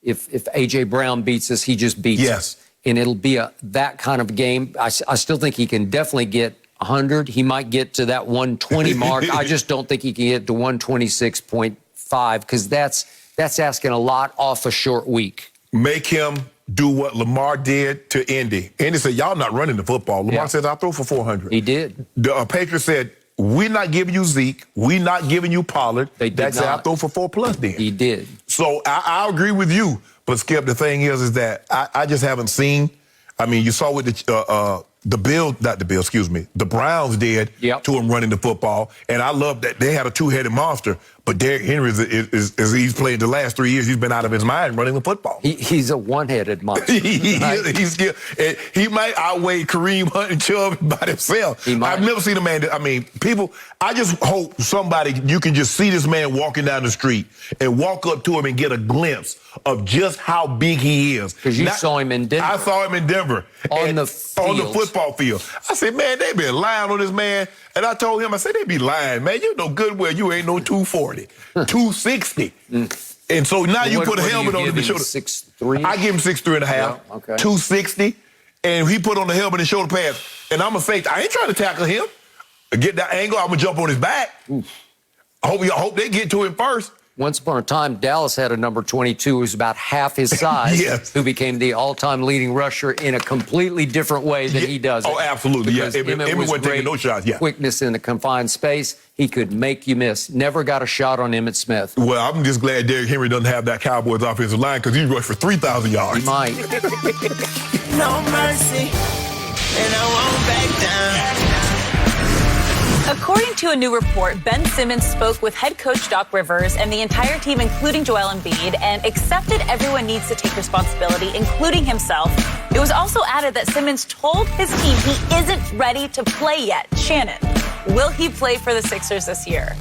Speaker 4: If A.J. Brown beats us, he just beats us. And it'll be that kind of game. I still think he can definitely get 100. He might get to that 120 mark. I just don't think he can get to 126.5 because that's asking a lot off a short week.
Speaker 3: Make him do what Lamar did to Indy. Indy said, y'all not running the football. Lamar says, I'll throw for 400.
Speaker 4: He did.
Speaker 3: The Patriots said, we're not giving you Zeke. We're not giving you Pollard.
Speaker 4: They did
Speaker 3: That's I'll throw for 4+ then.
Speaker 4: He did.
Speaker 3: So I agree with you. But, Skip, the thing is that I just haven't seen. I mean, you saw what the Browns did to him running the football. And I love that they had a two-headed monster. But Derrick Henry, is he's played the last 3 years, he's been out of his mind running the football.
Speaker 4: He's a one-headed monster.
Speaker 3: He might outweigh Kareem Hunt and Chubb by himself. I've never seen a man I just hope you can just see this man walking down the street and walk up to him and get a glimpse of just how big he is.
Speaker 4: Because you saw him in Denver.
Speaker 3: I saw him in Denver. On the football field. I said, man, they been lying on this man. And I told him, I said, they be lying, man. You know good well you ain't no 240, 260. And so now you put a helmet on him and shoulder.
Speaker 4: 6'3"?
Speaker 3: I give him 6'3.5", 260. And he put on the helmet and shoulder pads. And I'm a safety. I ain't trying to tackle him. Get that angle, I'm going to jump on his back. I hope they get to him first.
Speaker 4: Once upon a time, Dallas had a number 22 who was about half his size, who became the all-time leading rusher in a completely different way than he does.
Speaker 3: Oh, absolutely, yeah. Emmett wasn't taking no shots,
Speaker 4: quickness in the confined space. He could make you miss. Never got a shot on Emmitt Smith.
Speaker 3: Well, I'm just glad Derrick Henry doesn't have that Cowboys offensive line because he rushed for 3,000 yards.
Speaker 4: He might.
Speaker 6: No mercy, and I won't back down.
Speaker 2: According to a new report, Ben Simmons spoke with head coach Doc Rivers and the entire team, including Joel Embiid, and accepted everyone needs to take responsibility, including himself. It was also added that Simmons told his team he isn't ready to play yet. Shannon, will he play for the Sixers this year?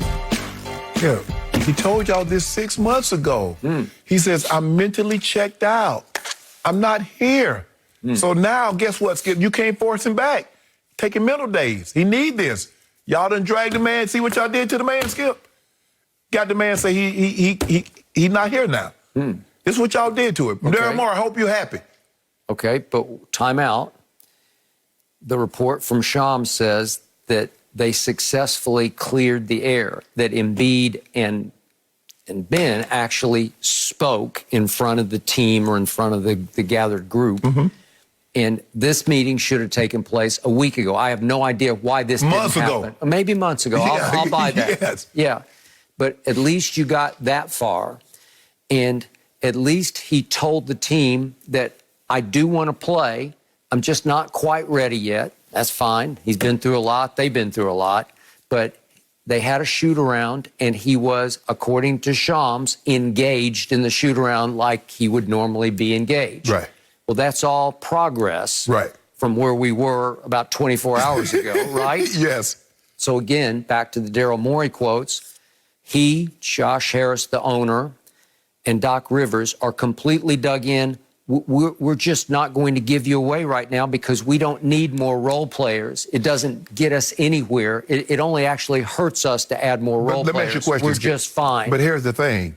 Speaker 3: Yeah, he told y'all this 6 months ago. He says, I'm mentally checked out. I'm not here. So now, guess what, Skip? You can't force him back. Taking mental days. He need this. Y'all done dragged the man. See what y'all did to the man, Skip? Got the man say he not here now. This is what y'all did to him. Okay. Daryl Moore, I hope you're happy.
Speaker 4: Okay, but time out. The report from Shams says that they successfully cleared the air, that Embiid and Ben actually spoke in front of the team or in front of the gathered group. And this meeting should have taken place a week ago. I have no idea why this didn't happen. Maybe months ago. I'll buy that.
Speaker 3: Yes.
Speaker 4: Yeah. But at least you got that far. And at least he told the team that I do want to play. I'm just not quite ready yet. That's fine. He's been through a lot. They've been through a lot. But they had a shoot-around, and he was, according to Shams, engaged in the shoot-around like he would normally be engaged.
Speaker 3: Right.
Speaker 4: Well, that's all progress from where we were about 24 hours ago, right?
Speaker 3: Yes.
Speaker 4: So again, back to the Daryl Morey quotes, he, Josh Harris, the owner, and Doc Rivers are completely dug in. We're just not going to give you away right now because we don't need more role players. It doesn't get us anywhere. It only actually hurts us to add more role players.
Speaker 3: Let me ask you a question.
Speaker 4: We're just fine.
Speaker 3: But here's the thing.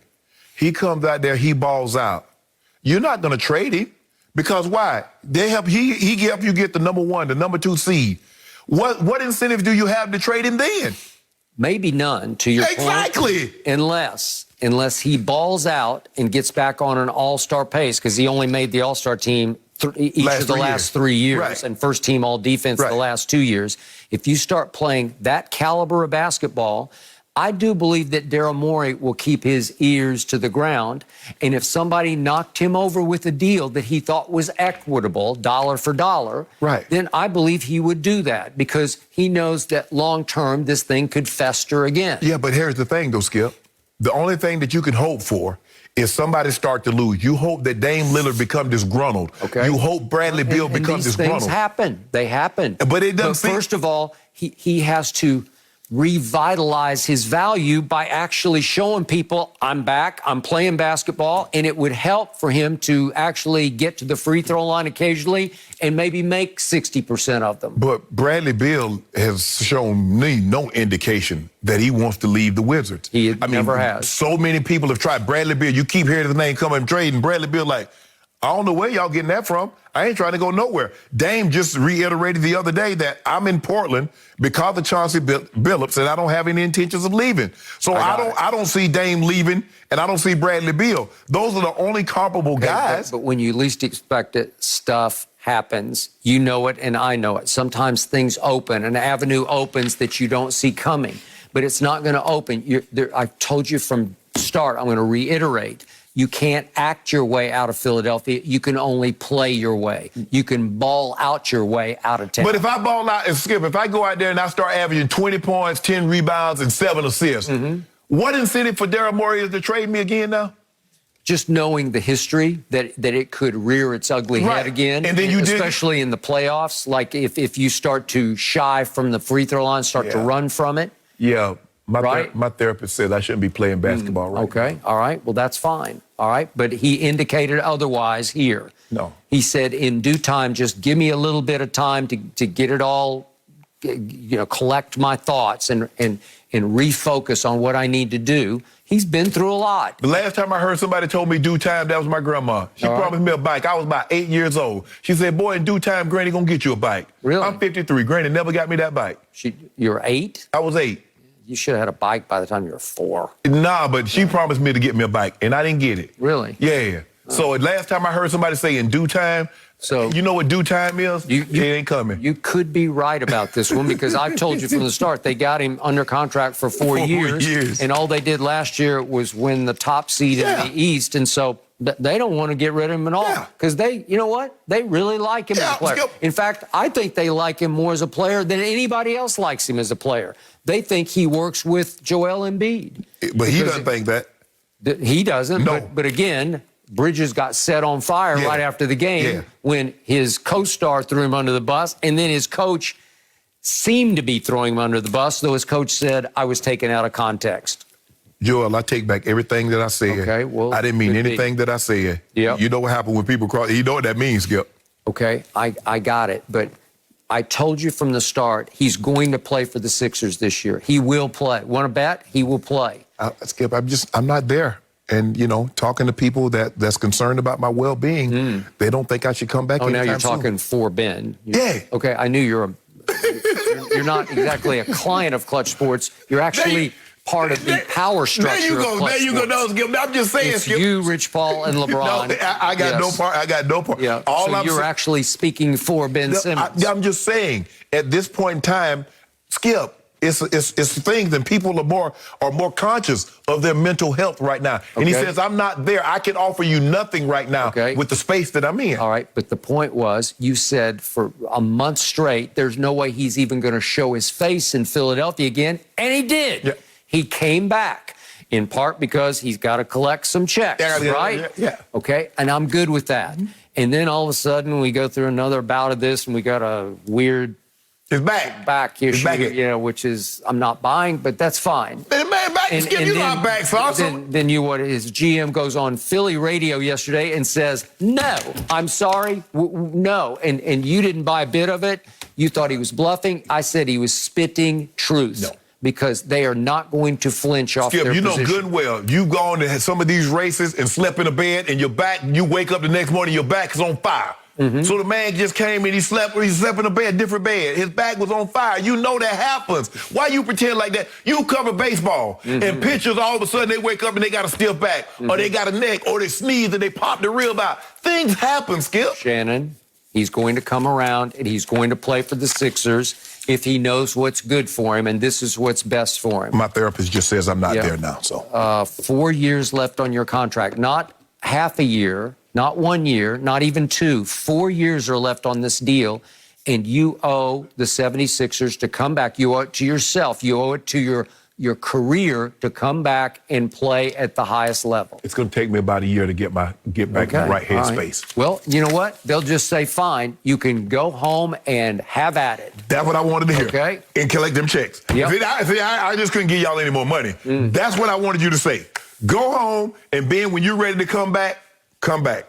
Speaker 3: He comes out there, he balls out. You're not going to trade him. Because why? He help you get the number 1, the number 2 seed. What incentive do you have to trade him then?
Speaker 4: Maybe none, to your point.
Speaker 3: Exactly.
Speaker 4: Unless he balls out and gets back on an all-star pace, because he only made the all-star team each of the last 3 years, and first team all-defense the last 2 years. If you start playing that caliber of basketball, I do believe that Daryl Morey will keep his ears to the ground. And if somebody knocked him over with a deal that he thought was equitable, dollar for dollar, then I believe he would do that because he knows that long-term this thing could fester again.
Speaker 3: Yeah, but here's the thing, though, Skip. The only thing that you can hope for is somebody start to lose. You hope that Dame Lillard become disgruntled. Okay. You hope Bradley Beal becomes disgruntled.
Speaker 4: Things happen. They happen.
Speaker 3: But it doesn't.
Speaker 4: First of all, he has to revitalize his value by actually showing people, I'm back, I'm playing basketball, and it would help for him to actually get to the free throw line occasionally and maybe make 60% of them.
Speaker 3: But Bradley Beal has shown me no indication that he wants to leave the Wizards.
Speaker 4: He never has.
Speaker 3: So many people have tried Bradley Beal. You keep hearing the name coming and trading. Bradley Beal like, I don't know where y'all getting that from. I ain't trying to go nowhere. Dame just reiterated the other day that I'm in Portland because of Chauncey Billups, and I don't have any intentions of leaving. So I don't see Dame leaving, and I don't see Bradley Beal. Those are the only comparable guys.
Speaker 4: But when you least expect it, stuff happens. You know it, and I know it. Sometimes things open, an avenue opens that you don't see coming, but it's not going to open. I told you from start, I'm going to reiterate, you can't act your way out of Philadelphia. You can only play your way. You can ball out your way out of town.
Speaker 3: But if I ball out and Skip, if I go out there and I start averaging 20 points, 10 rebounds, and 7 assists, what incentive for Daryl Morey is to trade me again now?
Speaker 4: Just knowing the history that it could rear its ugly head again,
Speaker 3: and then
Speaker 4: especially in the playoffs, like if you start to shy from the free throw line, start to run from it.
Speaker 3: Yeah. My therapist says I shouldn't be playing basketball right now.
Speaker 4: Okay, all right. Well, that's fine. All right. But he indicated otherwise here.
Speaker 3: No.
Speaker 4: He said in due time, just give me a little bit of time to get it all, collect my thoughts and refocus on what I need to do. He's been through a lot.
Speaker 3: The last time I heard somebody told me due time, that was my grandma. She promised me a bike. I was about 8 years old. She said, boy, in due time, Granny gonna get you a bike.
Speaker 4: Really?
Speaker 3: I'm 53. Granny never got me that bike.
Speaker 4: You're 8?
Speaker 3: I was 8.
Speaker 4: You should have had a bike by the time you were 4.
Speaker 3: Nah, but she promised me to get me a bike, and I didn't get it.
Speaker 4: Really?
Speaker 3: Yeah. So last time I heard somebody say in due time, so you know what due time is? It ain't coming.
Speaker 4: You could be right about this one because I've told you from the start, they got him under contract for 4 years. And all they did last year was win the top seed in the East. And so they don't want to get rid of him at all because you know what? They really like him as a player. In fact, I think they like him more as a player than anybody else likes him as a player. They think he works with Joel Embiid.
Speaker 3: But he doesn't think that.
Speaker 4: He doesn't.
Speaker 3: No.
Speaker 4: But again, Bridges got set on fire right after the game when his co-star threw him under the bus, and then his coach seemed to be throwing him under the bus, though his coach said, I was taken out of context.
Speaker 3: Joel, I take back everything that I said.
Speaker 4: Okay, well,
Speaker 3: I didn't mean anything that I said.
Speaker 4: Yep.
Speaker 3: You know what happened when people cross. You know what that means, Skip.
Speaker 4: Okay, I got it. But I told you from the start, he's going to play for the Sixers this year. He will play. Want to bet? He will play.
Speaker 3: Skip, I'm not there. And, talking to people that's concerned about my well-being, they don't think I should come back.
Speaker 4: Oh, now you're talking for Ben.
Speaker 3: Yeah.
Speaker 4: Okay, I knew you're not exactly a client of Clutch Sports. You're actually part of the power structure of Clutch Sports.
Speaker 3: There you go. No, Skip. I'm just saying,
Speaker 4: it's
Speaker 3: Skip.
Speaker 4: you, Rich Paul, and LeBron.
Speaker 3: No, I got no part. I got no part.
Speaker 4: Yeah. So you're actually speaking for Ben Simmons.
Speaker 3: I'm just saying, at this point in time, Skip, it's things, and people are more conscious of their mental health right now. And he says, I'm not there. I can offer you nothing right now with the space that I'm in.
Speaker 4: All right, but the point was, you said for a month straight, there's no way he's even going to show his face in Philadelphia again, and he did. Yeah. He came back, in part because he's got to collect some checks, right?
Speaker 3: Yeah.
Speaker 4: Okay, and I'm good with that. And then all of a sudden, we go through another bout of this, and we got a weird back issue, which is I'm not buying, but that's fine.
Speaker 3: You're not back, Saucer.
Speaker 4: Then his GM goes on Philly radio yesterday and says, no, I'm sorry, no. And you didn't buy a bit of it. You thought he was bluffing. I said he was spitting truth. No. Because they are not going to flinch off their position. You know
Speaker 3: good and well, you've gone to some of these races and slept in a bed and you wake up the next morning, your back is on fire. So the man just came and he slept in a bed, different bed. His back was on fire. You know that happens. Why you pretend like that? You cover baseball and pitchers all of a sudden they wake up and they got a stiff back or they got a neck or they sneeze and they pop the rib out. Things happen, Skip.
Speaker 4: Shannon, he's going to come around and he's going to play for the Sixers if he knows what's good for him, and this is what's best for him.
Speaker 3: My therapist just says I'm not there now. So
Speaker 4: 4 years left on your contract. Not half a year, not 1 year, not even 2. 4 years are left on this deal, and you owe the 76ers to come back. You owe it to yourself. You owe it to your career to come back and play at the highest level.
Speaker 3: It's going to take me about a year to get back in the right headspace.
Speaker 4: Right. Well, you know what? They'll just say, fine, you can go home and have at it.
Speaker 3: That's what I wanted to hear.
Speaker 4: Okay.
Speaker 3: And collect them checks.
Speaker 4: Yep.
Speaker 3: I just couldn't give y'all any more money. That's what I wanted you to say. Go home, and Ben, when you're ready to come back, come back.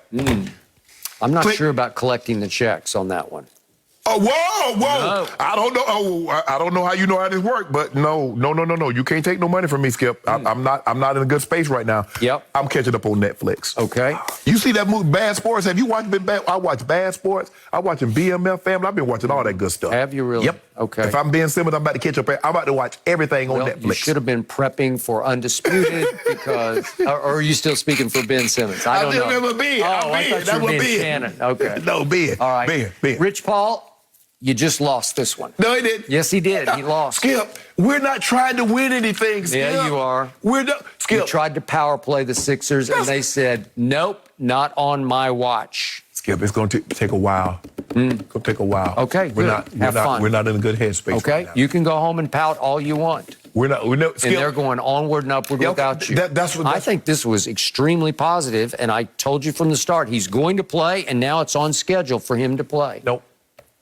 Speaker 4: I'm not sure about collecting the checks on that one.
Speaker 3: Oh, whoa.
Speaker 4: No.
Speaker 3: I don't know. Oh, I don't know how you know how this works, but no. You can't take no money from me, Skip. I'm not in a good space right now.
Speaker 4: Yep.
Speaker 3: I'm catching up on Netflix.
Speaker 4: Okay.
Speaker 3: You see that movie, Bad Sports? Have you watched Bad? I watch Bad Sports. I'm watching BMF Family. I've been watching all that good stuff.
Speaker 4: Have you really?
Speaker 3: Yep.
Speaker 4: Okay.
Speaker 3: If I'm being Simmons, I'm about to catch up. I'm about to watch everything on Netflix.
Speaker 4: You should have been prepping for Undisputed because, or are you still speaking for Ben Simmons? I don't know.
Speaker 3: remember Ben.
Speaker 4: I thought you were being Shannon. Okay.
Speaker 3: No, Ben.
Speaker 4: All right.
Speaker 3: Ben.
Speaker 4: Rich Paul, you just lost this one.
Speaker 3: No, he didn't.
Speaker 4: Yes, he did. He lost.
Speaker 3: Skip, we're not trying to win anything, Skip.
Speaker 4: Yeah, you are.
Speaker 3: We're not. Skip.
Speaker 4: You tried to power play the Sixers, and they said, nope, not on my watch.
Speaker 3: Skip, it's going to take a while. It's going to take a while.
Speaker 4: Okay,
Speaker 3: we're
Speaker 4: good.
Speaker 3: not.
Speaker 4: Have fun.
Speaker 3: We're not in a good headspace.
Speaker 4: Okay,
Speaker 3: right now.
Speaker 4: you can go home and pout all you want.
Speaker 3: We're not. Skip,
Speaker 4: And they're going onward and upward without you. I think this was extremely positive, and I told you from the start, he's going to play, and now it's on schedule for him to play.
Speaker 3: Nope.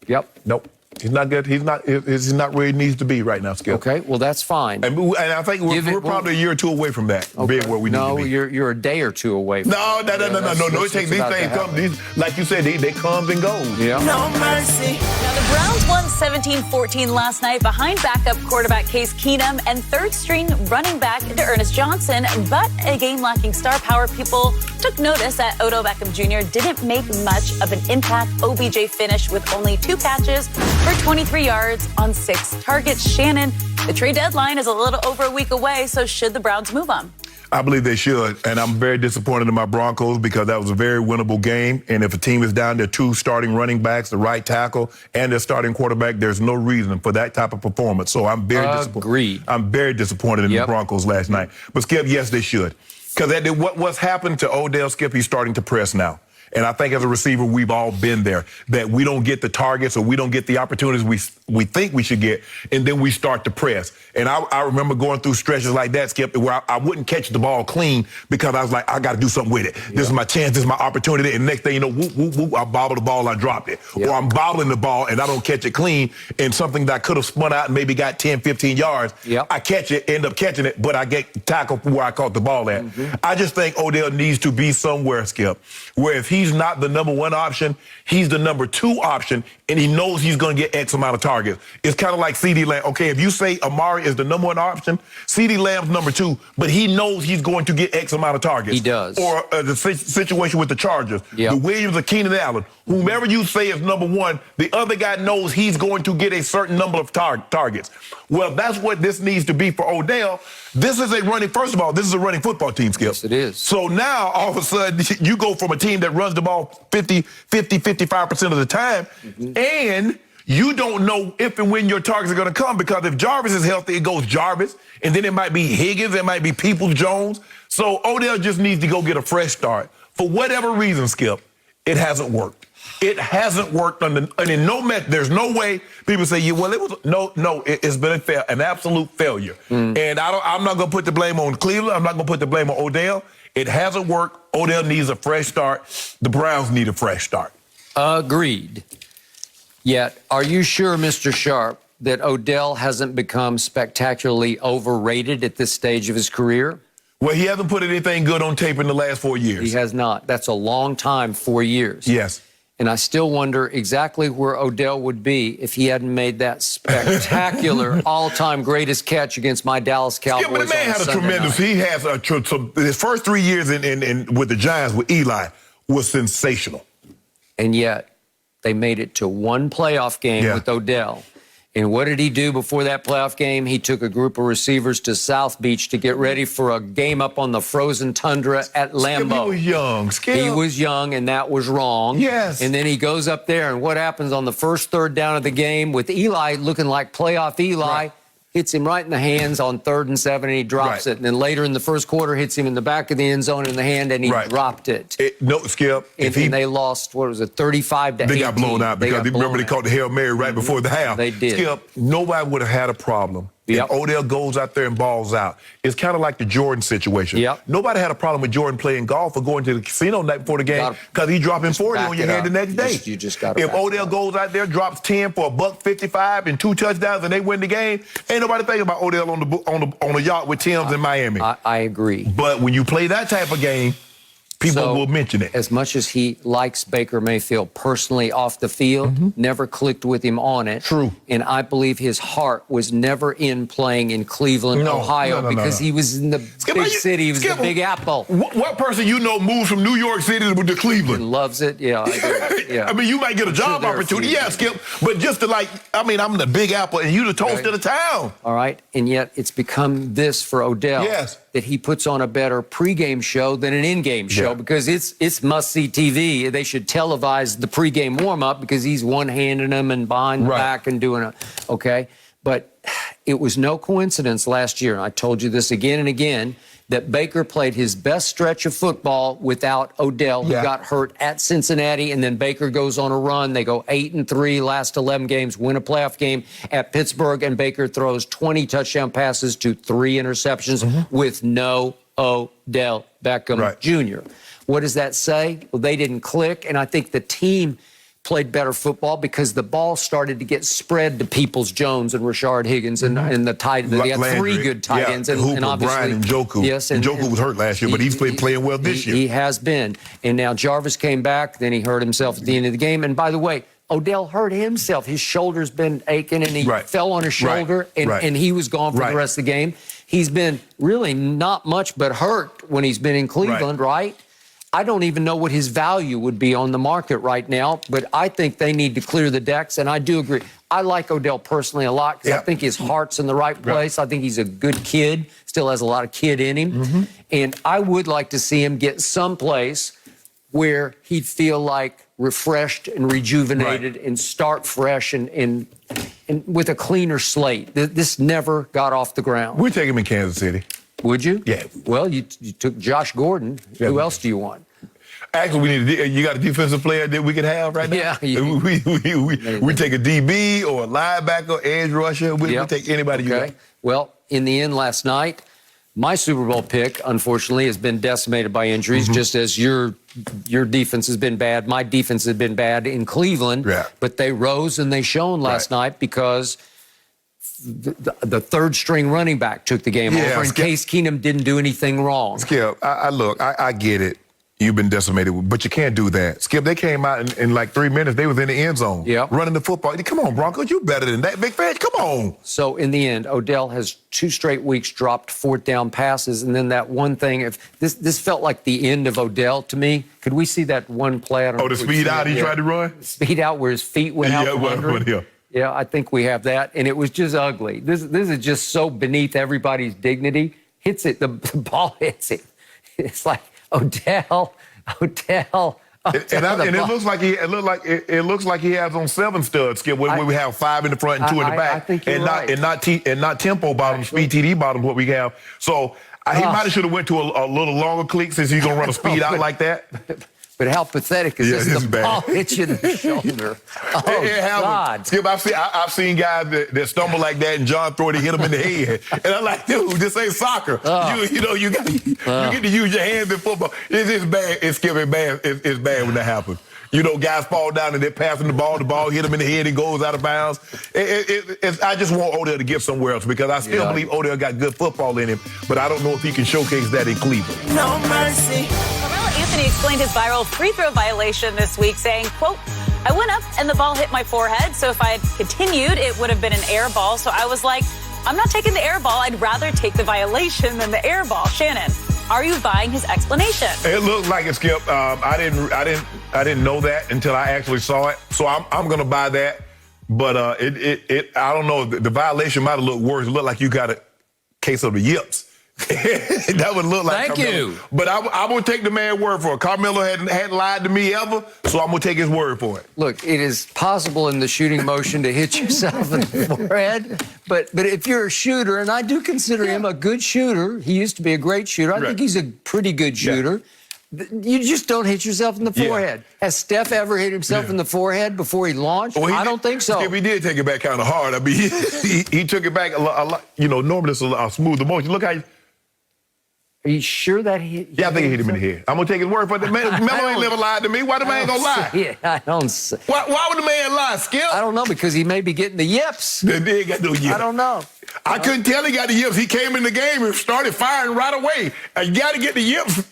Speaker 4: Yep.
Speaker 3: Nope. He's not good. He's not where he needs to be right now, Skip.
Speaker 4: Okay, well, that's fine.
Speaker 3: And I think we're probably a year or two away from that, being where we need to be.
Speaker 4: No, you're a day or two away from
Speaker 3: No. It takes these things come. Like you said, they come and go.
Speaker 4: Yeah.
Speaker 6: No mercy.
Speaker 2: Now, the Browns won 17-14 last night behind backup quarterback Case Keenum and third-string running back Ernest Johnson. But a game lacking star power, people took notice that Odell Beckham Jr. didn't make much of an impact. OBJ finished with only 2 catches for 23 yards on 6 targets. Shannon, the trade deadline is a little over a week away, so should the Browns move on?
Speaker 3: I believe they should, and I'm very disappointed in my Broncos because that was a very winnable game. And if a team is down their 2 starting running backs, the right tackle, and their starting quarterback, there's no reason for that type of performance. So I'm very disappointed. I'm very disappointed in the Broncos last night. But Skip, yes, they should, because what's happened to Odell, Skip, he's starting to press now. And I think as a receiver, we've all been there, that we don't get the targets or we don't get the opportunities we think we should get, and then we start to press. And I remember going through stretches like that, Skip, where I wouldn't catch the ball clean because I was like, I got to do something with it. This is my chance. This is my opportunity. And next thing you know, whoop, whoop, whoop, I bobble the ball, I dropped it. Or I'm bobbling the ball and I don't catch it clean, and something that I could have spun out and maybe got 10, 15 yards, I catch it, end up catching it, but I get tackled where I caught the ball at. I just think Odell needs to be somewhere, Skip, where if he's not the number 1 option, he's the number 2 option, and he knows he's going to get X amount of targets. It's kind of like CeeDee Lamb. Okay, if you say Amari is the number 1 option, CeeDee Lamb's number 2, but he knows he's going to get X amount of targets.
Speaker 4: He does.
Speaker 3: Or the situation with the Chargers, the Williams or Keenan Allen, whomever you say is number 1, the other guy knows he's going to get a certain number of targets. Well, that's what this needs to be for Odell. This is first of all, this is a running football team, Skip.
Speaker 4: Yes, it is.
Speaker 3: So now, all of a sudden, you go from a team that runs the ball 55% of the time, and you don't know if and when your targets are going to come, because if Jarvis is healthy, it goes Jarvis, and then it might be Higgins, it might be Peoples-Jones. So Odell just needs to go get a fresh start. For whatever reason, Skip, it hasn't worked. It hasn't worked there's no way people say, it's been an absolute failure. And I'm not going to put the blame on Cleveland. I'm not going to put the blame on Odell. It hasn't worked. Odell needs a fresh start. The Browns need a fresh start.
Speaker 4: Agreed. Yet, are you sure, Mr. Sharpe, that Odell hasn't become spectacularly overrated at this stage of his career?
Speaker 3: Well, he hasn't put anything good on tape in the last 4 years.
Speaker 4: He has not. That's a long time, 4 years.
Speaker 3: Yes.
Speaker 4: And I still wonder exactly where Odell would be if he hadn't made that spectacular all-time greatest catch against my Dallas Cowboys.
Speaker 3: Yeah, but the man had a tremendous. He has his first 3 years in with the Giants with Eli was sensational.
Speaker 4: And yet they made it to 1 playoff game with Odell. And what did he do before that playoff game? He took a group of receivers to South Beach to get ready for a game up on the frozen tundra at Lambeau.
Speaker 3: He was young.
Speaker 4: He was young, and that was wrong.
Speaker 3: Yes.
Speaker 4: And then he goes up there, and what happens on the first 3rd down of the game with Eli looking like playoff Eli?
Speaker 3: Right.
Speaker 4: Hits him right in the hands on 3rd and 7, and he drops it. And then later in the first quarter, hits him in the back of the end zone in the hand, and he dropped it.
Speaker 3: No, Skip.
Speaker 4: And they lost, 35-18.
Speaker 3: They got blown out because they caught the Hail Mary right before the half.
Speaker 4: They did.
Speaker 3: Skip, nobody would have had a problem if Odell goes out there and balls out. It's kind of like the Jordan situation. Nobody had a problem with Jordan playing golf or going to the casino night before the game because he dropping 40 on your head the next day.
Speaker 4: You just got
Speaker 3: if Odell goes out there, drops 10 for $155 and 2 touchdowns, and they win the game, ain't nobody thinking about Odell on the yacht with Tim's in Miami.
Speaker 4: I agree.
Speaker 3: But when you play that type of game, People will mention it.
Speaker 4: As much as he likes Baker Mayfield personally off the field, never clicked with him on it.
Speaker 3: True.
Speaker 4: And I believe his heart was never in playing in Cleveland, Ohio, because he was in the big city. He was the Big Apple.
Speaker 3: What person you know moves from New York City to Cleveland?
Speaker 4: And loves it. Yeah, I agree. Yeah.
Speaker 3: I mean, you might get a job opportunity. Yeah, Skip. But just to I'm in the Big Apple, and you the toast of the town.
Speaker 4: All right. And yet it's become this for Odell.
Speaker 3: Yes.
Speaker 4: That he puts on a better pregame show than an in-game show because it's must-see TV. They should televise the pregame warm-up because he's one-handing them and behind the back and doing it. Okay? But it was no coincidence last year, and I told you this again and again, that Baker played his best stretch of football without Odell, who got hurt at Cincinnati, and then Baker goes on a run. They go 8-3, last 11 games, win a playoff game at Pittsburgh, and Baker throws 20 touchdown passes to 3 interceptions with no Odell Beckham Jr. What does that say? Well, they didn't click, and I think the team played better football because the ball started to get spread to Peoples-Jones and Rashard Higgins and the tight end. They had 3 good tight ends. And
Speaker 3: Hooper,
Speaker 4: obviously,
Speaker 3: Brian, and Njoku.
Speaker 4: Yes,
Speaker 3: and Njoku was hurt last year, but he's playing well this year.
Speaker 4: He has been. And now Jarvis came back. Then he hurt himself at the end of the game. And by the way, Odell hurt himself. His shoulder's been aching, and he fell on his shoulder, and he was gone for the rest of the game. He's been really not much but hurt when he's been in Cleveland, right? I don't even know what his value would be on the market right now, but I think they need to clear the decks, and I do agree. I like Odell personally a lot because I think his heart's in the right place. I think he's a good kid, still has a lot of kid in him, and I would like to see him get someplace where he'd feel like refreshed and rejuvenated and start fresh and with a cleaner slate. This never got off the ground.
Speaker 3: We'd take him in Kansas City.
Speaker 4: Would you?
Speaker 3: Yeah.
Speaker 4: Well, you took Josh Gordon. Who else do you want?
Speaker 3: Actually, you got a defensive player that we could have right now?
Speaker 4: Yeah.
Speaker 3: We take a DB or a linebacker, edge rusher. We take anybody you got.
Speaker 4: Well, in the end last night, my Super Bowl pick, unfortunately, has been decimated by injuries, just as your defense has been bad. My defense has been bad in Cleveland. Yeah. But they rose and they shone last night because the third-string running back took the game over, and Case Keenum didn't do anything wrong.
Speaker 3: Skip, I get it. You've been decimated, but you can't do that. Skip, they came out in like 3 minutes. They was in the end zone running the football. Come on, Broncos, you better than that. Big fan, come on.
Speaker 4: So in the end, Odell has 2 straight weeks dropped 4th down passes, and then that one thing, if this felt like the end of Odell to me. Could we see that one play?
Speaker 3: The speed out he tried to run?
Speaker 4: Speed out where his feet went out from under him. Yeah, I think we have that, and it was just ugly. This is just so beneath everybody's dignity. Hits it, the ball hits it. It's like Odell. And
Speaker 3: it looks like he has on 7 studs, Skip, where we have 5 in the front and 2 in the back.
Speaker 4: I think you're right.
Speaker 3: And not tempo bottoms, speed TD bottoms, what we have. So he might have should have went to a little longer cleat since he's gonna run a speed out like that.
Speaker 4: But how pathetic is this? The ball hits you in the shoulder. God.
Speaker 3: Skip, I've seen guys that stumble like that, and John throw it and hit him in the head. And I'm like, dude, this ain't soccer. You get to use your hands in football. It's bad. It's bad. It's bad when that happens. Guys fall down and they're passing the ball hit him in the head and goes out of bounds. I just want Odell to get somewhere else because I still believe Odell got good football in him, but I don't know if he can showcase that in Cleveland.
Speaker 6: No mercy.
Speaker 2: Carmelo Anthony explained his viral free throw violation this week, saying, quote, I went up and the ball hit my forehead, so if I had continued, it would have been an air ball. So I was like, I'm not taking the air ball. I'd rather take the violation than the air ball. Shannon, are you buying his explanation?
Speaker 3: It looked like it, Skip. I didn't know that until I actually saw it. So I'm gonna buy that. But I don't know. The violation might have looked worse. It looked like you got a case of the yips. That would look like
Speaker 4: Thank
Speaker 3: Carmelo.
Speaker 4: you.
Speaker 3: But I'm going to take the man's word for it. Carmelo hadn't lied to me ever, so I'm going to take his word for it.
Speaker 4: Look, it is possible in the shooting motion to hit yourself in the forehead, but if you're a shooter, and I do consider him a good shooter, he used to be a great shooter. I think he's a pretty good shooter. You just don't hit yourself in the forehead. Has Steph ever hit himself in the forehead before he launched? Well, I don't think so.
Speaker 3: Skip, he did take it back kind of hard. I mean, he took it back a lot. Normally it's a smoother motion. Look how
Speaker 4: Are you sure that he hit?
Speaker 3: Yeah, I think he hit him in the head. I'm gonna take his word for it. Melo ain't never lied to me. Why the man gonna lie?
Speaker 4: Yeah, I don't say.
Speaker 3: Why would the man lie, Skip?
Speaker 4: I don't know, because he may be getting the yips.
Speaker 3: They ain't got no yips.
Speaker 4: I don't know.
Speaker 3: I couldn't tell he got the yips. He came in the game and started firing right away. You got to get the yips.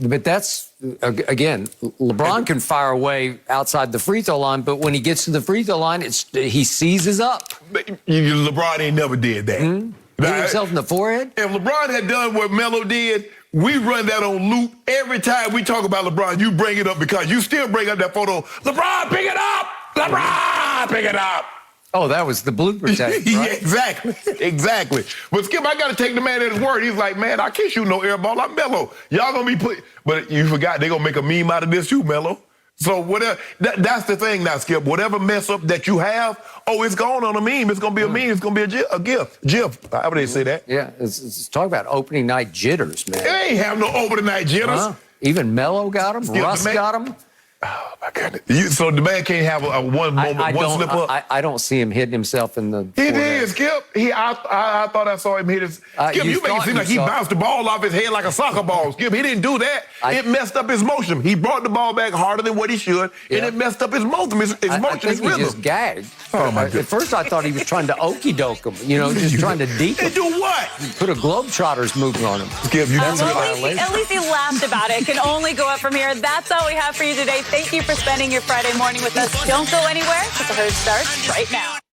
Speaker 4: But that's, again, LeBron can fire away outside the free throw line, but when he gets to the free throw line, he seizes up.
Speaker 3: LeBron ain't never did that.
Speaker 4: Hit himself in the forehead?
Speaker 3: If LeBron had done what Melo did, we run that on loop every time we talk about LeBron. You bring it up because you still bring up that photo. LeBron, pick it up! LeBron, pick it up!
Speaker 4: Oh, that was the blooper tape, right?
Speaker 3: Yeah, exactly. But Skip, I got to take the man at his word. He's like, man, I can't shoot no air ball. I'm Melo. Y'all going to be put... But you forgot they going to make a meme out of this too, Melo. So whatever, that's the thing now, Skip. Whatever mess up that you have, it's gone on a meme. It's going to be a meme. It's going to be a gift. GIF. However they say that.
Speaker 4: Yeah, it's talk about opening night jitters, man.
Speaker 3: They ain't have no opening night jitters.
Speaker 4: Even Melo got him.
Speaker 3: Skip,
Speaker 4: Russ got him.
Speaker 3: Oh, my goodness. So the man can't have a one moment, one slip up?
Speaker 4: I don't see him hitting himself in the
Speaker 3: He
Speaker 4: forehead.
Speaker 3: did, Skip. I thought I saw him hit his... Skip, you make it seem like he bounced the ball off his head like a soccer ball. Skip, he didn't do that. It messed up his motion. He brought the ball back harder than what he should, and it messed up his motion, his motion,
Speaker 4: I think
Speaker 3: his rhythm.
Speaker 4: he just gagged.
Speaker 3: Oh, my goodness.
Speaker 4: At first, I thought he was trying to okey-doke him, just trying to deke him.
Speaker 3: And do what?
Speaker 4: Put a Globetrotters movement on him.
Speaker 3: Skip, you didn't
Speaker 2: At least he laughed about it. Can only go up from here. That's all we have for you today. Thank you for spending your Friday morning with us. Don't go anywhere because the herd starts right now.